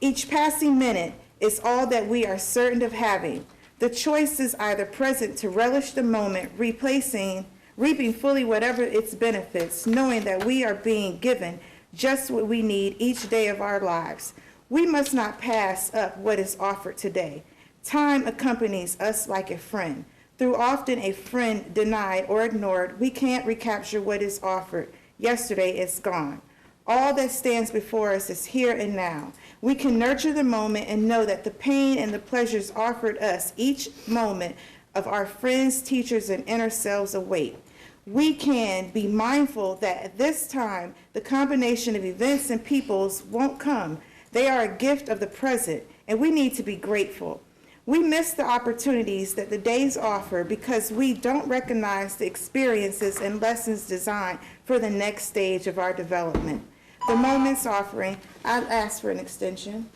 Each passing minute is all that we are certain of having. The choice is either present to relish the moment, reaping fully whatever its benefits, knowing that we are being given just what we need each day of our lives. We must not pass up what is offered today. Time accompanies us like a friend. Through often a friend denied or ignored, we can't recapture what is offered. Yesterday is gone. All that stands before us is here and now. We can nurture the moment and know that the pain and the pleasures offered us each moment of our friends, teachers, and inner selves await. We can be mindful that at this time, the combination of events and peoples won't come. They are a gift of the present, and we need to be grateful. We miss the opportunities that the days offer because we don't recognize the experiences and lessons designed for the next stage of our development. The moments offering, I've asked for an extension.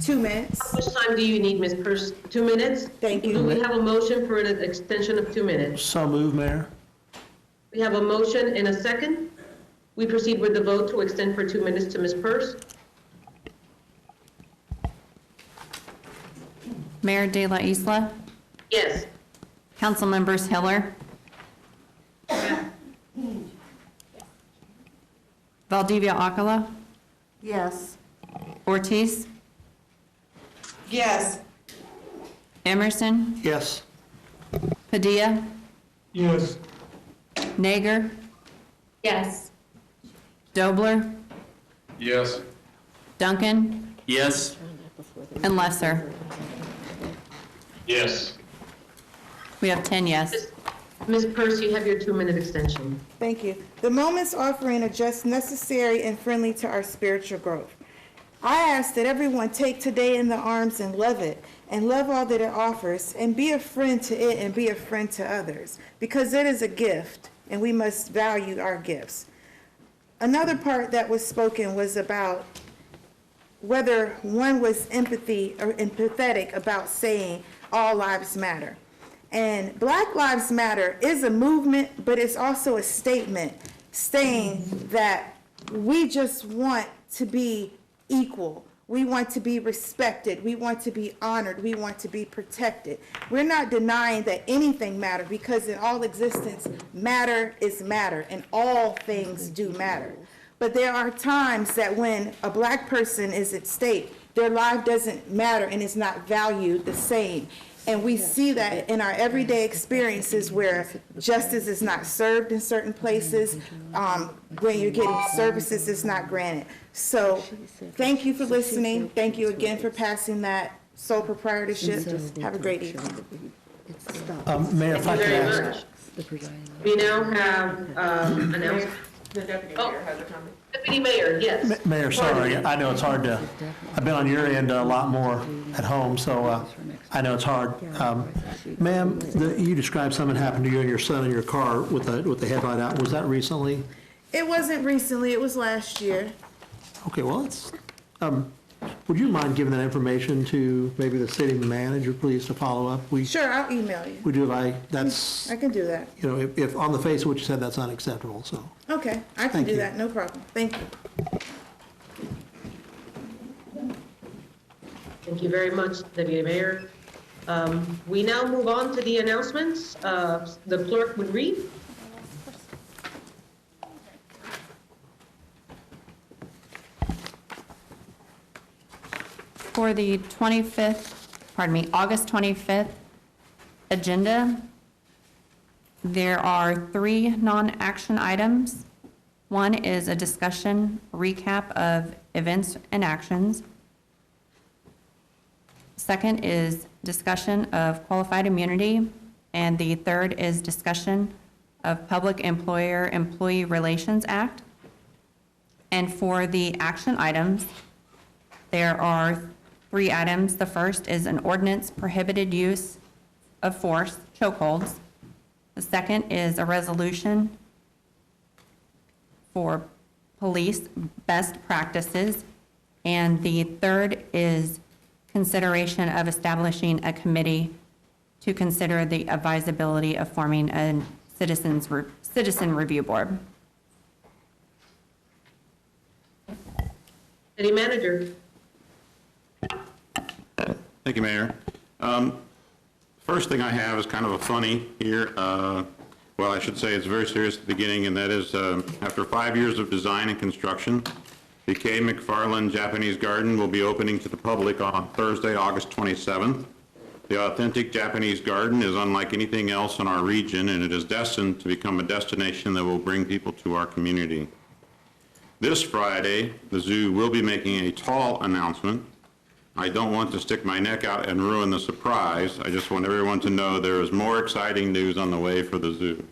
2 minutes. How much time do you need, Ms. Purse? 2 minutes? Thank you. Do we have a motion for an extension of 2 minutes? So moved, Mayor. We have a motion and a second. We proceed with the vote to extend for 2 minutes to Ms. Purse. Mayor De La Isla, Yes. Council Members Hiller, Valdivia Akala, Yes. Ortiz, Yes. Emerson, Yes. Padilla, Yes. Nager, Yes. Dobler, Yes. Duncan, Yes. and Lesser. Yes. We have 10 yes. Ms. Purse, you have your 2-minute extension. Thank you. The moments offering are just necessary and friendly to our spiritual growth. I ask that everyone take today in their arms and love it, and love all that it offers, and be a friend to it and be a friend to others, because it is a gift, and we must value our gifts. Another part that was spoken was about whether one was empathetic about saying all lives matter. And Black Lives Matter is a movement, but it's also a statement saying that we just want to be equal. We want to be respected. We want to be honored. We want to be protected. We're not denying that anything matters, because in all existence, matter is matter, and all things do matter. But there are times that when a Black person is at stake, their life doesn't matter and is not valued the same. And we see that in our everyday experiences where justice is not served in certain places, when you're getting services it's not granted. So thank you for listening. Thank you again for passing that sole proprietorship. Have a great evening. Mayor, if I Thank could you very ask, much. We now have announcement. The deputy mayor has a comment. Deputy Mayor, yes. Mayor, sorry, I know it's hard to, I've been on your end a lot more at home, so I know it's hard. Ma'am, you described something happened to you and your son in your car with the headlight out. Was that recently? It wasn't recently, it was last year. Okay, well, it's, would you mind giving that information to maybe the city manager, please, to follow up? Sure, I'll email you. We do, that's, I can do that. you know, if on the face of what you said, that's unacceptable, so. Okay, I can Thank do you. that, no problem. Thank you. Thank you very much, Deputy Mayor. We now move on to the announcements. The clerk would read. For the August 25th agenda, there are 3 non-action items. One is a discussion recap of events and actions. Second is discussion of qualified immunity. And the third is discussion of Public Employer-Employee Relations Act. And for the action items, there are 3 items. The first is an ordinance prohibited use of force, chokeholds. The second is a resolution for police best practices. And the third is consideration of establishing a committee to consider the advisability of forming a citizen review board. City Manager. Thank you, Mayor. First thing I have is kind of a funny here. Well, I should say it's very serious at the beginning, and that is after 5 years of design and construction, the K. McFarland Japanese Garden will be opening to the public on Thursday, August 27th. The authentic Japanese garden is unlike anything else in our region, and it is destined to become a destination that will bring people to our community. This Friday, the zoo will be making a tall announcement. I don't want to stick my neck out and ruin the surprise. I just want everyone to know there is more exciting news on the way for the zoo.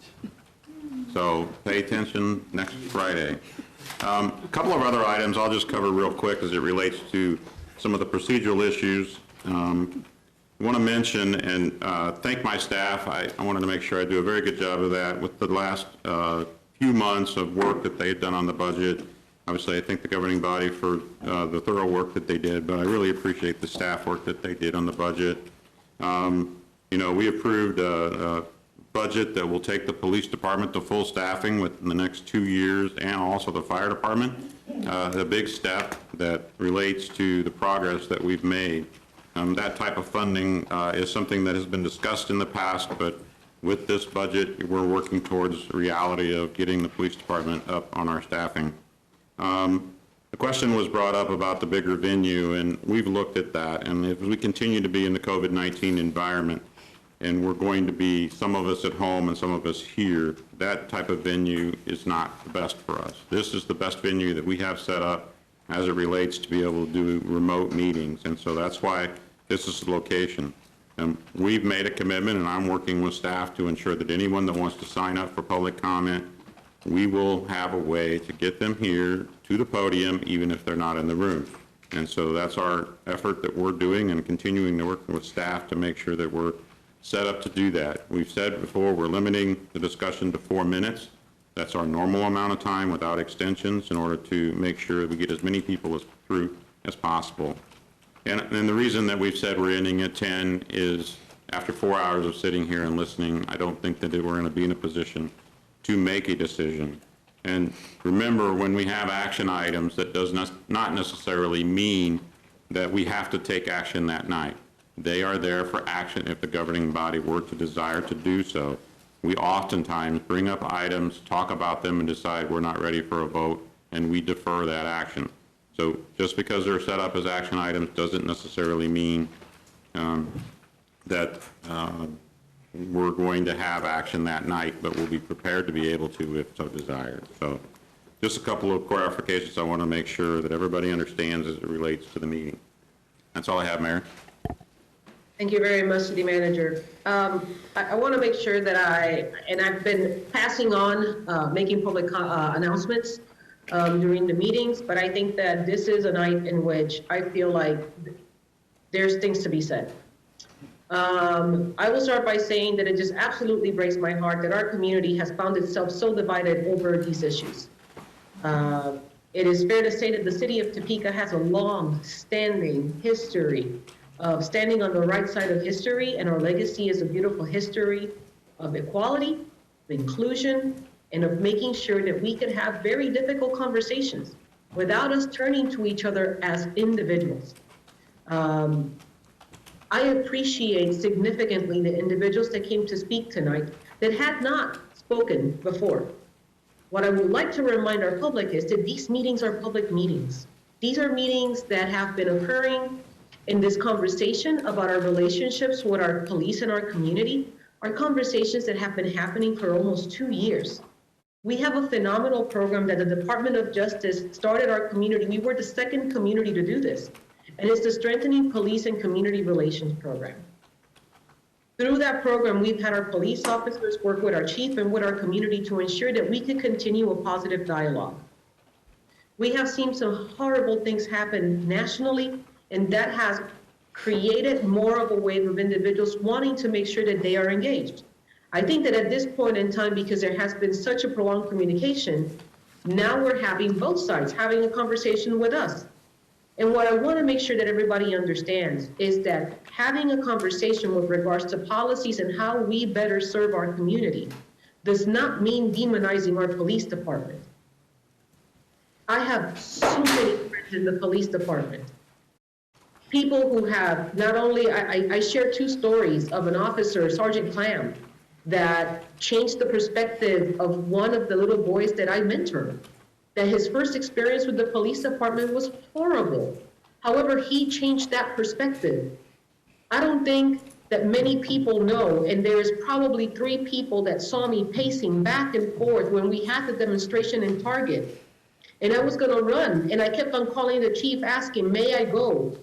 So pay attention next Friday. A couple of other items I'll just cover real quick as it relates to some of the procedural issues. I want to mention and thank my staff. I wanted to make sure I do a very good job of that with the last few months of work that they've done on the budget. Obviously, I thank the governing body for the thorough work that they did, but I really appreciate the staff work that they did on the budget. You know, we approved a budget that will take the police department to full staffing within the next 2 years, and also the fire department. A big step that relates to the progress that we've made. That type of funding is something that has been discussed in the past, but with this budget, we're working towards the reality of getting the police department up on our staffing. The question was brought up about the bigger venue, and we've looked at that. And if we continue to be in the COVID-19 environment, and we're going to be, some of us at home and some of us here, that type of venue is not the best for us. This is the best venue that we have set up as it relates to be able to do remote meetings. And so that's why this is the location. We've made a commitment, and I'm working with staff to ensure that anyone that wants to sign up for public comment, we will have a way to get them here to the podium, even if they're not in the room. And so that's our effort that we're doing, and continuing to work with staff to make sure that we're set up to do that. We've said before, we're limiting the discussion to 4 minutes. That's our normal amount of time without extensions in order to make sure we get as many people through as possible. And the reason that we've said we're ending at 10 is after 4 hours of sitting here and listening, I don't think that we're going to be in a position to make a decision. And remember, when we have action items, that does not necessarily mean that we have to take action that night. They are there for action if the governing body were to desire to do so. We oftentimes bring up items, talk about them, and decide we're not ready for a vote, and we defer that action. So just because they're set up as action items doesn't necessarily mean that we're going to have action that night, but we'll be prepared to be able to if so desired. So just a couple of clarifications I want to make sure that everybody understands as it relates to the meeting. That's all I have, Mayor. Thank you very much, City Manager. I want to make sure that I've been passing on, making public announcements during the meetings, but I think that this is a night in which I feel like there's things to be said. I will start by saying that it just absolutely breaks my heart that our community has found itself so divided over these issues. It is fair to say that the city of Topeka has a long-standing history of standing on the right side of history, and our legacy is a beautiful history of equality, of inclusion, and of making sure that we can have very difficult conversations without us turning to each other as individuals. I appreciate significantly the individuals that came to speak tonight that had not spoken before. What I would like to remind our public is that these meetings are public meetings. These are meetings that have been occurring in this conversation about our relationships with our police and our community, are conversations that have been happening for almost 2 years. We have a phenomenal program that the Department of Justice started our community. We were the second community to do this, and it's the Strengthening Police and Community Relations Program. Through that program, we've had our police officers work with our chief and with our community to ensure that we can continue a positive dialogue. We have seen some horrible things happen nationally, and that has created more of a wave of individuals wanting to make sure that they are engaged. I think that at this point in time, because there has been such a prolonged communication, now we're having both sides having a conversation with us. And what I want to make sure that everybody understands is that having a conversation with regards to policies and how we better serve our community does not mean demonizing our police department. I have so many friends in the police department. People who have not only, I share 2 stories of an officer, Sergeant Clam, that changed the perspective of one of the little boys that I mentored, that his first experience with the police department was horrible. However, he changed that perspective. I don't think that many people know, and there's probably 3 people that saw me pacing back and forth when we had the demonstration in Target. And I was gonna run, and I kept on calling the chief asking, may I go?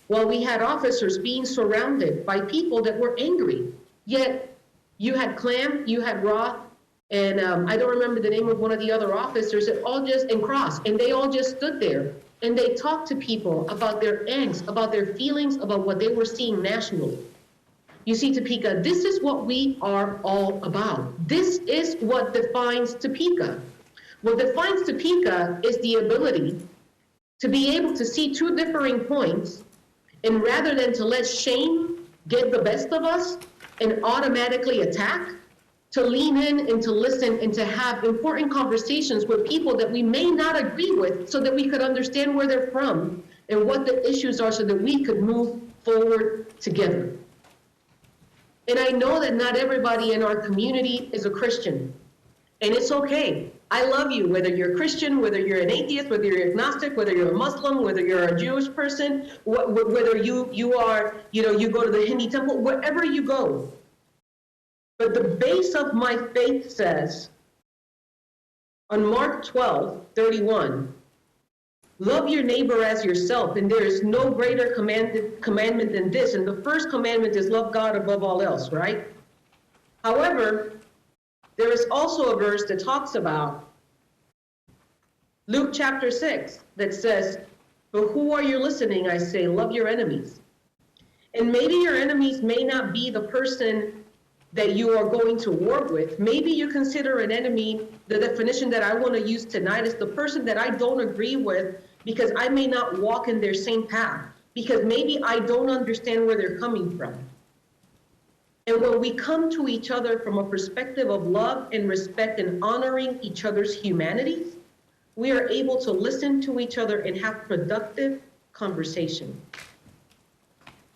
Well, we had officers being surrounded by people that were angry. Yet you had Clam, you had Roth, and I don't remember the name of one of the other officers, that all just, and Cross, and they all just stood there and they talked to people about their angst, about their feelings, about what they were seeing nationally. You see, Topeka, this is what we are all about. This is what defines Topeka. What defines Topeka is the ability to be able to see 2 differing points, and rather than to let shame get the best of us and automatically attack, to lean in and to listen and to have important conversations with people that we may not agree with so that we could understand where they're from and what the issues are so that we could move forward together. And I know that not everybody in our community is a Christian, and it's okay. I love you, whether you're Christian, whether you're an atheist, whether you're agnostic, whether you're a Muslim, whether you're a Jewish person, whether you are, you go to the Hindi temple, wherever you go. But the base of my faith says, on Mark 12:31, love your neighbor as yourself, and there is no greater commandment than this. And the first commandment is love God above all else, right? However, there is also a verse that talks about Luke chapter 6 that says, but who are you listening? I say, love your enemies. And maybe your enemies may not be the person that you are going to war with. Maybe you consider an enemy, the definition that I want to use tonight is the person that I don't agree with because I may not walk in their same path, because maybe I don't understand where they're coming from. And when we come to each other from a perspective of love and respect and honoring each other's humanity, we are able to listen to each other and have productive conversation.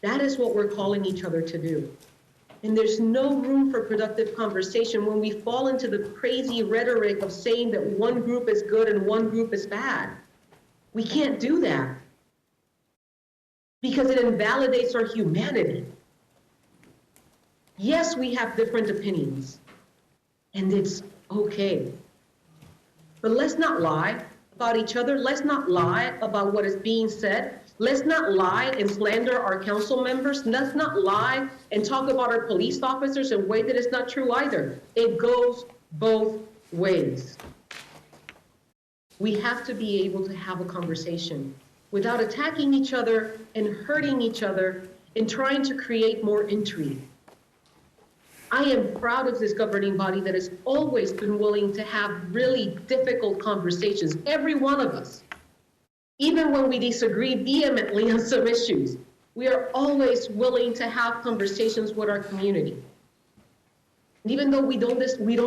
That is what we're calling each other to do. And there's no room for productive conversation when we fall into the crazy rhetoric of saying that one group is good and one group is bad. We can't do that because it invalidates our humanity. Yes, we have different opinions, and it's okay. But let's not lie about each other. Let's not lie about what is being said. Let's not lie and slander our council members. Let's not lie and talk about our police officers in a way that is not true either. It goes both ways. We have to be able to have a conversation without attacking each other and hurting each other and trying to create more intrigue. I am proud of this governing body that has always been willing to have really difficult conversations, every one of us. Even when we disagree vehemently on some issues, we are always willing to have conversations with our community. And even though we don't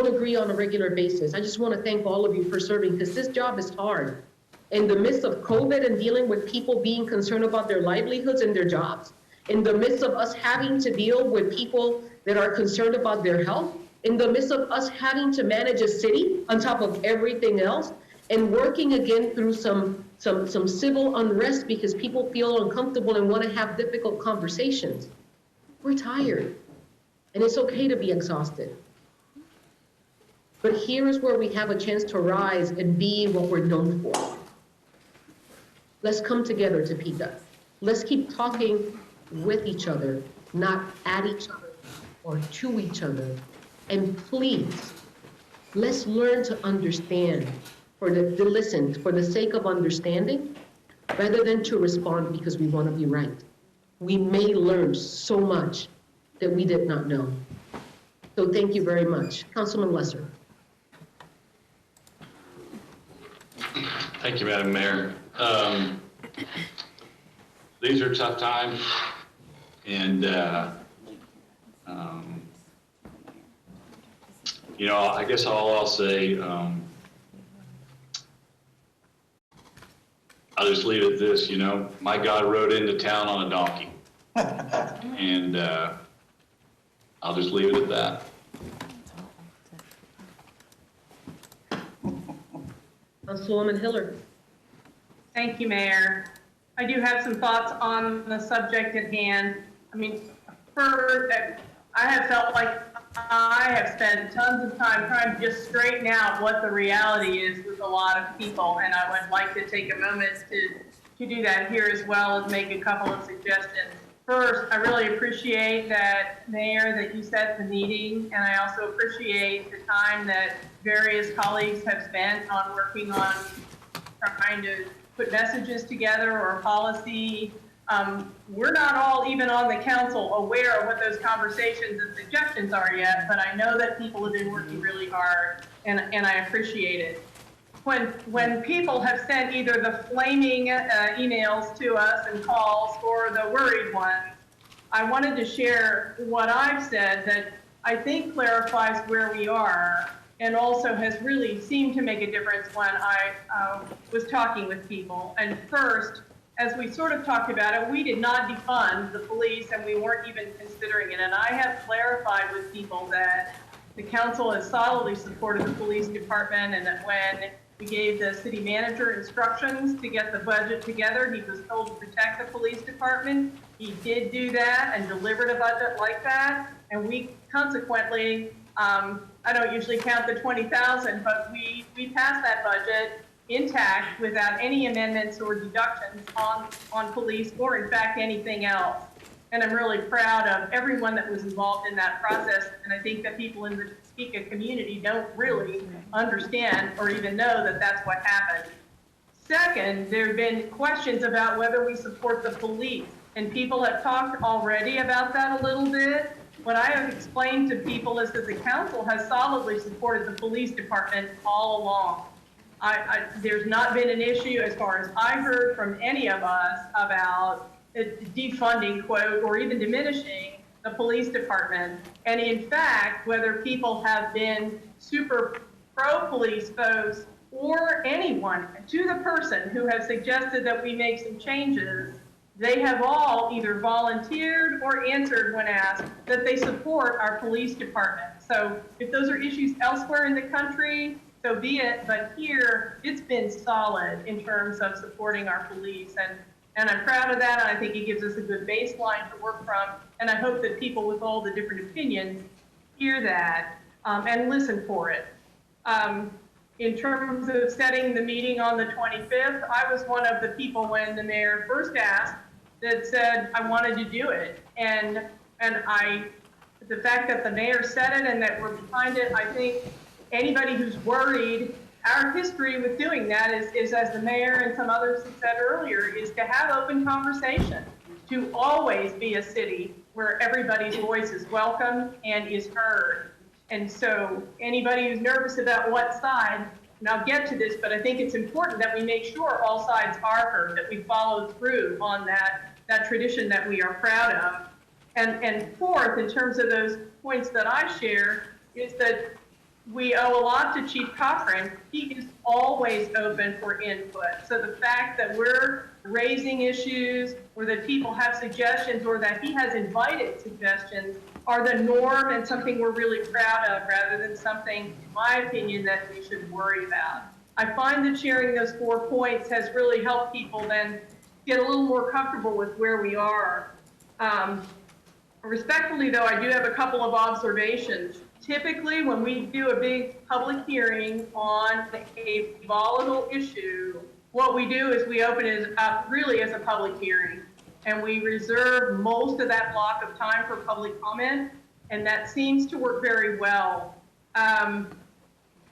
agree on a regular basis, I just want to thank all of you for serving, because this job is hard. In the midst of COVID and dealing with people being concerned about their livelihoods and their jobs, in the midst of us having to deal with people that are concerned about their health, in the midst of us having to manage a city on top of everything else, and working again through some civil unrest because people feel uncomfortable and want to have difficult conversations. We're tired, and it's okay to be exhausted. But here is where we have a chance to rise and be what we're known for. Let's come together, Topeka. Let's keep talking with each other, not at each other or to each other. And please, let's learn to understand, to listen for the sake of understanding, rather than to respond because we want to be right. We may learn so much that we did not know. So thank you very much. Councilman Lesser. Thank you, Madam Mayor. These are tough times, and you know, I guess all I'll say, I'll just leave it at this, you know, my God rode into town on a donkey. And I'll just leave it at that. Councilwoman Hiller. Thank you, Mayor. I do have some thoughts on the subject at hand. I mean, first, I have felt like I have spent tons of time trying to just straighten out what the reality is with a lot of people, and I would like to take a moment to do that here as well as make a couple of suggestions. First, I really appreciate that, Mayor, that you set the meeting, and I also appreciate the time that various colleagues have spent on working on trying to put messages together or policy. We're not all even on the council aware of what those conversations and suggestions are yet, but I know that people have been working really hard, and I appreciate it. When people have sent either the flaming emails to us and calls or the worried ones, I wanted to share what I've said that I think clarifies where we are and also has really seemed to make a difference when I was talking with people. And first, as we sort of talked about it, we did not defund the police and we weren't even considering it. And I have clarified with people that the council has solidly supported the police department, and that when we gave the city manager instructions to get the budget together, he was told to protect the police department. He did do that and delivered a budget like that. And we consequently, I don't usually count the 20,000, but we passed that budget intact without any amendments or deductions on police or in fact anything else. And I'm really proud of everyone that was involved in that process. And I think that people in the Topeka community don't really understand or even know that that's what happened. Second, there have been questions about whether we support the police, and people have talked already about that a little bit. What I have explained to people is that the council has solidly supported the police department all along. There's not been an issue, as far as I heard from any of us, about defunding, quote, or even diminishing the police department. And in fact, whether people have been super pro-police folks or anyone, to the person who has suggested that we make some changes, they have all either volunteered or answered when asked that they support our police department. So if those are issues elsewhere in the country, so be it. But here, it's been solid in terms of supporting our police. And I'm proud of that, and I think it gives us a good baseline to work from. And I hope that people with all the different opinions hear that and listen for it. In terms of setting the meeting on the 25th, I was one of the people when the mayor first asked that said I wanted to do it. And the fact that the mayor said it and that we're behind it, I think anybody who's worried, our history with doing that is as the mayor and some others have said earlier, is to have open conversation, to always be a city where everybody's voice is welcome and is heard. And so anybody who's nervous about what side, and I'll get to this, but I think it's important that we make sure all sides are heard, that we follow through on that tradition that we are proud of. And fourth, in terms of those points that I share, is that we owe a lot to Chief Cochran. He is always open for input. So the fact that we're raising issues or that people have suggestions or that he has invited suggestions are the norm and something we're really proud of rather than something, in my opinion, that we should worry about. I find that sharing those 4 points has really helped people then get a little more comfortable with where we are. Respectfully, though, I do have a couple of observations. Typically, when we do a big public hearing on a volatile issue, what we do is we open it up really as a public hearing, and we reserve most of that block of time for public comment, and that seems to work very well.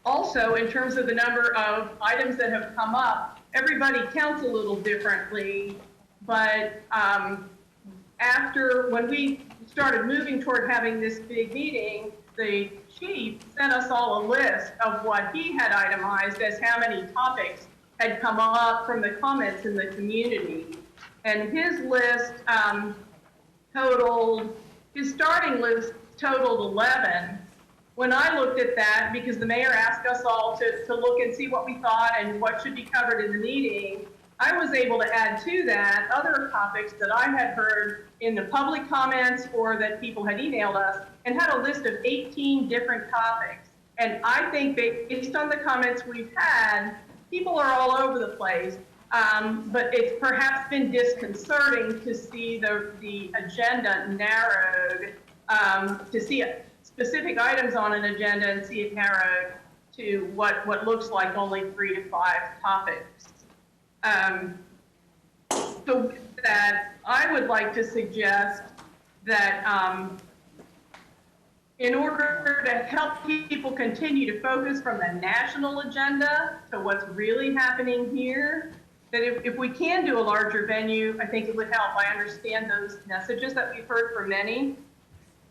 Also, in terms of the number of items that have come up, everybody counts a little differently, but when we started moving toward having this big meeting, the chief sent us all a list of what he had itemized as how many topics had come up from the comments in the community. And his list his starting list totaled 11. When I looked at that, because the mayor asked us all to look and see what we thought and what should be covered in the meeting, I was able to add to that other topics that I had heard in the public comments or that people had emailed us, and had a list of 18 different topics. And I think based on the comments we've had, people are all over the place, but it's perhaps been disconcerting to see the agenda narrowed, to see specific items on an agenda and see it narrowed to what looks like only 3 to 5 topics. So with that, I would like to suggest that in order to help people continue to focus from the national agenda to what's really happening here, that if we can do a larger venue, I think it would help. I understand those messages that we've heard from many.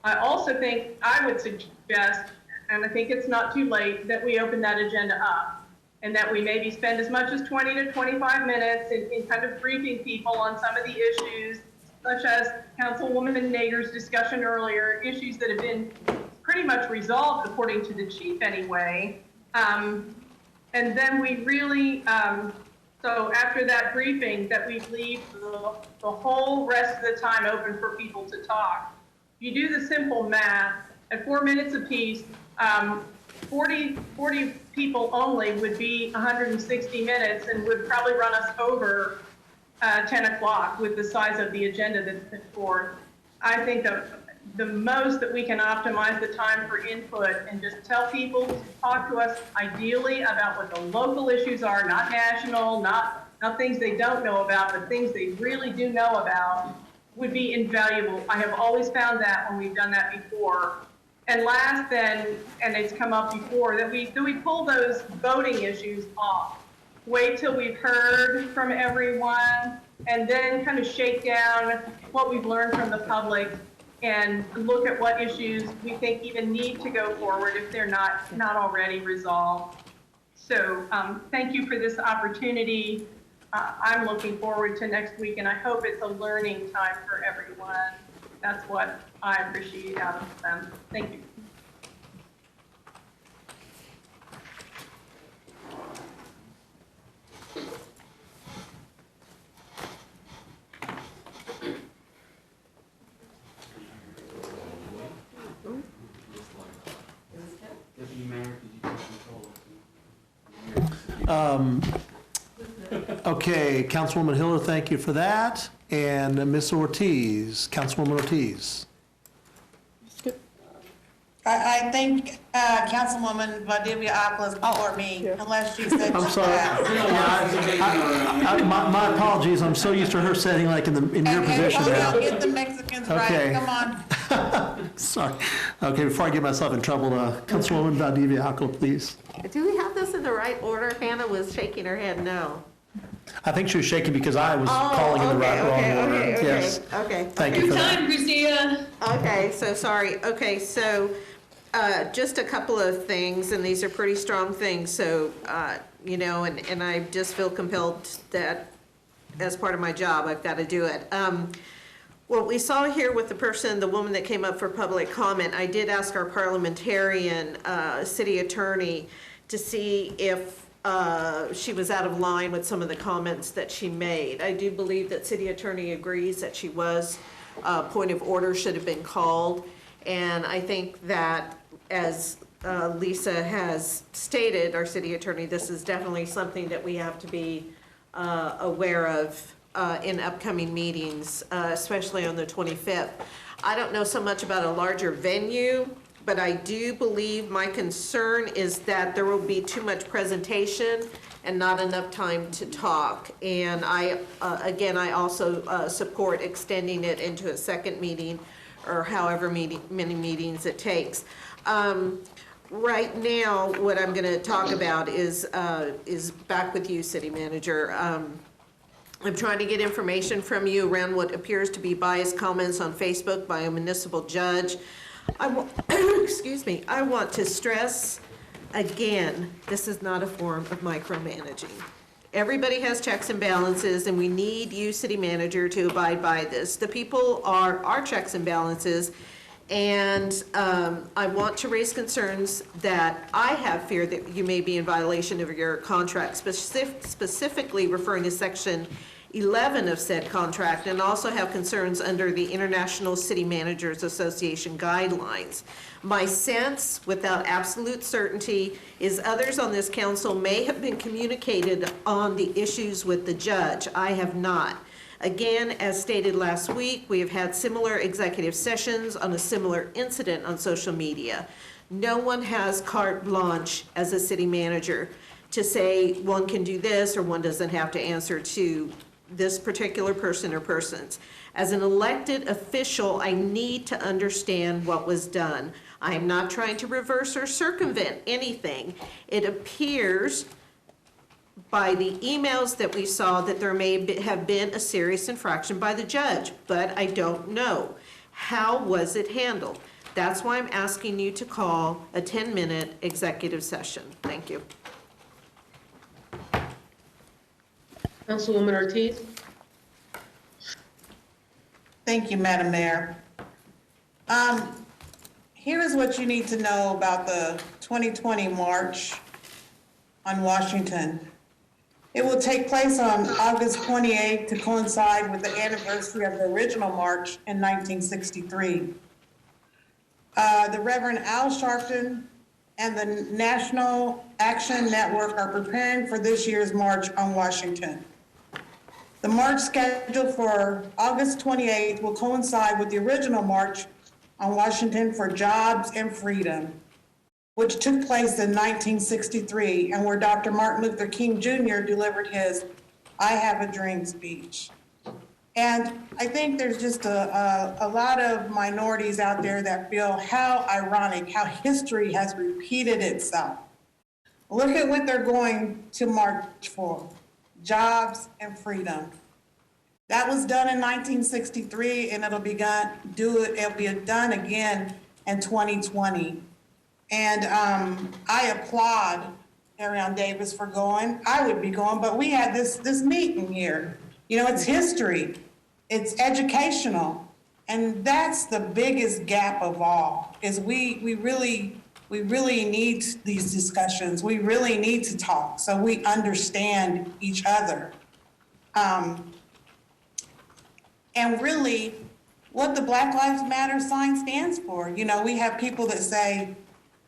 I also think I would suggest, and I think it's not too late, that we open that agenda up, and that we maybe spend as much as 20 to 25 minutes in kind of briefing people on some of the issues, such as Councilwoman Nader's discussion earlier, issues that have been pretty much resolved according to the chief anyway. And then we really, so after that briefing, that we leave the whole rest of the time open for people to talk. If you do the simple math, at 4 minutes apiece, 40 people only would be 160 minutes and would probably run us over 10 o'clock with the size of the agenda that's put forth. I think the most that we can optimize the time for input and just tell people to talk to us ideally about what the local issues are, not national, not things they don't know about, but things they really do know about, would be invaluable. I have always found that when we've done that before. And last then, and it's come up before, that we pull those voting issues off. Wait till we've heard from everyone, and then kind of shake down what we've learned from the public and look at what issues we think even need to go forward if they're not already resolved. So thank you for this opportunity. I'm looking forward to next week, and I hope it's a learning time for everyone. That's what I appreciate out of them. Thank you. Deputy Mayor, could you take control? Okay, Councilwoman Hiller, thank you for that. And Ms. Ortiz, Councilwoman Ortiz. I think Councilwoman Valdivia Aqua's before me, unless she said. I'm sorry. My apologies, I'm so used to her sitting like in your position now. Get the Mexicans Okay. right, come on. Sorry. Okay, before I get myself in trouble, Councilwoman Valdivia Aqua, please. Do we have this in the right order? Hannah was shaking her head no. I think she was shaking because I was calling in the wrong order. Yes. Okay. Thank you for that. Christina. Okay, so sorry. Okay, so just a couple of things, and these are pretty strong things. So, you know, and I just feel compelled that as part of my job, I've got to do it. What we saw here with the woman that came up for public comment, I did ask our parliamentarian city attorney to see if she was out of line with some of the comments that she made. I do believe that city attorney agrees that she was, point of order should have been called. And I think that as Lisa has stated, our city attorney, this is definitely something that we have to be aware of in upcoming meetings, especially on the 25th. I don't know so much about a larger venue, but I do believe my concern is that there will be too much presentation and not enough time to talk. And I, again, I also support extending it into a second meeting or however many meetings it takes. Right now, what I'm going to talk about is back with you, City Manager. I'm trying to get information from you around what appears to be biased comments on Facebook by a municipal judge. Excuse me, I want to stress again, this is not a form of micromanaging. Everybody has checks and balances, and we need you, City Manager, to abide by this. The people are our checks and balances, and I want to raise concerns that I have fear that you may be in violation of your contract, specifically referring to Section 11 of said contract, and also have concerns under the International City Managers Association guidelines. My sense, without absolute certainty, is others on this council may have been communicated on the issues with the judge. I have not. Again, as stated last week, we have had similar executive sessions on a similar incident on social media. No one has carte blanche as a city manager to say one can do this or one doesn't have to answer to this particular person or persons. As an elected official, I need to understand what was done. I am not trying to reverse or circumvent anything. It appears by the emails that we saw that there may have been a serious infraction by the judge, but I don't know. How was it handled? That's why I'm asking you to call a 10-minute executive session. Thank you. Councilwoman Ortiz? Thank you, Madam Mayor. Here is what you need to know about the 2020 March on Washington. It will take place on August 28th to coincide with the anniversary of the original march in 1963. The Reverend Al Sharpton and the National Action Network are preparing for this year's March on Washington. The march scheduled for August 28th will coincide with the original March on Washington for Jobs and Freedom, which took place in 1963 and where Dr. Martin Luther King Jr. delivered his I Have a Dream speech. And I think there's just a lot of minorities out there that feel how ironic, how history has repeated itself. Look at what they're going to march for. Jobs and freedom. That was done in 1963, and it'll be done again in 2020. And I applaud Ariane Davis for going. I would be going, but we had this meeting here. You know, it's history, it's educational, and that's the biggest gap of all. Is we really need these discussions. We really need to talk so we understand each other. And really, what the Black Lives Matter sign stands for. You know, we have people that say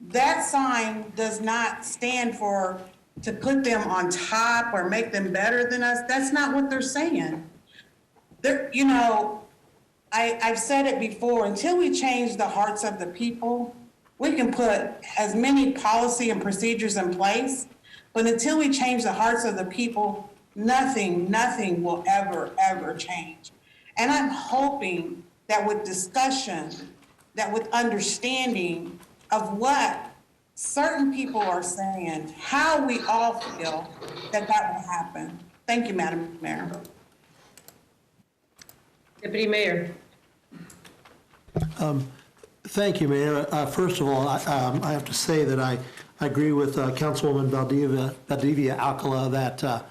that sign does not stand for to put them on top or make them better than us. That's not what they're saying. They're, you know, I've said it before, until we change the hearts of the people, we can put as many policy and procedures in place, but until we change the hearts of the people, nothing will ever change. And I'm hoping that with discussion, that with understanding of what certain people are saying, how we all feel, that will happen. Thank you, Madam Mayor. Deputy Mayor. Thank you, Mayor. First of all, I have to say that I agree with Councilwoman Valdivia Alcala that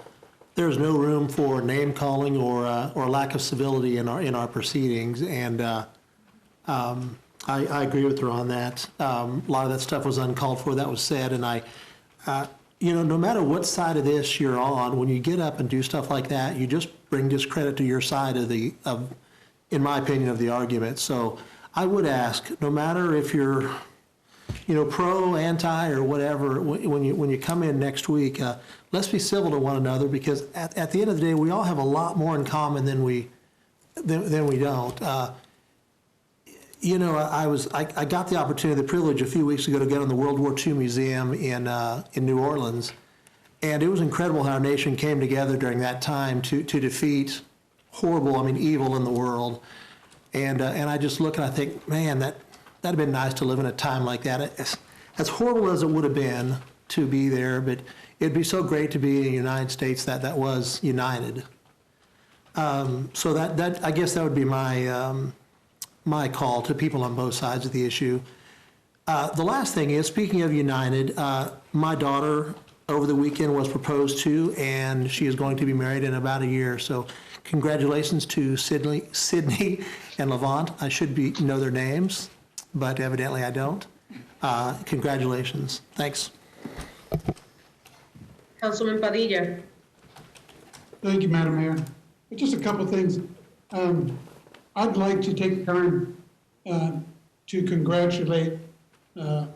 there's no room for name calling or lack of civility in our proceedings, and I agree with her on that. A lot of that stuff was uncalled for. That was said, and you know, no matter what side of this you're on, when you get up and do stuff like that, you just bring discredit to your side of in my opinion, of the argument. So I would ask, no matter if you're, you know, pro, anti, or whatever, when you come in next week, let's be civil to one another, because at the end of the day, we all have a lot more in common than we don't. You know, I got the opportunity, the privilege a few weeks ago to get on the World War II Museum in New Orleans, and it was incredible how our nation came together during that time to defeat horrible, evil in the world. And I just look and I think, man, that'd have been nice to live in a time like that. As horrible as it would have been to be there, but it'd be so great to be in the United States that was united. So that I guess that would be my call to people on both sides of the issue. The last thing is, speaking of united, my daughter over the weekend was proposed to, and she is going to be married in about a year. So congratulations to Sydney and Levant. I should know their names, but evidently I don't. Congratulations. Thanks. Councilman Padilla. Thank you, Madam Mayor. Just a couple of things. I'd like to take time to congratulate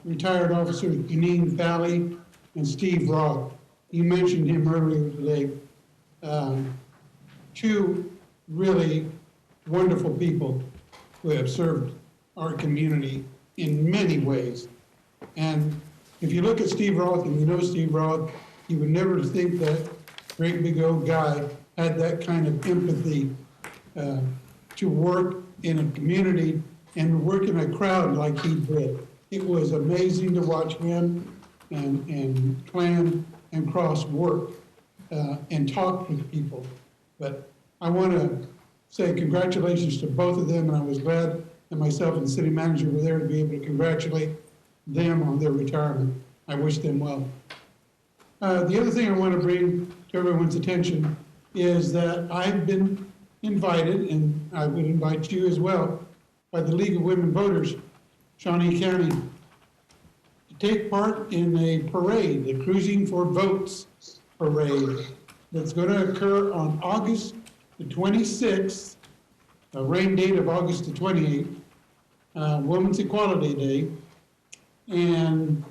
retired officers Janine Valley and Steve Roth. You mentioned him earlier today. Two really wonderful people who have served our community in many ways. And if you look at Steve Roth and you know Steve Roth, you would never think that great big old guy had that kind of empathy to work in a community and work in a crowd like he did. It was amazing to watch him and plan and cross work and talk with people. But I want to say congratulations to both of them, and I was glad that myself and the city manager were there to be able to congratulate them on their retirement. I wish them well. The other thing I want to bring to everyone's attention is that I've been invited, and I would invite you as well, by the League of Women Voters, Shawnee County, to take part in a parade, the Cruising for Votes parade, that's going to occur on August the 26th, a rain date of August the 28th, Women's Equality Day. And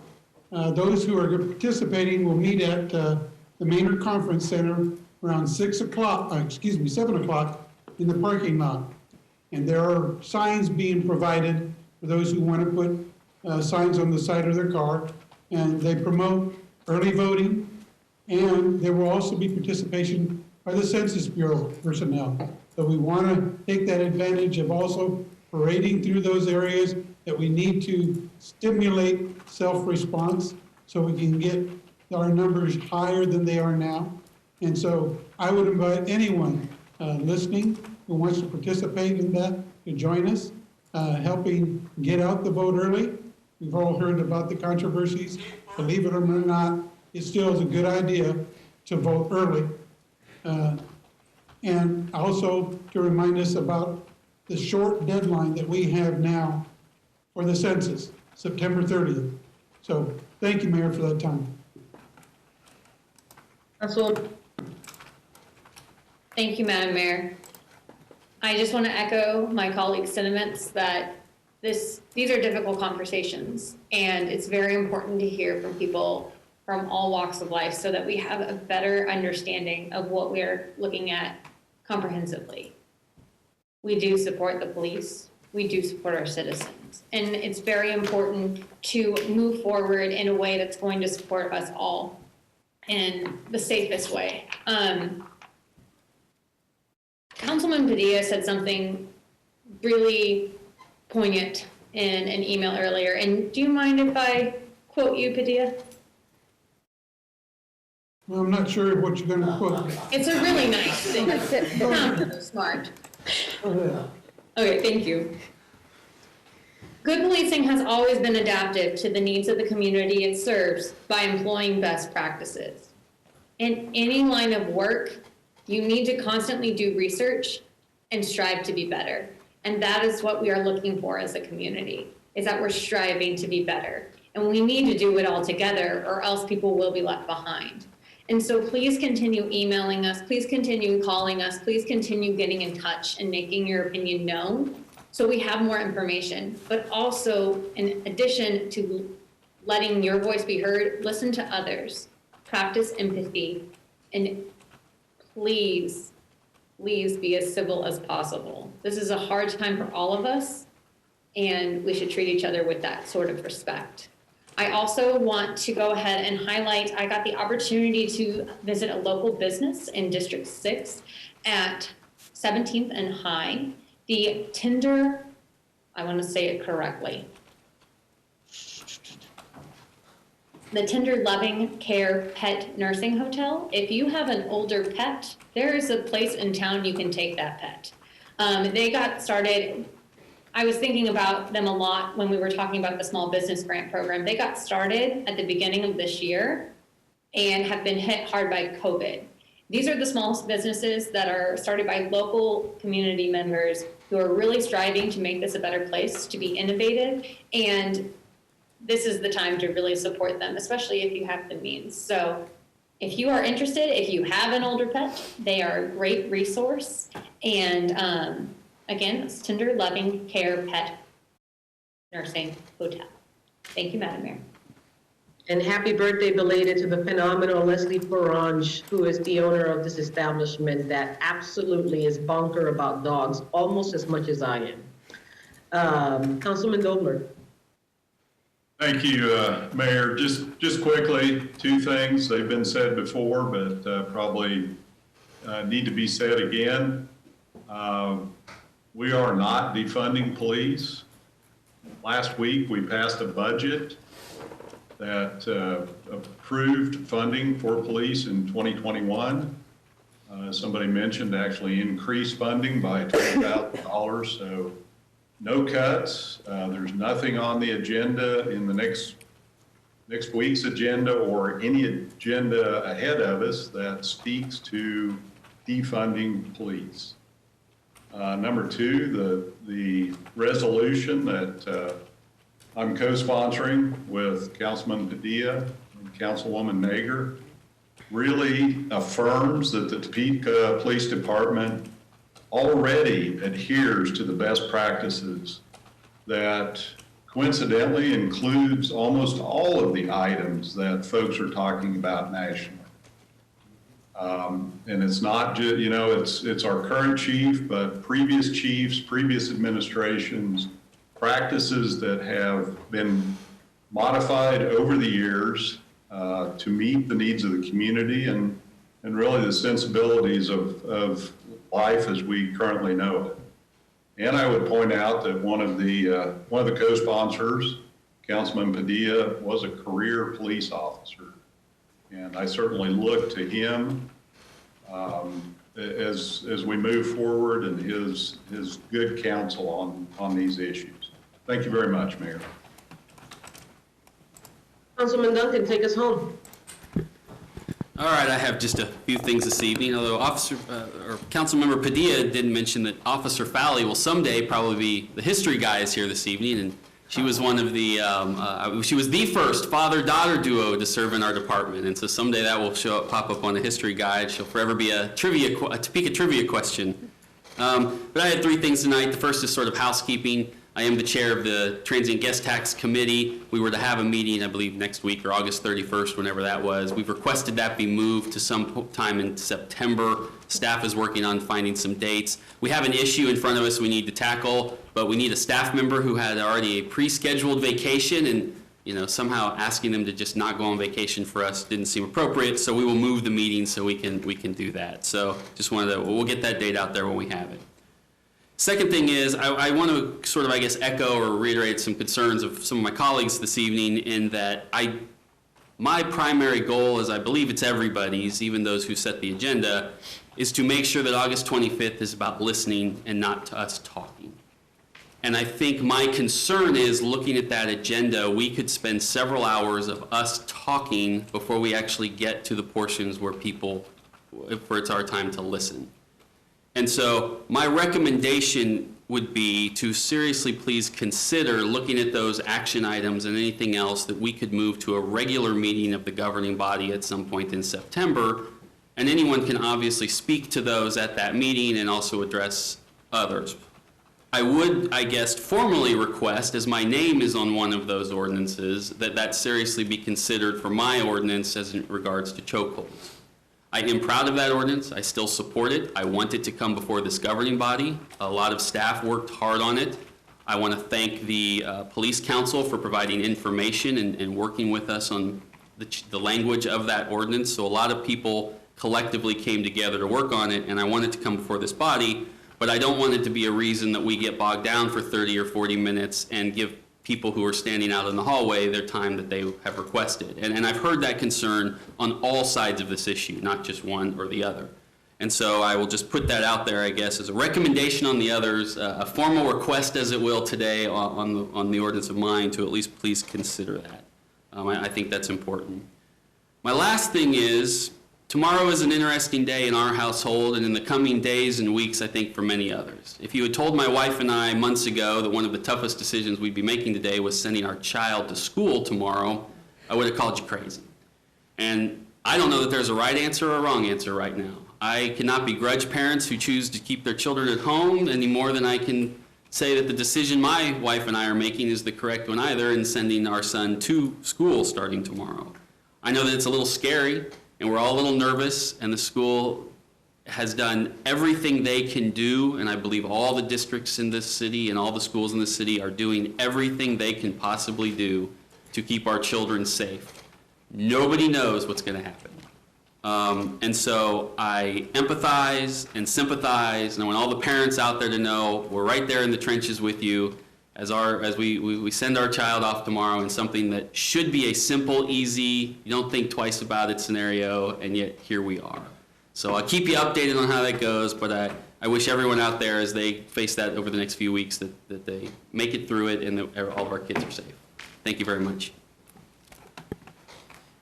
those who are participating will meet at the Maynard Conference Center around 7 o'clock in the parking lot. And there are signs being provided for those who want to put signs on the side of their car. And they promote early voting, and there will also be participation by the Census Bureau personnel. So we want to take that advantage of also parading through those areas that we need to stimulate self-response so we can get our numbers higher than they are now. And so I would invite anyone listening who wants to participate in that to join us, helping get out the vote early. We've all heard about the controversies. Believe it or not, it still is a good idea to vote early. And also to remind us about the short deadline that we have now for the census, September 30th. So thank you, Mayor, for that time. Thank you, Madam Mayor. I just want to echo my colleagues' sentiments that these are difficult conversations, and it's very important to hear from people from all walks of life so that we have a better understanding of what we're looking at comprehensively. We do support the police. We do support our citizens. And it's very important to move forward in a way that's going to support us all in the safest way. Councilman Padilla said something really poignant in an email earlier. And do you mind if I quote you, Padilla? Well, I'm not sure what you're going to quote. It's a really nice thing. So smart. Okay, thank you. Good policing has always been adaptive to the needs of the community it serves by employing best practices. In any line of work, you need to constantly do research and strive to be better. And that is what we are looking for as a community, is that we're striving to be better. And we need to do it all together or else people will be left behind. And so please continue emailing us, please continue calling us, please continue getting in touch and making your opinion known so we have more information. But also, in addition to letting your voice be heard, listen to others, practice empathy, and please be as civil as possible. This is a hard time for all of us, and we should treat each other with that sort of respect. I also want to go ahead and highlight, I got the opportunity to visit a local business in District 6 at 17th and High. The Tender, I want to say it correctly. The Tender Loving Care Pet Nursing Hotel. If you have an older pet, there is a place in town you can take that pet. They got started, I was thinking about them a lot when we were talking about the small business grant program. They got started at the beginning of this year and have been hit hard by COVID. These are the small businesses that are started by local community members who are really striving to make this a better place, to be innovative, and this is the time to really support them, especially if you have the means. So if you are interested, if you have an older pet, they are a great resource. And again, it's Tender Loving Care Pet Nursing Hotel. Thank you, Madam Mayor. And happy birthday belated to the phenomenal Leslie Perange, who is the owner of this establishment that absolutely is bonker about dogs almost as much as I am. Councilman Dobler. Thank you, Mayor. Just quickly, two things. They've been said before, but probably need to be said again. We are not defunding police. Last week, we passed a budget that approved funding for police in 2021. Somebody mentioned actually increased funding by $20,000, so no cuts. There's nothing on the agenda in the next week's agenda or any agenda ahead of us that speaks to defunding police. Number two, the resolution that I'm co-sponsoring with Councilman Padilla and Councilwoman Nager really affirms that the Topeka Police Department already adheres to the best practices that coincidentally includes almost all of the items that folks are talking about nationally. And it's not just, you know, it's our current chief, but previous chiefs, previous administrations, practices that have been modified over the years to meet the needs of the community and really the sensibilities of life as we currently know it. And I would point out that one of the co-sponsors, Councilman Padilla, was a career police officer. And I certainly look to him as we move forward and his good counsel on these issues. Thank you very much, Mayor. Councilman Duncan, take us home. All right, I have just a few things this evening, although Councilmember Padilla didn't mention that Officer Fowley will someday probably be the history guy is here this evening, and she was one of the, she was the first father-daughter duo to serve in our department, and so someday that will pop up on a history guide. She'll forever be a Topeka trivia question. But I had three things tonight. The first is sort of housekeeping. I am the chair of the Transient Guest Tax Committee. We were to have a meeting, I believe, next week or August 31st, whenever that was. We've requested that be moved to some time in September. Staff is working on finding some dates. We have an issue in front of us we need to tackle, but we need a staff member who had already a pre-scheduled vacation, and somehow asking them to just not go on vacation for us didn't seem appropriate, so we will move the meeting so we can do that. So just we'll get that date out there when we have it. Second thing is, I want to sort of, I guess, echo or reiterate some concerns of some of my colleagues this evening in that my primary goal, as I believe it's everybody's, even those who set the agenda, is to make sure that August 25th is about listening and not to us talking. And I think my concern is, looking at that agenda, we could spend several hours of us talking before we actually get to the portions where it's our time to listen. And so my recommendation would be to seriously please consider looking at those action items and anything else that we could move to a regular meeting of the governing body at some point in September. And anyone can obviously speak to those at that meeting and also address others. I would, I guess, formally request, as my name is on one of those ordinances, that seriously be considered for my ordinance as in regards to chokeholds. I am proud of that ordinance. I still support it. I want it to come before this governing body. A lot of staff worked hard on it. I want to thank the police council for providing information and working with us on the language of that ordinance. So a lot of people collectively came together to work on it, and I want it to come before this body, but I don't want it to be a reason that we get bogged down for 30 or 40 minutes and give people who are standing out in the hallway their time that they have requested. And I've heard that concern on all sides of this issue, not just one or the other. And so I will just put that out there, I guess, as a recommendation on the others, a formal request, as it will today, on the ordinance of mine, to at least please consider that. I think that's important. My last thing is, tomorrow is an interesting day in our household and in the coming days and weeks, I think, for many others. If you had told my wife and I months ago that one of the toughest decisions we'd be making today was sending our child to school tomorrow, I would have called you crazy. And I don't know that there's a right answer or a wrong answer right now. I cannot begrudge parents who choose to keep their children at home any more than I can say that the decision my wife and I are making is the correct one either in sending our son to school starting tomorrow. I know that it's a little scary, and we're all a little nervous, and the school has done everything they can do, and I believe all the districts in this city and all the schools in this city are doing everything they can possibly do to keep our children safe. Nobody knows what's going to happen. And so I empathize and sympathize, and I want all the parents out there to know we're right there in the trenches with you as we send our child off tomorrow in something that should be a simple, easy, you don't think twice about it scenario, and yet here we are. So I'll keep you updated on how that goes, but I wish everyone out there, as they face that over the next few weeks, that they make it through it and that all of our kids are safe. Thank you very much.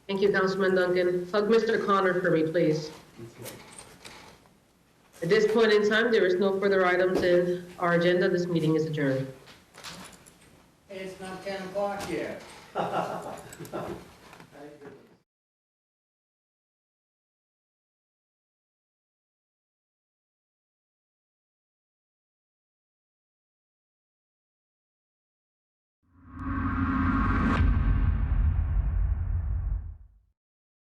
Thank you, Councilman Duncan. Hug Mr. Connor for me, please. At this point in time, there is no further items in our agenda. This meeting is adjourned. It's not 10 o'clock yet.